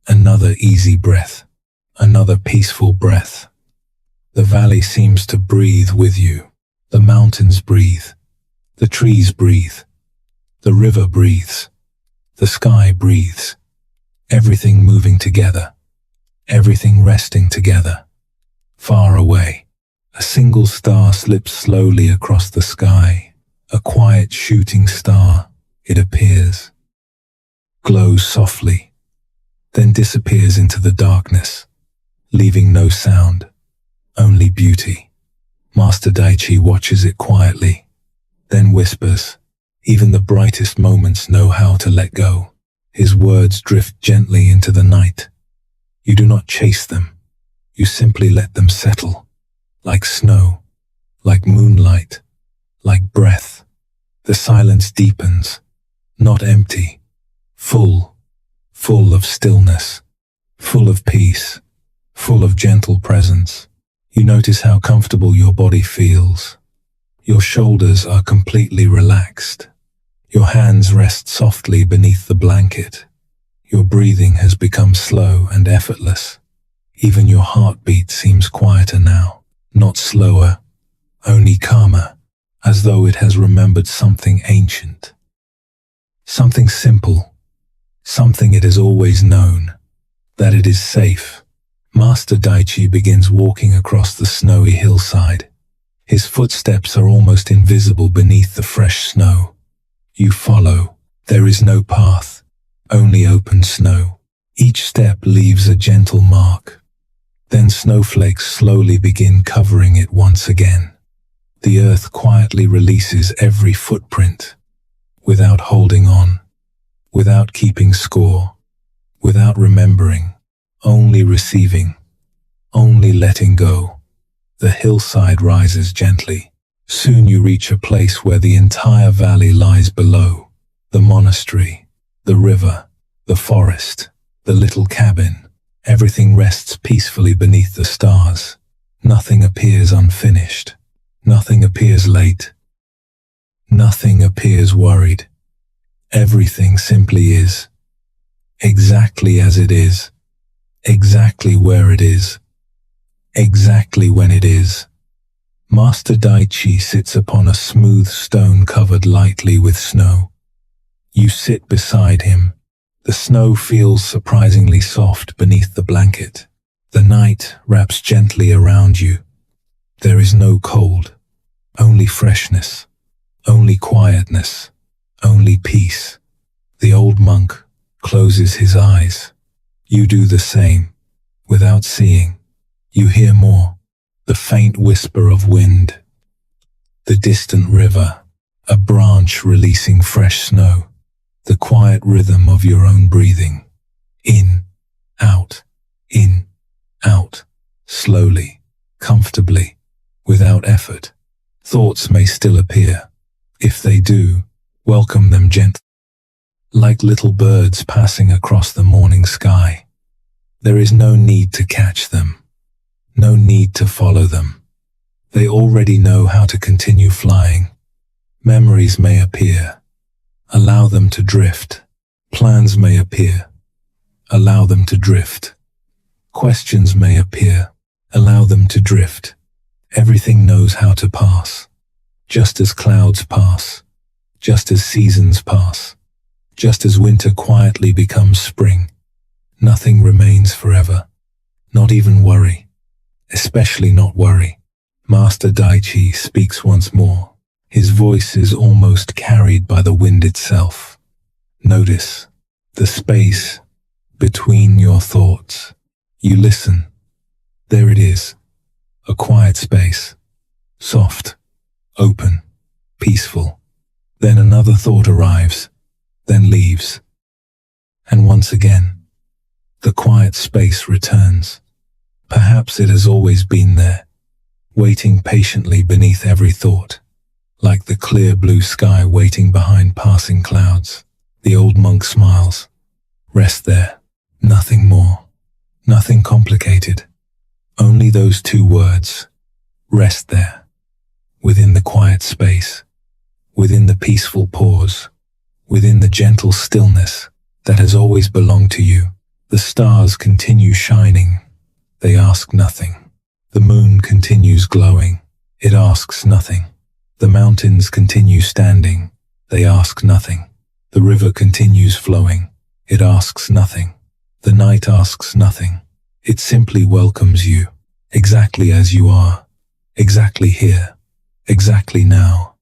Speaker 1: another easy breath, another peaceful breath. The valley seems to breathe with you. The mountains breathe. The trees breathe. The river breathes. The sky breathes. Everything moving together. Everything resting together. Far away, a single star slips slowly across the sky. A quiet shooting star, it appears, glows softly, then disappears into the darkness, leaving no sound, only beauty. Master Daichi watches it quietly, then whispers. Even the brightest moments know how to let go. His words drift gently into the night. You do not chase them. You simply let them settle, like snow, like moonlight, like breath. The silence deepens, not empty, full of stillness, full of peace, full of gentle presence. You notice how comfortable your body feels. Your shoulders are completely relaxed. Your hands rest softly beneath the blanket. Your breathing has become slow and effortless. Even your heartbeat seems quieter now, not slower, only calmer, as though it has remembered something ancient. Something simple, something it has always known, that it is safe. Master Daichi begins walking across the snowy hillside. His footsteps are almost invisible beneath the fresh snow. You follow. There is no path, only open snow. Each step leaves a gentle mark. Then snowflakes slowly begin covering it once again. The earth quietly releases every footprint, without holding on, without keeping score, without remembering, only receiving, only letting go. The hillside rises gently, Soon you reach a place where the entire valley lies below. The monastery, the river, the forest, the little cabin. Everything rests peacefully beneath the stars. Nothing appears unfinished. Nothing appears late. Nothing appears worried. Everything simply is. Exactly as it is. Exactly where it is. Exactly when it is. Master Daichi sits upon a smooth stone covered lightly with snow. You sit beside him. The snow feels surprisingly soft beneath the blanket. The night wraps gently around you. There is no cold, only freshness, only quietness, only peace. The old monk closes his eyes. You do the same. Without seeing, you hear more. The faint whisper of wind. The distant river, a branch releasing fresh snow. The quiet rhythm of your own breathing. In, out, slowly, comfortably, without effort. Thoughts may still appear. If they do, welcome them gently. Like little birds passing across the morning sky. There is no need to catch them. No need to follow them. They already know how to continue flying. Memories may appear. Allow them to drift. Plans may appear. Allow them to drift. Questions may appear. Allow them to drift. Everything knows how to pass. Just as clouds pass. Just as seasons pass. Just as winter quietly becomes spring. Nothing remains forever. Not even worry. Especially not worry. Master Daichi speaks once more. His voice is almost carried by the wind itself. Notice the space between your thoughts. You listen. There it is. A quiet space. Soft, open, peaceful. Then another thought arrives, then leaves. And once again, the quiet space returns. Perhaps it has always been there, waiting patiently beneath every thought. Like the clear blue sky waiting behind passing clouds. The old monk smiles. Rest there. Nothing more. Nothing complicated. Only those two words. Rest there. Within the quiet space. Within the peaceful pause. Within the gentle stillness that has always belonged to you. The stars continue shining. They ask nothing. The moon continues glowing. It asks nothing. The mountains continue standing. They ask nothing. The river continues flowing. It asks nothing. The night asks nothing. It simply welcomes you, exactly as you are, exactly here, exactly now.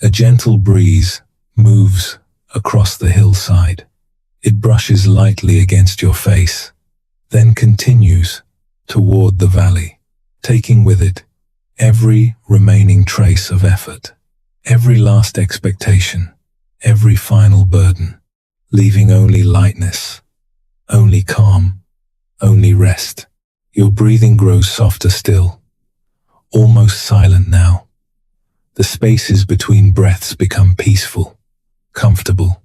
Speaker 1: A gentle breeze moves across the hillside. It brushes lightly against your face, then continues toward the valley, taking with it every remaining trace of effort, every last expectation, every final burden, leaving only lightness, only calm, only rest. Your breathing grows softer still, almost silent now. The spaces between breaths become peaceful, comfortable,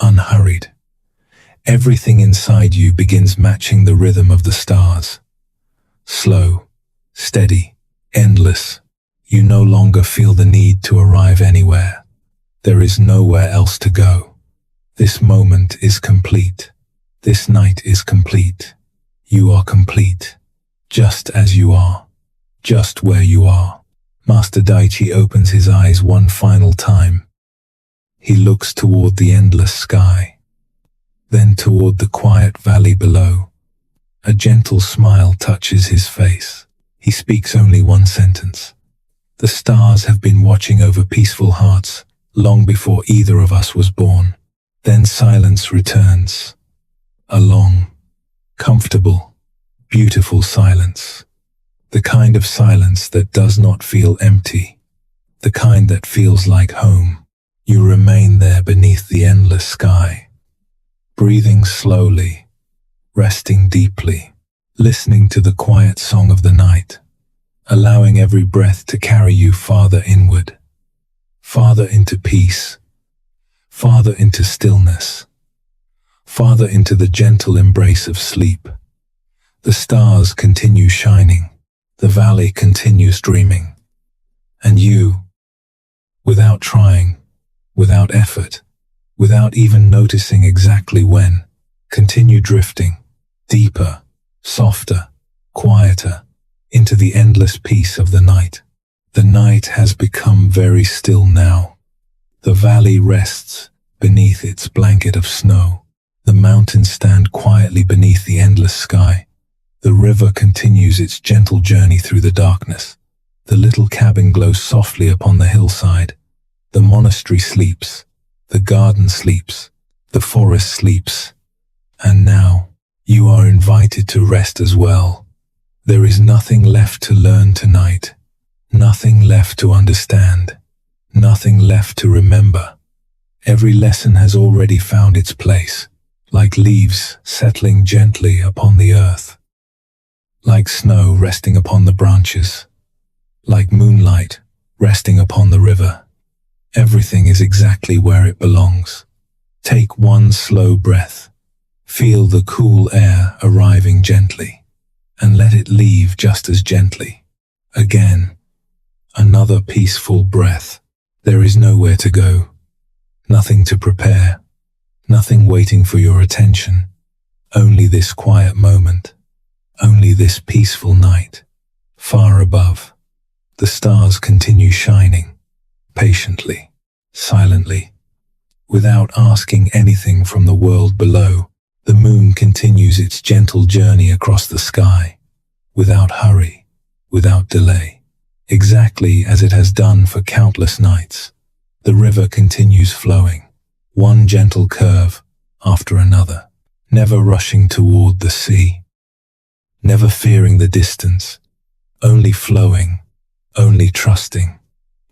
Speaker 1: unhurried. Everything inside you begins matching the rhythm of the stars. Slow, steady, endless. You no longer feel the need to arrive anywhere. There is nowhere else to go. This moment is complete. This night is complete. You are complete. Just as you are. Just where you are. Master Daichi opens his eyes one final time. He looks toward the endless sky, then toward the quiet valley below. A gentle smile touches his face. He speaks only one sentence. The stars have been watching over peaceful hearts long before either of us was born. Then silence returns. A long, comfortable, beautiful silence. The kind of silence that does not feel empty. The kind that feels like home. You remain there beneath the endless sky, breathing slowly, resting deeply, listening to the quiet song of the night. allowing every breath to carry you farther inward, farther into peace, farther into stillness, farther into the gentle embrace of sleep. The stars continue shining, the valley continues dreaming, and you, without trying, without effort, without even noticing exactly when, continue drifting, deeper, softer, quieter, into the endless peace of the night. The night has become very still now. The valley rests beneath its blanket of snow. The mountains stand quietly beneath the endless sky. The river continues its gentle journey through the darkness. The little cabin glows softly upon the hillside. The monastery sleeps. The garden sleeps. The forest sleeps. And now, you are invited to rest as well. There is nothing left to learn tonight. Nothing left to understand. Nothing left to remember. Every lesson has already found its place, like leaves settling gently upon the earth, like snow resting upon the branches, like moonlight resting upon the river. Everything is exactly where it belongs. Take one slow breath. Feel the cool air arriving gently, and let it leave just as gently. Again, another peaceful breath. There is nowhere to go, nothing to prepare, nothing waiting for your attention. Only this quiet moment, only this peaceful night. Far above, the stars continue shining, patiently, silently, without asking anything from the world below. The moon continues its gentle journey across the sky, without hurry, without delay, exactly as it has done for countless nights. The river continues flowing, one gentle curve after another, never rushing toward the sea, never fearing the distance, only flowing, only trusting.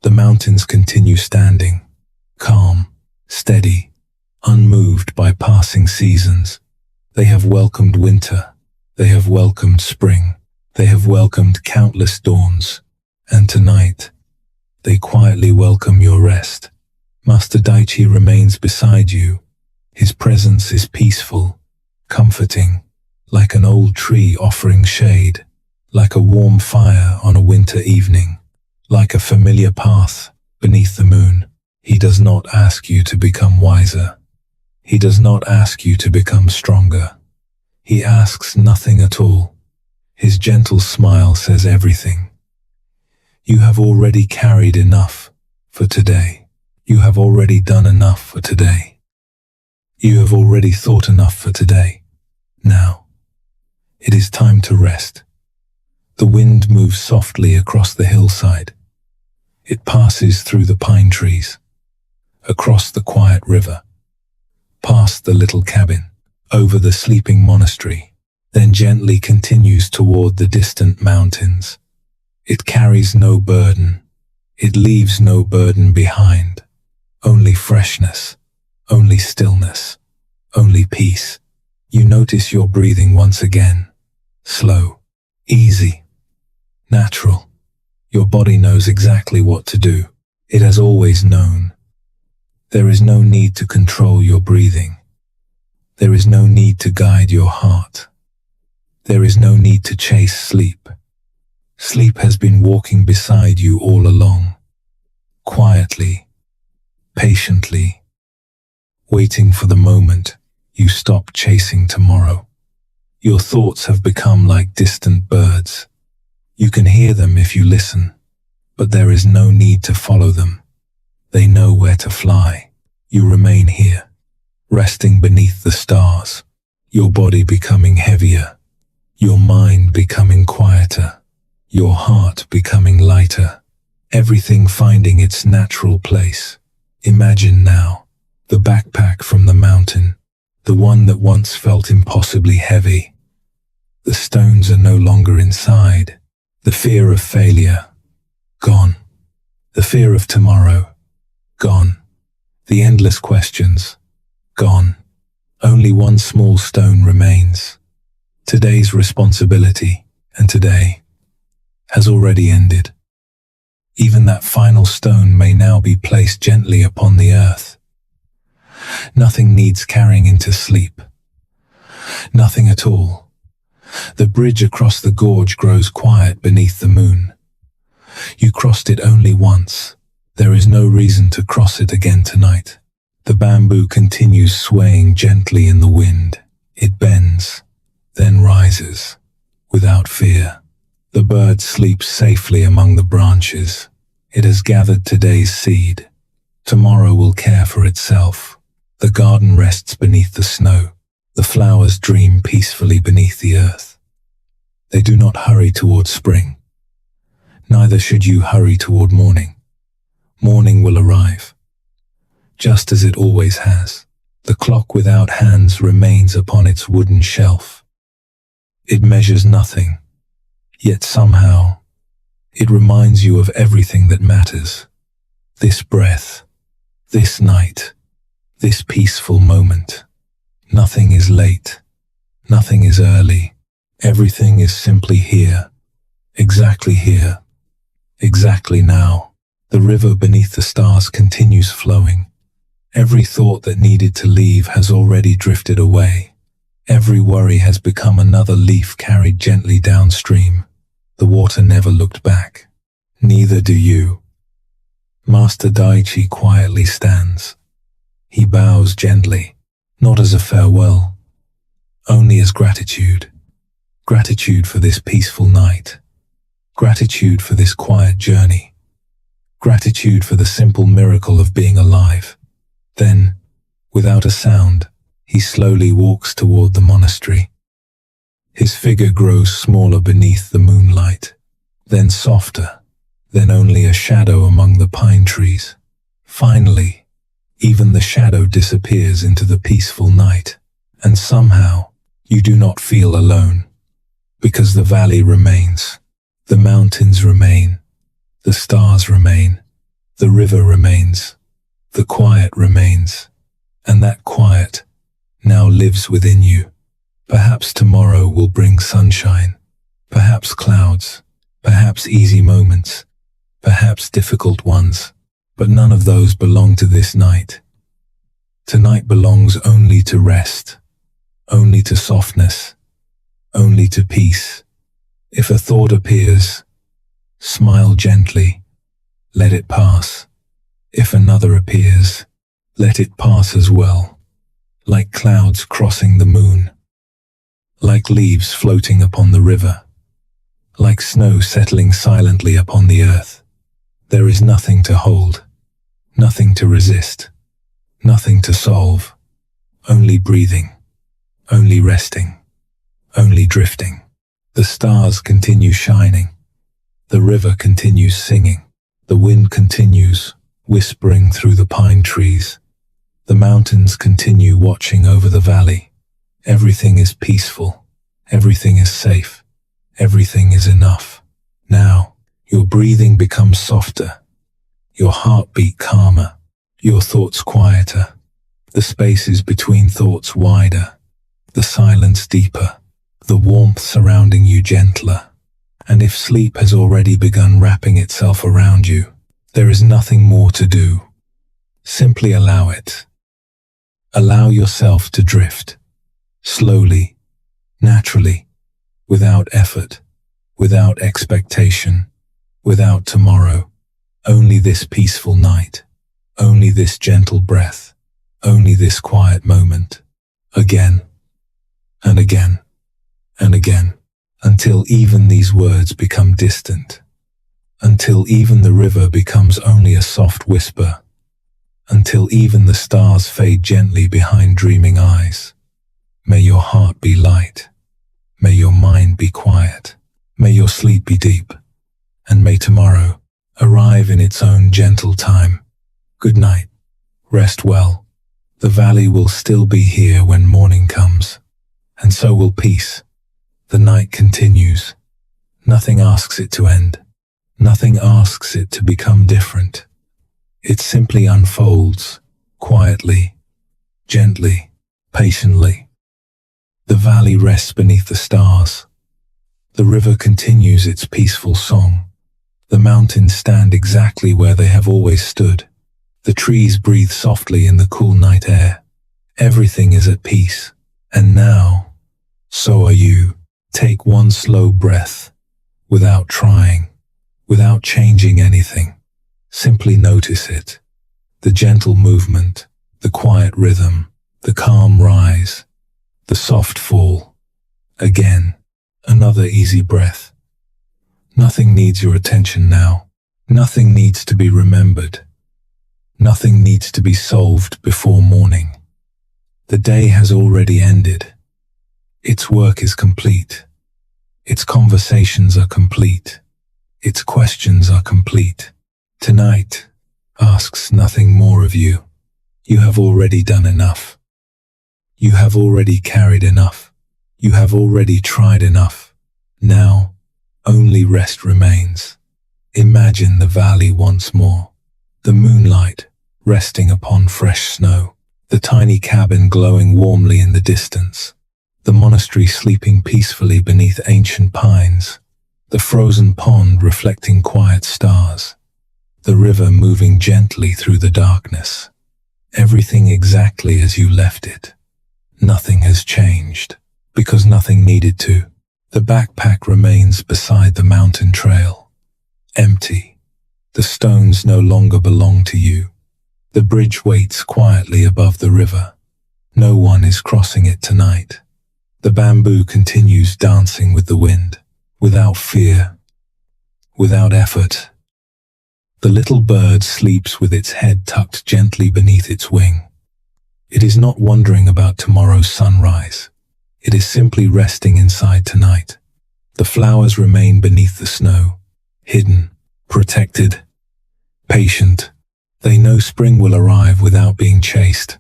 Speaker 1: The mountains continue standing, calm, steady, unmoved by passing seasons. They have welcomed winter, they have welcomed spring, they have welcomed countless dawns, and tonight, they quietly welcome your rest. Master Daichi remains beside you. His presence is peaceful, comforting, like an old tree offering shade, like a warm fire on a winter evening, like a familiar path beneath the moon. He does not ask you to become wiser. He does not ask you to become stronger. He asks nothing at all. His gentle smile says everything. You have already carried enough for today. You have already done enough for today. You have already thought enough for today. Now, it is time to rest. The wind moves softly across the hillside. It passes through the pine trees, across the quiet river, past the little cabin, over the sleeping monastery, then gently continues toward the distant mountains. It carries no burden. It leaves no burden behind. Only freshness, only stillness, only peace. You notice your breathing once again. Slow, easy, natural. Your body knows exactly what to do. It has always known. There is no need to control your breathing. There is no need to guide your heart. There is no need to chase sleep. Sleep has been walking beside you all along, quietly, patiently, waiting for the moment you stop chasing tomorrow. Your thoughts have become like distant birds. You can hear them if you listen, but there is no need to follow them. They know where to fly. You remain here, resting beneath the stars, your body becoming heavier, your mind becoming quieter, your heart becoming lighter, everything finding its natural place. Imagine now, the backpack from the mountain, the one that once felt impossibly heavy. The stones are no longer inside. The fear of failure, gone. The fear of tomorrow, gone. The endless questions, gone. Only one small stone remains. Today's responsibility, and today, has already ended. Even that final stone may now be placed gently upon the earth. Nothing needs carrying into sleep. Nothing at all. The bridge across the gorge grows quiet beneath the moon. You crossed it only once. There is no reason to cross it again tonight. The bamboo continues swaying gently in the wind. It bends, then rises, without fear. The bird sleeps safely among the branches. It has gathered today's seed. Tomorrow will care for itself. The garden rests beneath the snow. The flowers dream peacefully beneath the earth. They do not hurry toward spring. Neither should you hurry toward morning. Morning will arrive, just as it always has. The clock without hands remains upon its wooden shelf. It measures nothing, yet somehow it reminds you of everything that matters. This breath, this night, this peaceful moment. Nothing is late, nothing is early. Everything is simply here, exactly here, exactly now. The river beneath the stars continues flowing. Every thought that needed to leave has already drifted away. Every worry has become another leaf carried gently downstream. The water never looked back. Neither do you. Master Daichi quietly stands. He bows gently, not as a farewell, only as gratitude. Gratitude for this peaceful night. Gratitude for this quiet journey. Gratitude for the simple miracle of being alive. Then, without a sound, he slowly walks toward the monastery. His figure grows smaller beneath the moonlight, then softer, then only a shadow among the pine trees. Finally, even the shadow disappears into the peaceful night, and somehow you do not feel alone, because the valley remains, the mountains remain, the stars remain, the river remains, the quiet remains, and that quiet now lives within you. Perhaps tomorrow will bring sunshine, perhaps clouds, perhaps easy moments, perhaps difficult ones, but none of those belong to this night. Tonight belongs only to rest, only to softness, only to peace. If a thought appears, smile gently, let it pass. If another appears, let it pass as well, like clouds crossing the moon, like leaves floating upon the river, like snow settling silently upon the earth. There is nothing to hold, nothing to resist, nothing to solve, only breathing, only resting, only drifting. The stars continue shining, the river continues singing, the wind continues whispering through the pine trees, the mountains continue watching over the valley. Everything is peaceful, everything is safe, everything is enough. Now, your breathing becomes softer, your heartbeat calmer, your thoughts quieter, the spaces between thoughts wider, the silence deeper, the warmth surrounding you gentler. And if sleep has already begun wrapping itself around you, there is nothing more to do. Simply allow it. Allow yourself to drift, slowly, naturally, without effort, without expectation, without tomorrow. Only this peaceful night, only this gentle breath, only this quiet moment. Again, and again, and again, until even these words become distant, until even the river becomes only a soft whisper, until even the stars fade gently behind dreaming eyes. May your heart be light, may your mind be quiet, may your sleep be deep, and may tomorrow arrive in its own gentle time. Good night, rest well. The valley will still be here when morning comes, and so will peace. The night continues. Nothing asks it to end. Nothing asks it to become different. It simply unfolds, quietly, gently, patiently. The valley rests beneath the stars. The river continues its peaceful song. The mountains stand exactly where they have always stood. The trees breathe softly in the cool night air. Everything is at peace. And now, so are you. Take one slow breath, without trying, without changing anything. Simply notice it. The gentle movement, the quiet rhythm, the calm rise, the soft fall. Again, another easy breath. Nothing needs your attention now. Nothing needs to be remembered. Nothing needs to be solved before morning. The day has already ended. Its work is complete. Its conversations are complete. Its questions are complete. Tonight asks nothing more of you. You have already done enough. You have already carried enough. You have already tried enough. Now, only rest remains. Imagine the valley once more. The moonlight resting upon fresh snow. The tiny cabin glowing warmly in the distance. The monastery sleeping peacefully beneath ancient pines. The frozen pond reflecting quiet stars. The river moving gently through the darkness. Everything exactly as you left it. Nothing has changed, because nothing needed to. The backpack remains beside the mountain trail. Empty. The stones no longer belong to you. The bridge waits quietly above the river. No one is crossing it tonight. The bamboo continues dancing with the wind, without fear, without effort. The little bird sleeps with its head tucked gently beneath its wing. It is not wondering about tomorrow's sunrise. It is simply resting inside tonight. The flowers remain beneath the snow, hidden, protected, patient. They know spring will arrive without being chased.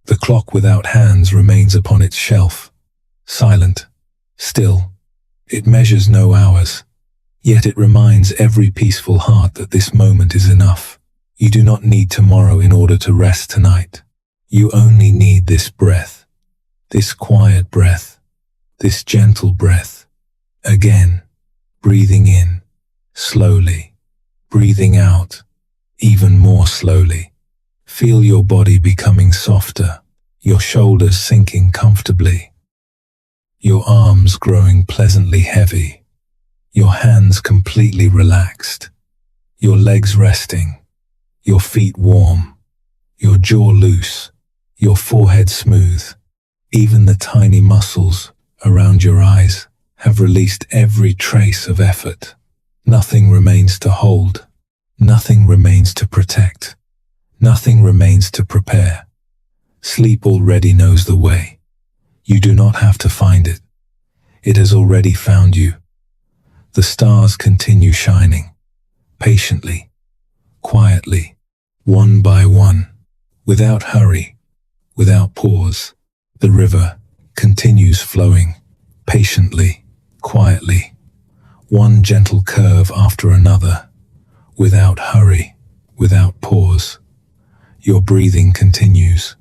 Speaker 1: The clock without hands remains upon its shelf, silent, still. It measures no hours, yet it reminds every peaceful heart that this moment is enough. You do not need tomorrow in order to rest tonight. You only need this breath, this quiet breath, this gentle breath. Again, breathing in, slowly, breathing out, even more slowly. Feel your body becoming softer, your shoulders sinking comfortably, your arms growing pleasantly heavy, your hands completely relaxed, your legs resting, your feet warm, your jaw loose, your forehead smooth. Even the tiny muscles around your eyes have released every trace of effort. Nothing remains to hold. Nothing remains to protect. Nothing remains to prepare. Sleep already knows the way. You do not have to find it. It has already found you. The stars continue shining, patiently, quietly, one by one, without hurry, without pause. The river continues flowing, patiently, quietly, one gentle curve after another, without hurry, without pause. Your breathing continues,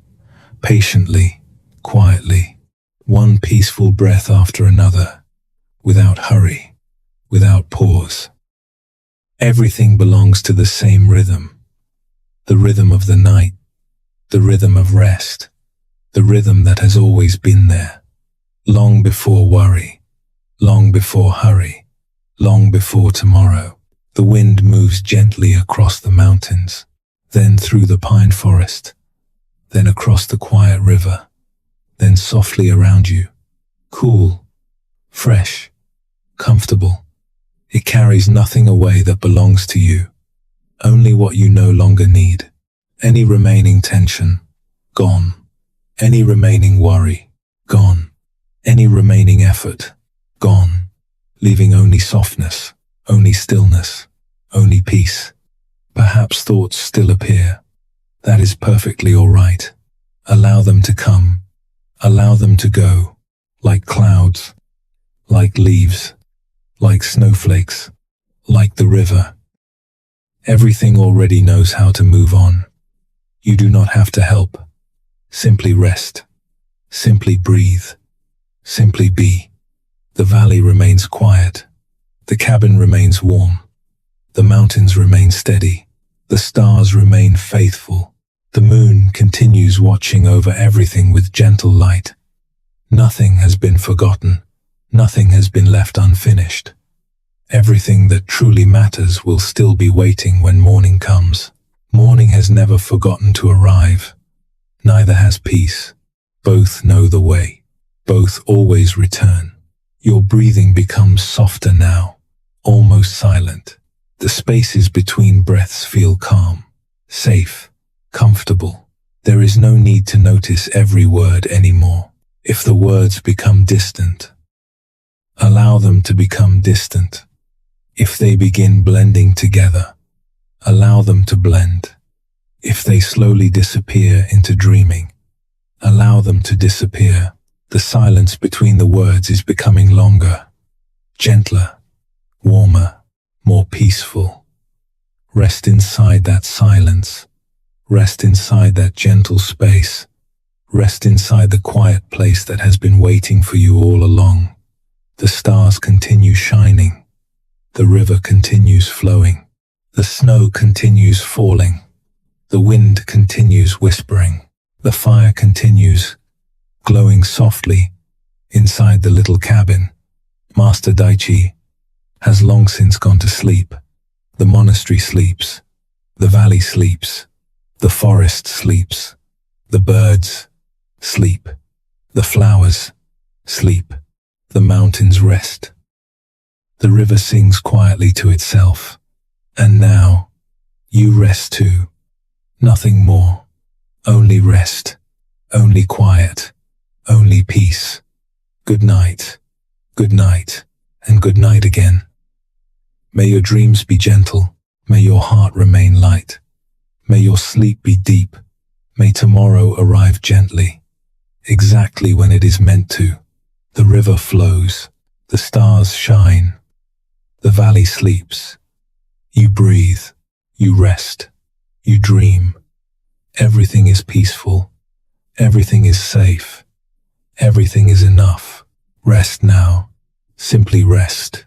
Speaker 1: patiently, quietly, one peaceful breath after another, without hurry, without pause. Everything belongs to the same rhythm, the rhythm of the night, the rhythm of rest, the rhythm that has always been there, long before worry, long before hurry, long before tomorrow. The wind moves gently across the mountains, then through the pine forest, then across the quiet river, then softly around you, cool, fresh, comfortable. It carries nothing away that belongs to you, only what you no longer need. Any remaining tension, gone. Any remaining worry, gone. Any remaining effort, gone. Leaving only softness, only stillness, only peace. Perhaps thoughts still appear. That is perfectly all right. Allow them to come. Allow them to go, like clouds, like leaves, like snowflakes, like the river. Everything already knows how to move on. You do not have to help. Simply rest. Simply breathe. Simply be. The valley remains quiet. The cabin remains warm. The mountains remain steady. The stars remain faithful. The moon continues watching over everything with gentle light. Nothing has been forgotten. Nothing has been left unfinished. Everything that truly matters will still be waiting when morning comes. Morning has never forgotten to arrive. Neither has peace. Both know the way. Both always return. Your breathing becomes softer now, almost silent. The spaces between breaths feel calm, safe, comfortable. There is no need to notice every word anymore. If the words become distant, allow them to become distant. If they begin blending together, allow them to blend. If they slowly disappear into dreaming, allow them to disappear. The silence between the words is becoming longer, gentler, warmer, more peaceful. Rest inside that silence. Rest inside that gentle space. Rest inside the quiet place that has been waiting for you all along. The stars continue shining. The river continues flowing. The snow continues falling. The wind continues whispering. The fire continues glowing softly inside the little cabin. Master Daichi has long since gone to sleep. The monastery sleeps. The valley sleeps. The forest sleeps. The birds sleep. The flowers sleep. The mountains rest. The river sings quietly to itself. And now, you rest too. Nothing more. Only rest. Only quiet. Only peace. Good night. Good night. And good night again. May your dreams be gentle. May your heart remain light. May your sleep be deep. May tomorrow arrive gently, exactly when it is meant to. The river flows. The stars shine. The valley sleeps. You breathe. You rest. You dream. Everything is peaceful. Everything is safe. Everything is enough. Rest now. Simply rest.